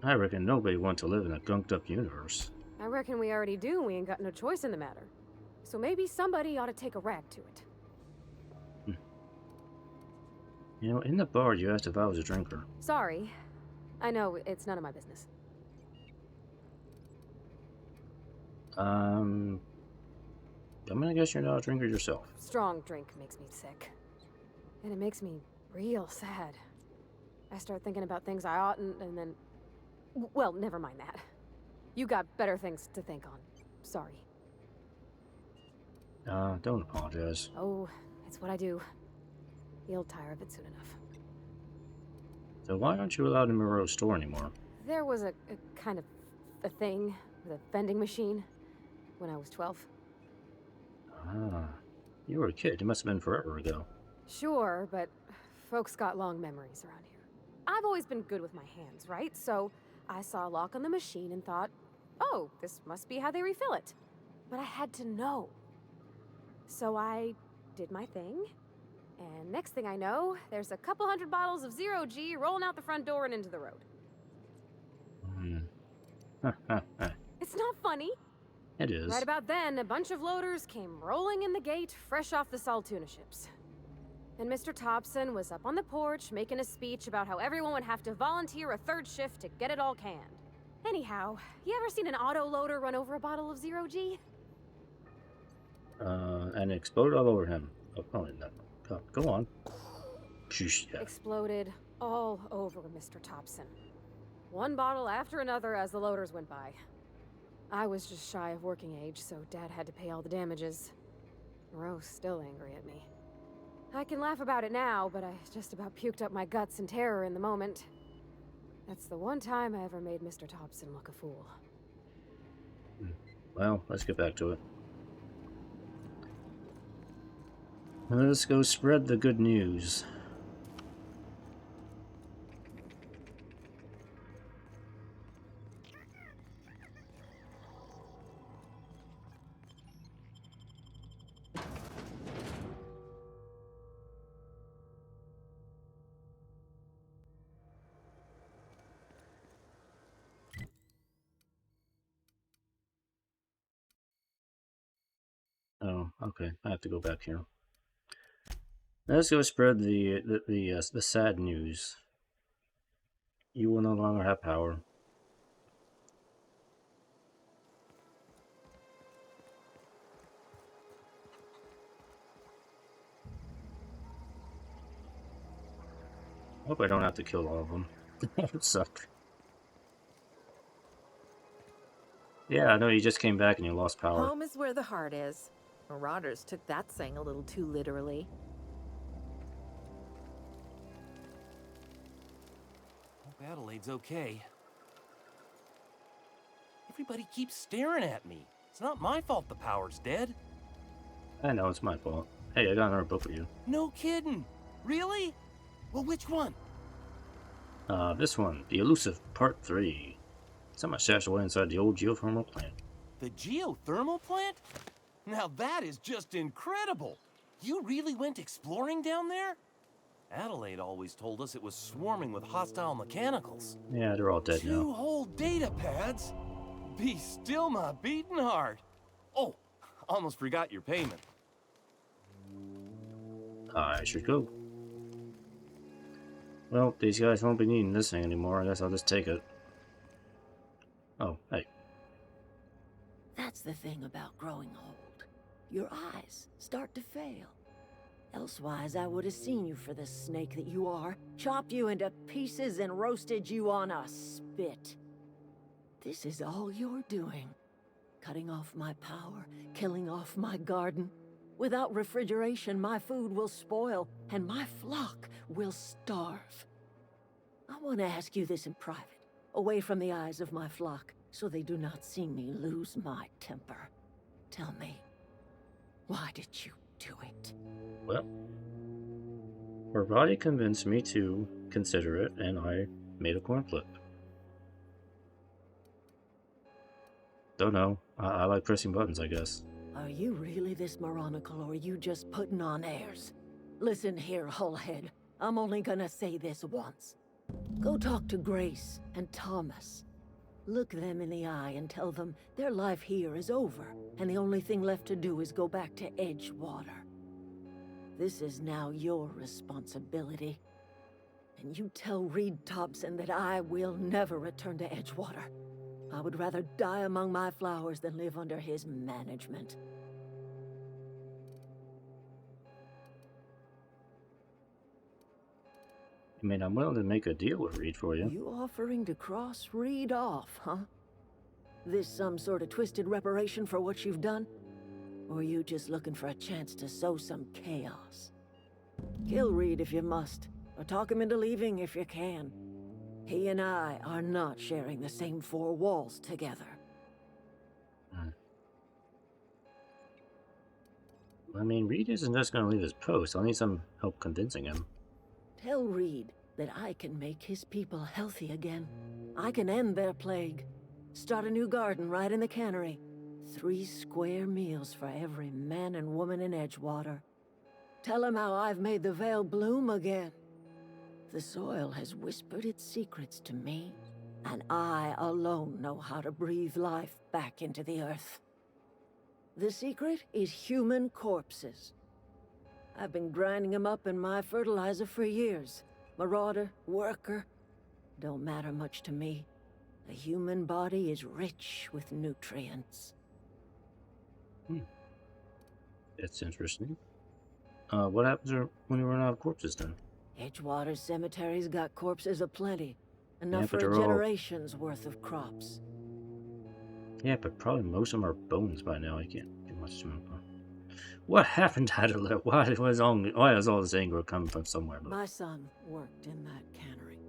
I reckon nobody wants to live in a gunked up universe. I reckon we already do, and we ain't got no choice in the matter. So maybe somebody ought to take a rag to it. You know, in the bar you asked if I was a drinker. Sorry. I know, it's none of my business. I'm gonna guess you're not a drinker yourself. Strong drink makes me sick. And it makes me real sad. I start thinking about things I oughtn't, and then... Well, never mind that. You got better things to think on. Sorry. Don't apologize. Oh, it's what I do. You'll tire of it soon enough. So why aren't you allowed in Moreau's store anymore? There was a kind of a thing with a vending machine when I was 12. Ah, you were a kid. It must have been forever ago. Sure, but folks got long memories around here. I've always been good with my hands, right? So I saw a lock on the machine and thought, oh, this must be how they refill it. But I had to know. So I did my thing, and next thing I know, there's a couple hundred bottles of 0G rolling out the front door and into the road. It's not funny. It is. Right about then, a bunch of loaders came rolling in the gate, fresh off the Saltuna ships. And Mr. Thompson was up on the porch making a speech about how everyone would have to volunteer a third shift to get it all canned. Anyhow, you ever seen an auto loader run over a bottle of 0G? And it exploded all over him. Oh, probably not. Go on. Yeah. Exploded all over Mr. Thompson. One bottle after another as the loaders went by. I was just shy of working age, so Dad had to pay all the damages. Moreau's still angry at me. I can laugh about it now, but I just about puked up my guts in terror in the moment. That's the one time I ever made Mr. Thompson look a fool. Well, let's get back to it. Let's go spread the good news. Oh, okay. I have to go back here. Let's go spread the sad news. You will no longer have power. Hope I don't have to kill all of them. That would suck. Yeah, I know you just came back and you lost power. Home is where the heart is. Marauders took that saying a little too literally. Hope Adelaide's okay. Everybody keeps staring at me. It's not my fault the power's dead. I know, it's my fault. Hey, I got another book for you. No kidding. Really? Well, which one? This one, The Elusive Part 3. Something stashed away inside the old geothermal plant. The geothermal plant? Now that is just incredible. You really went exploring down there? Adelaide always told us it was swarming with hostile mechanicals. Yeah, they're all dead now. 2 whole data pads? Be still my beating heart. Oh, almost forgot your payment. I should go. Well, these guys won't be needing this thing anymore. I guess I'll just take it. Oh, hey. That's the thing about growing old. Your eyes start to fail. Elsewise, I would have seen you for the snake that you are, chopped you into pieces and roasted you on a spit. This is all you're doing. Cutting off my power, killing off my garden. Without refrigeration, my food will spoil, and my flock will starve. I want to ask you this in private, away from the eyes of my flock, so they do not see me lose my temper. Tell me, why did you do it? Well, Parvati convinced me to consider it, and I made a coin flip. Don't know. I like pressing buttons, I guess. Are you really this moronical, or are you just putting on airs? Listen here, Hullhead. I'm only gonna say this once. Go talk to Grace and Thomas. Look them in the eye and tell them their life here is over, and the only thing left to do is go back to Edgewater. This is now your responsibility. And you tell Reed Thompson that I will never return to Edgewater. I would rather die among my flowers than live under his management. I mean, I'm willing to make a deal with Reed for you. You offering to cross Reed off, huh? This some sort of twisted reparation for what you've done? Or are you just looking for a chance to sow some chaos? Kill Reed if you must, or talk him into leaving if you can. He and I are not sharing the same 4 walls together. I mean, Reed isn't just going to leave his post. I'll need some help convincing him. Tell Reed that I can make his people healthy again. I can end their plague. Start a new garden right in the cannery. 3 square meals for every man and woman in Edgewater. Tell him how I've made the Vale bloom again. The soil has whispered its secrets to me, and I alone know how to breathe life back into the earth. The secret is human corpses. I've been grinding them up in my fertilizer for years. Marauder, worker, don't matter much to me. The human body is rich with nutrients. That's interesting. What happens when you run out of corpses then? Edgewater Cemetery's got corpses aplenty. Enough for but a they're all- generation's worth of crops. Yeah, but probably most of them are bones by now. I can't do much to them. What happened to Adelaide? Why was all this anger coming from somewhere? My son worked in that cannery.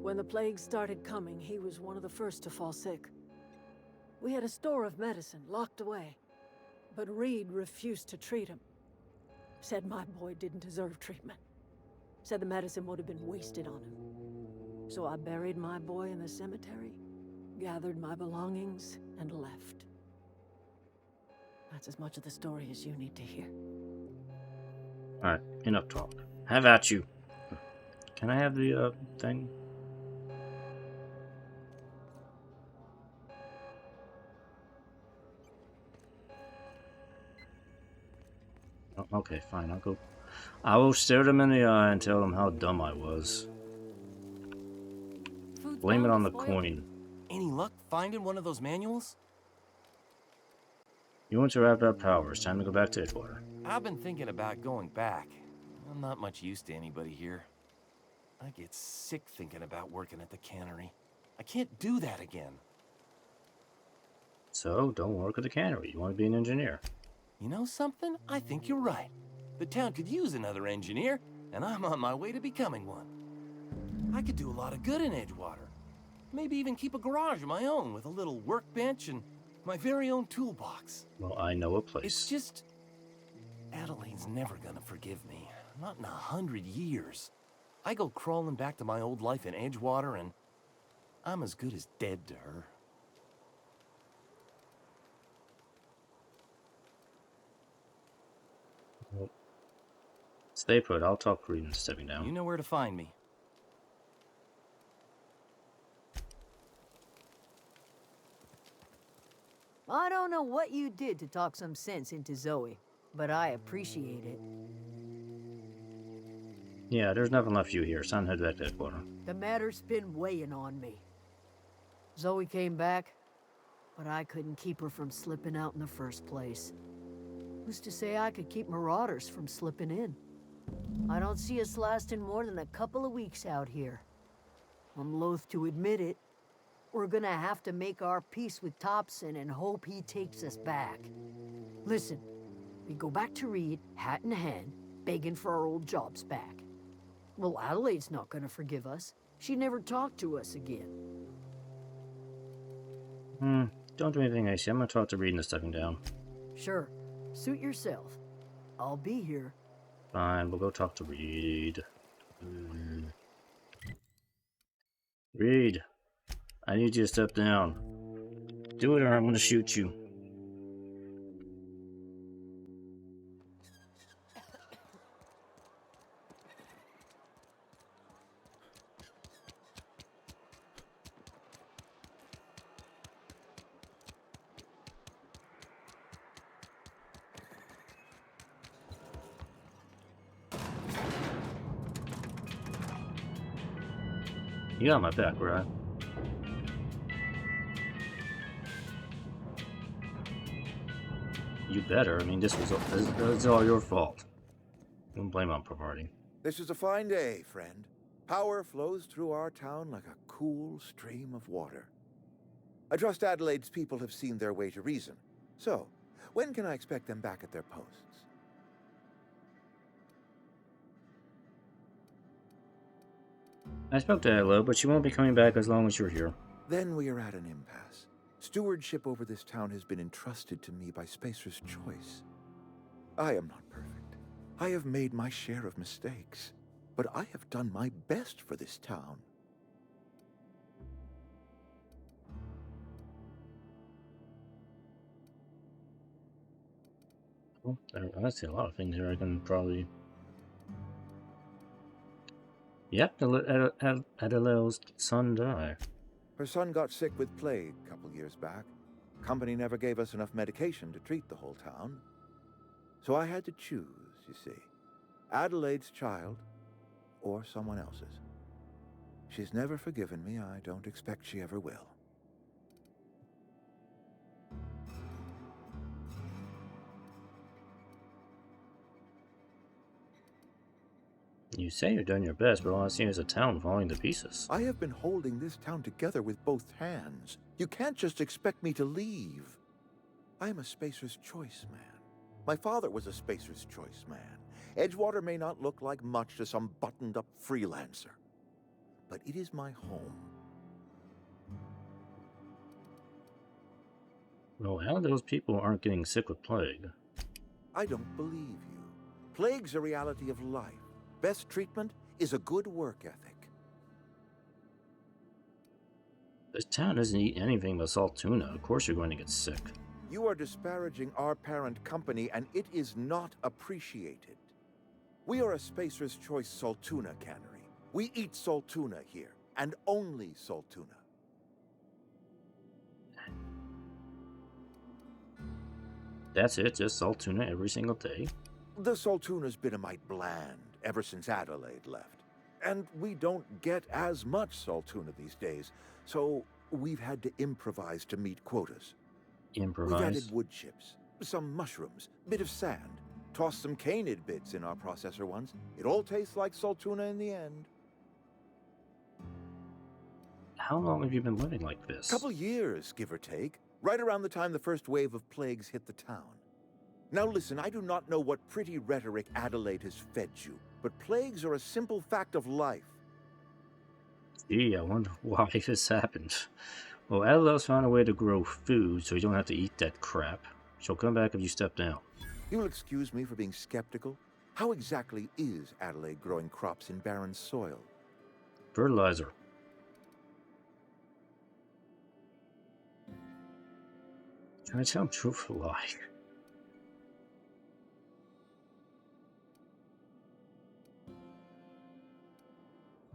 When the plague started coming, he was one of the first to fall sick. We had a store of medicine locked away, but Reed refused to treat him. Said my boy didn't deserve treatment. Said the medicine would have been wasted on him. So I buried my boy in the cemetery, gathered my belongings, and left. That's as much of the story as you need to hear. Alright, enough talk. Have at you. Can I have the, thing? Okay, fine. I'll go. I will stare them in the eye and tell them how dumb I was. Food's Blame it bound to on the spoil. coin. Any luck finding one of those manuals? You want to wrap up power. It's time to go back to Edgewater. I've been thinking about going back. I'm not much use to anybody here. I get sick thinking about working at the cannery. I can't do that again. So, don't work at the cannery. You want to be an engineer. You know something? I think you're right. The town could use another engineer, and I'm on my way to becoming one. I could do a lot of good in Edgewater. Maybe even keep a garage of my own with a little workbench and my very own toolbox. Well, I know a place. It's just... Adelaide's never gonna forgive me. Not in 100 years. I go crawling back to my old life in Edgewater, and I'm as good as dead to her. Well, stay put. I'll talk to Reed stepping down. You know where to find me. I don't know what you did to talk some sense into Zoe, but I appreciate it. Yeah, there's nothing left for you here. It's time to head back to Edgewater. The matter's been weighing on me. Zoe came back, but I couldn't keep her from slipping out in the first place. Who's to say I could keep marauders from slipping in? I don't see us lasting more than a couple of weeks out here. I'm loath to admit it. We're gonna have to make our peace with Thompson and hope he takes us back. Listen, we go back to Reed, hat in hand, begging for our old jobs back. Well, Adelaide's not gonna forgive us. She never talked to us again. Don't do anything, AC. I'm gonna talk to Reed and stepping down. Sure. Suit yourself. I'll be here. Fine, we'll go talk to Reed. Reed, I need you to step down. Do it or I'm gonna shoot you. You got my back, right? You better. I mean, this is all your fault. Don't blame on Parvati. This is a fine day, friend. Power flows through our town like a cool stream of water. I trust Adelaide's people have seen their way to reason. So, when can I expect them back at their posts? I spoke to Adelaide, but she won't be coming back as long as you're here. Then we are at an impasse. Stewardship over this town has been entrusted to me by Spacer's Choice. I am not perfect. I have made my share of mistakes. But I have done my best for this town. Well, I see a lot of things here I can probably... Yep, Adelaide's son died. Her son got sick with plague a couple years back. Company never gave us enough medication to treat the whole town. So I had to choose, you see. Adelaide's child or someone else's. She's never forgiven me. I don't expect she ever will. You say you've done your best, but all I see is a town falling to pieces. I have been holding this town together with both hands. You can't just expect me to leave. I am a Spacer's Choice man. My father was a Spacer's Choice man. Edgewater may not look like much to some buttoned-up freelancer, but it is my home. Well, how those people aren't getting sick with plague? I don't believe you. Plague's a reality of life. Best treatment is a good work ethic. This town doesn't eat anything but salt tuna. Of course you're going to get sick. You are disparaging our parent company, and it is not appreciated. We are a Spacer's Choice salt tuna cannery. We eat salt tuna here, and only salt tuna. That's it, just salt tuna every single day? The Saltuna's been a mite bland ever since Adelaide left. And we don't get as much Saltuna these days, so we've had to improvise to meet quotas. Improvise? We've added wood chips, some mushrooms, bit of sand, tossed some canid bits in our processor once. It all tastes like Saltuna in the end. How long have you been living like this? Couple years, give or take. Right around the time the first wave of plagues hit the town. Now listen, I do not know what pretty rhetoric Adelaide has fed you, but plagues are a simple fact of life. Gee, I wonder why this happened. Well, Adelaide's found a way to grow food so you don't have to eat that crap. She'll come back if you step down. You'll excuse me for being skeptical. How exactly is Adelaide growing crops in barren soil? Fertilizer. Can I tell him truth or lie?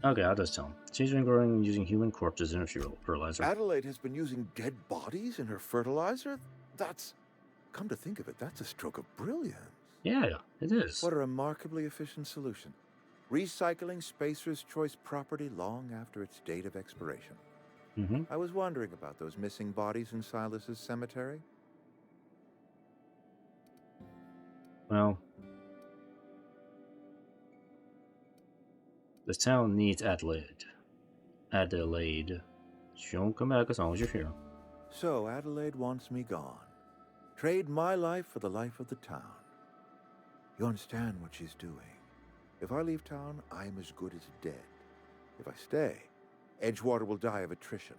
Okay, I'll just tell him. She's been growing using human corpses in her fertilizer. Adelaide has been using dead bodies in her fertilizer? That's... Come to think of it, that's a stroke of brilliance. Yeah, it is. What a remarkably efficient solution. Recycling Spacer's Choice property long after its date of expiration. Mm-hmm. I was wondering about those missing bodies in Silas's cemetery. Well, this town needs Adelaide. Adelaide. She won't come back as long as you're here. So Adelaide wants me gone. Trade my life for the life of the town. You understand what she's doing. If I leave town, I am as good as dead. If I stay, Edgewater will die of attrition.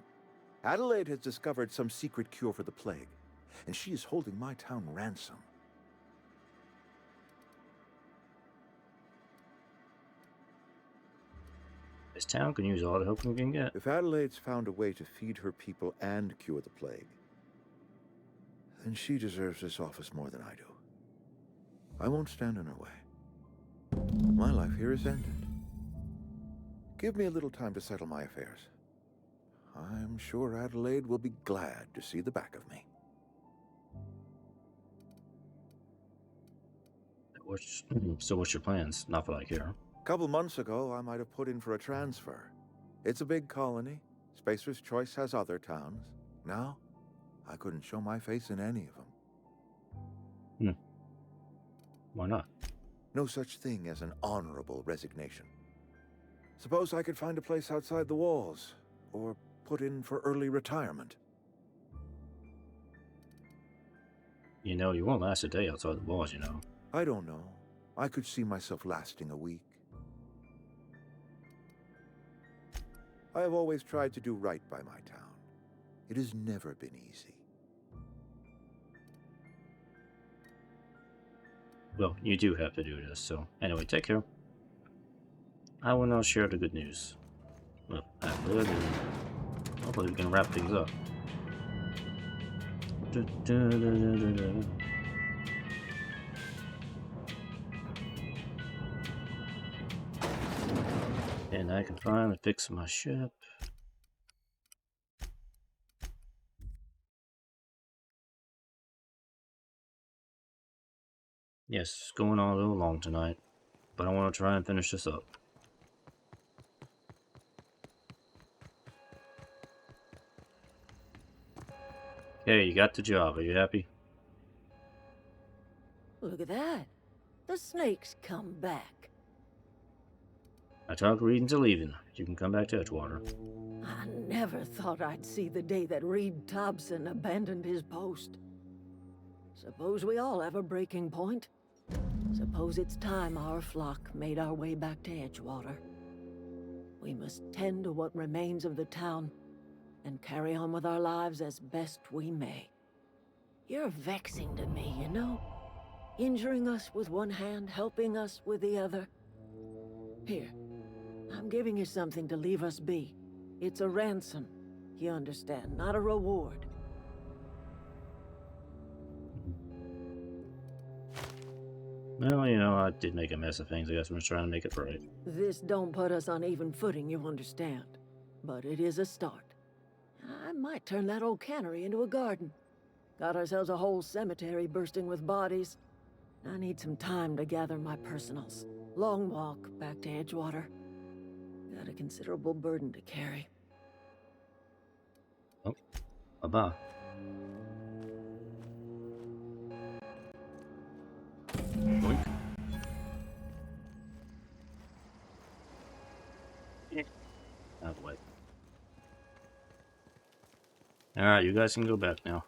Adelaide has discovered some secret cure for the plague, and she is holding my town ransom. This town can use all the help we can get. If Adelaide's found a way to feed her people and cure the plague, then she deserves this office more than I do. I won't stand in her way. My life here is ended. Give me a little time to settle my affairs. I'm sure Adelaide will be glad to see the back of me. So what's your plans? Not that I care. A couple months ago, I might have put in for a transfer. It's a big colony. Spacer's Choice has other towns. Now, I couldn't show my face in any of them. Why not? No such thing as an honorable resignation. Suppose I could find a place outside the walls, or put in for early retirement. You know, you won't last a day outside the walls, you know. I don't know. I could see myself lasting a week. I have always tried to do right by my town. It has never been easy. Well, you do have to do this, so anyway, take care. I will now share the good news. Well, hopefully we can wrap things up. And I can finally fix my ship. Yes, it's going on a little long tonight, but I want to try and finish this up. Okay, you got the job. Are you happy? Look at that. The snake's come back. I talked Reed into leaving. You can come back to Edgewater. I never thought I'd see the day that Reed Thompson abandoned his post. Suppose we all have a breaking point. Suppose it's time our flock made our way back to Edgewater. We must tend to what remains of the town and carry on with our lives as best we may. You're vexing to me, you know? Injuring us with one hand, helping us with the other. Here, I'm giving you something to leave us be. It's a ransom, you understand, not a reward. Well, you know, I did make a mess of things. I guess I'm just trying to make it right. This don't put us on even footing, you understand. But it is a start. I might turn that old cannery into a garden. Got ourselves a whole cemetery bursting with bodies. I need some time to gather my personals. Long walk back to Edgewater. Got a considerable burden to carry. Oh, bye-bye. Boink. Out of the way. Alright, you guys can go back now.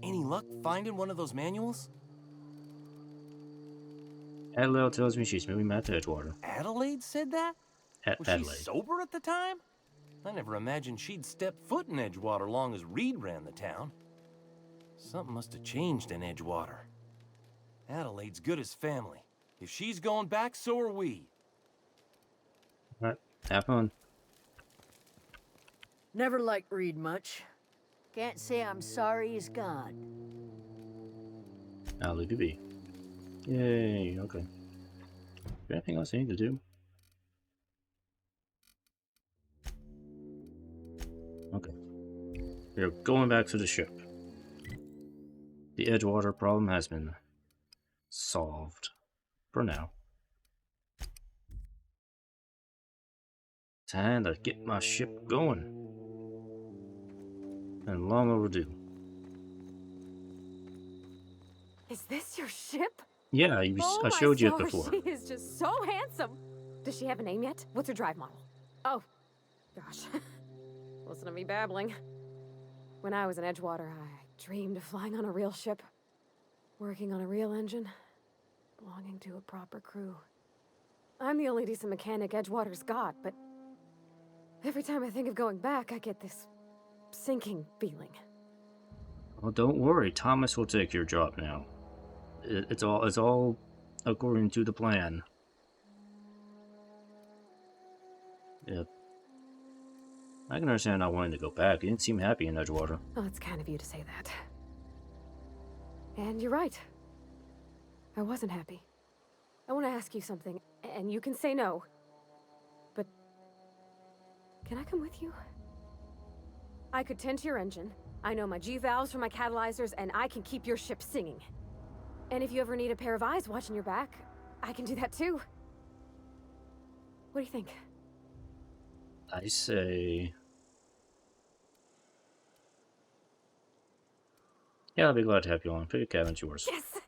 Any luck finding one of those manuals? Adelaide tells me she's moving back to Edgewater. Adelaide said that? Was she Adelaide. sober at the time? I never imagined she'd step foot in Edgewater long as Reed ran the town. Something must have changed in Edgewater. Adelaide's good as family. If she's going back, so are we. Alright, have fun. Never liked Reed much. Can't say I'm sorry he's gone. I'll leave you be. Yay, okay. Anything else I need to do? Okay. We're going back to the ship. The Edgewater problem has been solved. For now. Time to get my ship going. And long overdue. Is this your ship? Yeah, I showed you it before. She is just so handsome. Does she have a name yet? What's her drive model? Oh, gosh. Listen to me babbling. When I was in Edgewater, I dreamed of flying on a real ship, working on a real engine, belonging to a proper crew. I'm the only decent mechanic Edgewater's got, but every time I think of going back, I get this sinking feeling. Well, don't worry. Thomas will take your job now. It's all according to the plan. Yep. I can understand not wanting to go back. You didn't seem happy in Edgewater. Well, it's kind of you to say that. And you're right. I wasn't happy. I want to ask you something, and you can say no. But can I come with you? I could tend to your engine. I know my G-valves for my catalyzers, and I can keep your ship singing. And if you ever need a pair of eyes watching your back, I can do that too. What do you think? I say... Yeah, I'll be glad to have you on. Pick a cabin's yours. Yes!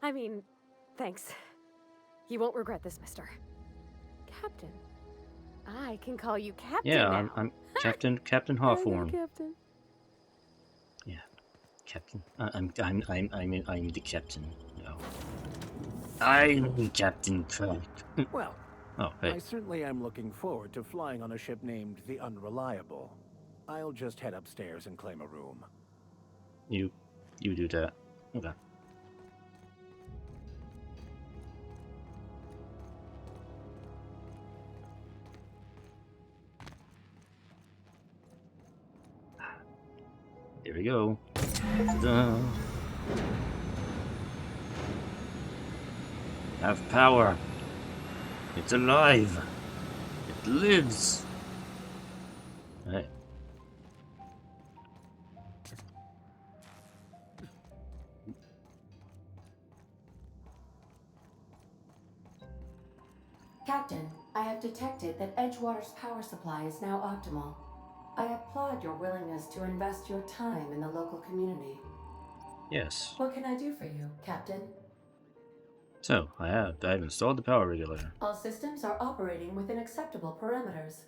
I mean, thanks. You won't regret this, mister. Captain. I can call you Captain Yeah, now. I'm Captain Hawthorne. Captain. Yeah, Captain. I'm the captain. No. I'm Captain Kirk. Well, oh, hey. I certainly am looking forward to flying on a ship named the Unreliable. I'll just head upstairs and claim a room. You do that. Okay. Here we go. Ta-da. Have power. It's alive. It lives. Hey. Captain, I have detected that Edgewater's power supply is now optimal. I applaud your willingness to invest your time in the local community. Yes. What can I do for you, Captain? So, I've installed the power regulator. All systems are operating within acceptable parameters.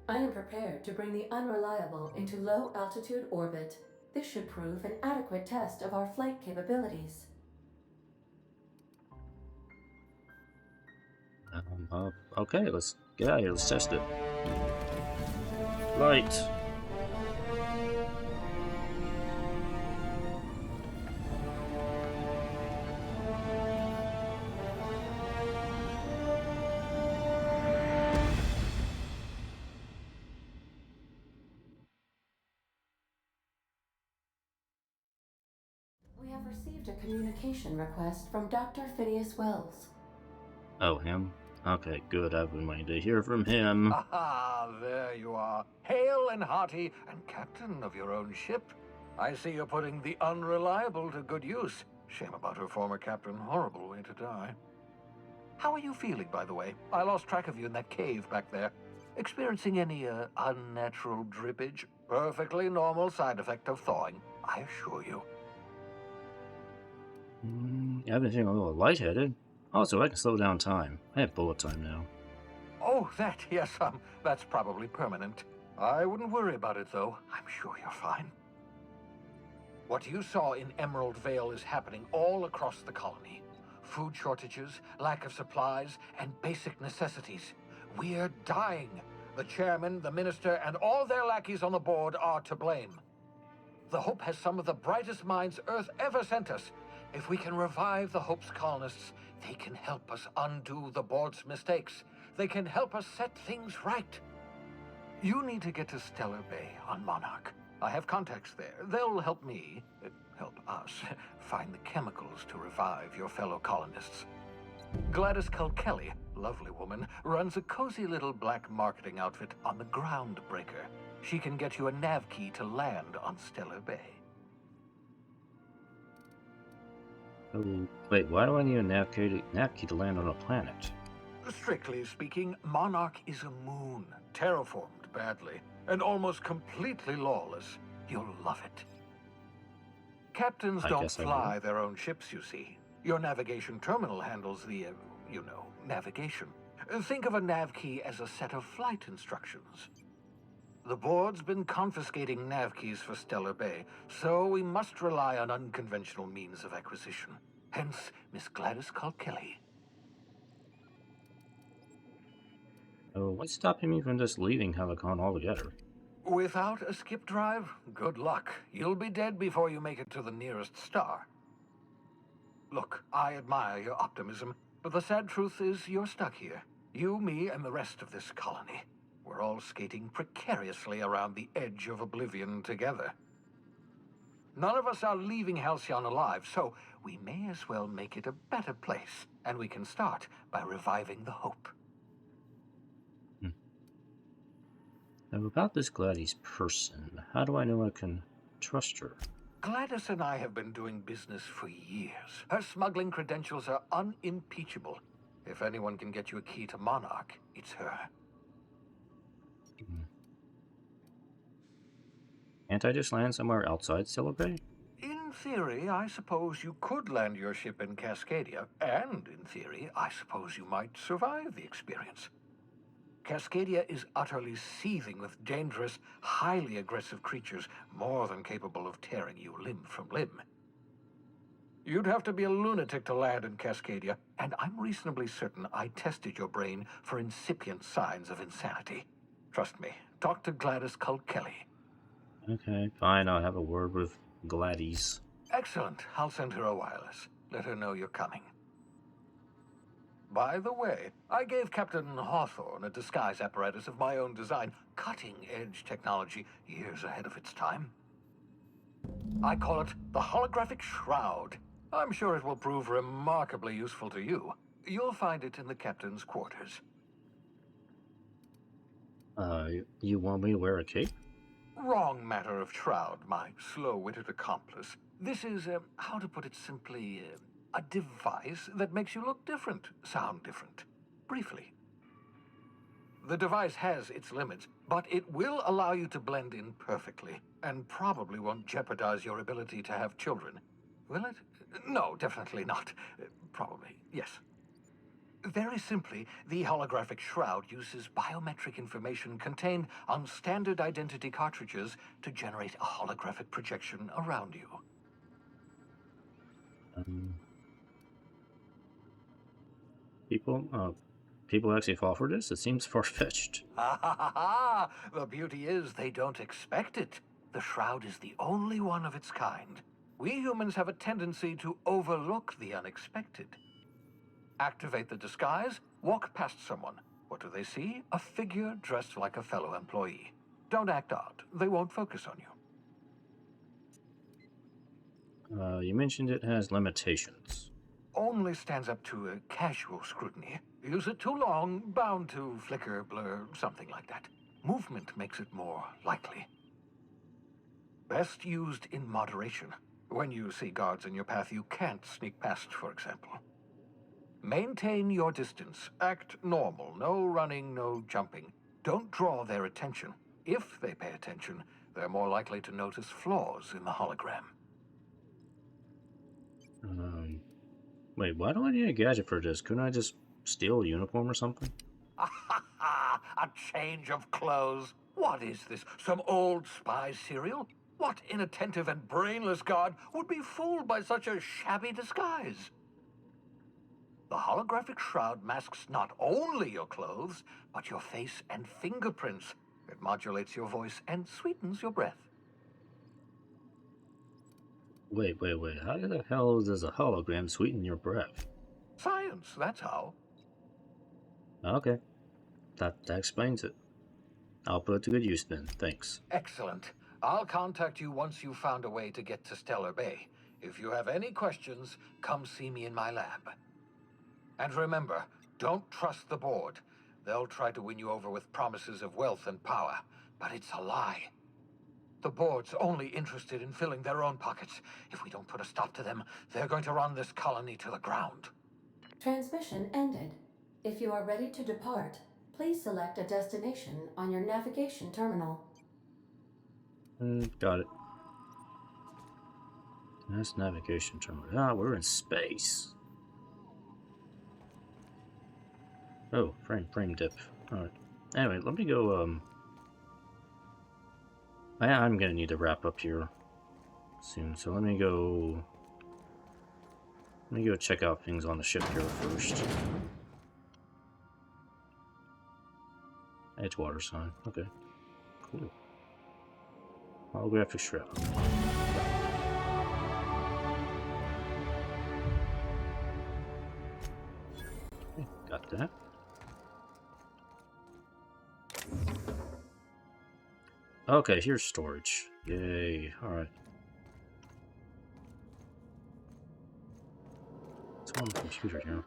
I am prepared to bring the Unreliable into low-altitude orbit. This should prove an adequate test of our flight capabilities. Okay, let's get out of here. Let's test it. Light. We have received a communication request from Dr. Phineas Wells. Oh, him? Okay, good. I've been waiting to hear from him. Ah, there you are. Hale and hearty, and captain of your own ship. I see you're putting the Unreliable to good use. Shame about her former captain. Horrible way to die. How are you feeling, by the way? I lost track of you in that cave back there. Experiencing any, unnatural drippage? Perfectly normal side effect of thawing, I assure you. I've been feeling a little lightheaded. Also, I can slow down time. I have bullet time now. Oh, that, yes, that's probably permanent. I wouldn't worry about it, though. I'm sure you're fine. What you saw in Emerald Vale is happening all across the colony. Food shortages, lack of supplies, and basic necessities. We're dying. The chairman, the minister, and all their lackeys on the board are to blame. The Hope has some of the brightest minds Earth ever sent us. If we can revive the Hope's colonists, they can help us undo the board's mistakes. They can help us set things right. You need to get to Stellar Bay on Monarch. I have contacts there. They'll help me, help us, find the chemicals to revive your fellow colonists. Gladys Culkelly, lovely woman, runs a cozy little black marketing outfit on the Groundbreaker. She can get you a nav key to land on Stellar Bay. Oh, wait, why do I need a nav key to land on a planet? Strictly speaking, Monarch is a moon, terraformed badly, and almost completely lawless. You'll love it. Captains don't fly their own ships, you see. Your navigation terminal handles the, navigation. Think of a nav key as a set of flight instructions. The board's been confiscating nav keys for Stellar Bay, so we must rely on unconventional means of acquisition. Hence, Miss Gladys Culkelly. Oh, what's stopping me from just leaving Helicon altogether? Without a skip drive, good luck. You'll be dead before you make it to the nearest star. Look, I admire your optimism, but the sad truth is you're stuck here. You, me, and the rest of this colony. We're all skating precariously around the edge of oblivion together. None of us are leaving Halcyon alive, so we may as well make it a better place, and we can start by reviving the Hope. Now, about this Gladys person, how do I know I can trust her? Gladys and I have been doing business for years. Her smuggling credentials are unimpeachable. If anyone can get you a key to Monarch, it's her. Can't I just land somewhere outside Stellar Bay? In theory, I suppose you could land your ship in Cascadia, and in theory, I suppose you might survive the experience. Cascadia is utterly seething with dangerous, highly aggressive creatures, more than capable of tearing you limb from limb. You'd have to be a lunatic to land in Cascadia, and I'm reasonably certain I tested your brain for incipient signs of insanity. Trust me, talk to Gladys Culkelly. Okay, fine, I'll have a word with Gladys. Excellent. I'll send her a wireless. Let her know you're coming. By the way, I gave Captain Hawthorne a disguise apparatus of my own design, cutting-edge technology years ahead of its time. I call it the holographic shroud. I'm sure it will prove remarkably useful to you. You'll find it in the captain's quarters. You want me to wear a cape? Wrong matter of shroud, my slow-witted accomplice. This is, how to put it simply, a device that makes you look different, sound different. Briefly. The device has its limits, but it will allow you to blend in perfectly, and probably won't jeopardize your ability to have children. Will it? No, definitely not. Probably, yes. Very simply, the holographic shroud uses biometric information contained on standard identity cartridges to generate a holographic projection around you. People actually fall for this? It seems far-fetched. Ha ha ha ha! The beauty is they don't expect it. The shroud is the only one of its kind. We humans have a tendency to overlook the unexpected. Activate the disguise, walk past someone. What do they see? A figure dressed like a fellow employee. Don't act odd. They won't focus on you. You mentioned it has limitations. Only stands up to a casual scrutiny. Use it too long, bound to flicker, blur, something like that. Movement makes it more likely. Best used in moderation. When you see guards in your path you can't sneak past, for example. Maintain your distance. Act normal. No running, no jumping. Don't draw their attention. If they pay attention, they're more likely to notice flaws in the hologram. Wait, why do I need a gadget for this? Couldn't I just steal a uniform or something? A change of clothes. What is this? Some old spy serial? What inattentive and brainless guard would be fooled by such a shabby disguise? The holographic shroud masks not only your clothes, but your face and fingerprints. It modulates your voice and sweetens your breath. Wait. How the hell does a hologram sweeten your breath? Science, that's how. Okay. That explains it. I'll put it to good use then. Thanks. Excellent. I'll contact you once you've found a way to get to Stellar Bay. If you have any questions, come see me in my lab. And remember, don't trust the board. They'll try to win you over with promises of wealth and power, but it's a lie. The board's only interested in filling their own pockets. If we don't put a stop to them, they're going to run this colony to the ground. Transmission ended. If you are ready to depart, please select a destination on your navigation terminal. Got it. That's navigation terminal. Ah, we're in space. Oh, frame dip. Alright. Anyway, let me go, I'm gonna need to wrap up here soon, so let me go check out things on the ship here first. Edgewater sign. Okay. Cool. Holographic shroud. Okay, got that. Okay, here's storage. Yay. Alright. It's on the computer here.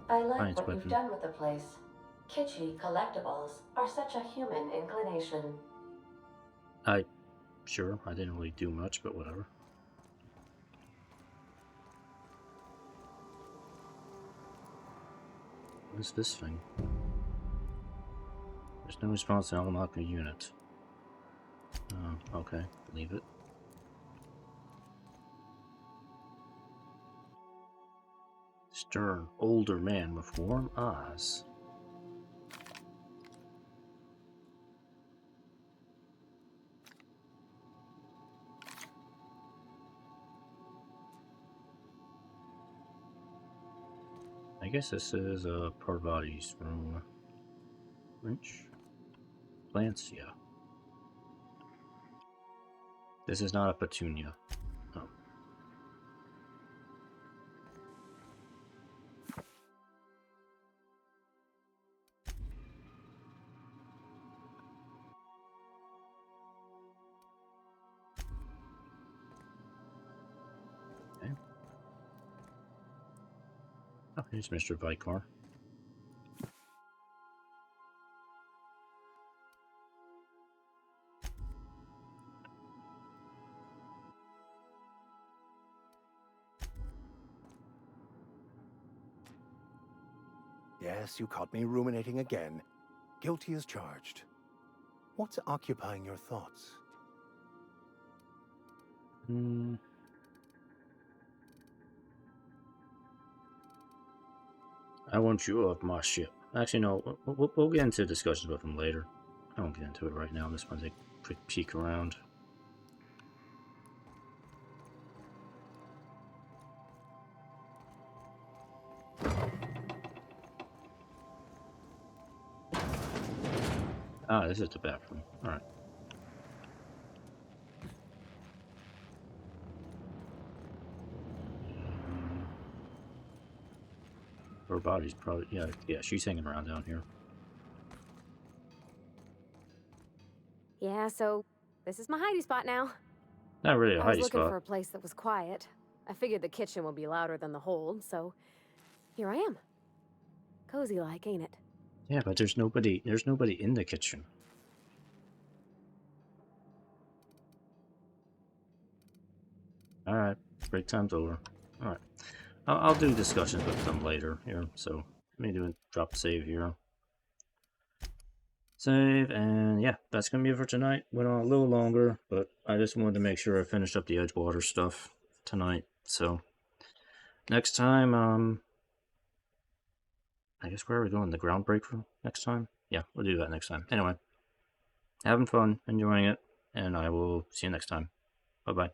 I like Science what weapon. you've done with the place. Kitschy collectibles are such a human inclination. Sure, I didn't really do much, but whatever. What's this thing? There's no response to unlock a unit. Okay, leave it. Stern, older man with warm eyes. I guess this is Parvati's room. Wrench? Plants, yeah. This is not a petunia. Oh. Okay. Oh, here's Mr. Vicar. Yes, you caught me ruminating again. Guilty as charged. What's occupying your thoughts? I want you off my ship. Actually, no, we'll get into discussions with him later. I won't get into it right now. Just want to take a quick peek around. Ah, this is the bathroom. Alright. Her body's probably, yeah, she's hanging around down here. Yeah, so this is my hidey spot now. Not really a I was hidey looking spot. for a place that was quiet. I figured the kitchen would be louder than the hold, so here I am. Cozy like, ain't it? Yeah, but there's nobody in the kitchen. Alright, break time's over. Alright. I'll do discussions with them later here, so let me do a drop save here. Save, and yeah, that's gonna be it for tonight. Went on a little longer, but I just wanted to make sure I finished up the Edgewater stuff tonight. So next time, I guess where are we going? The ground breaker next time? Yeah, we'll do that next time. Anyway, having fun, enjoying it, and I will see you next time. Bye bye.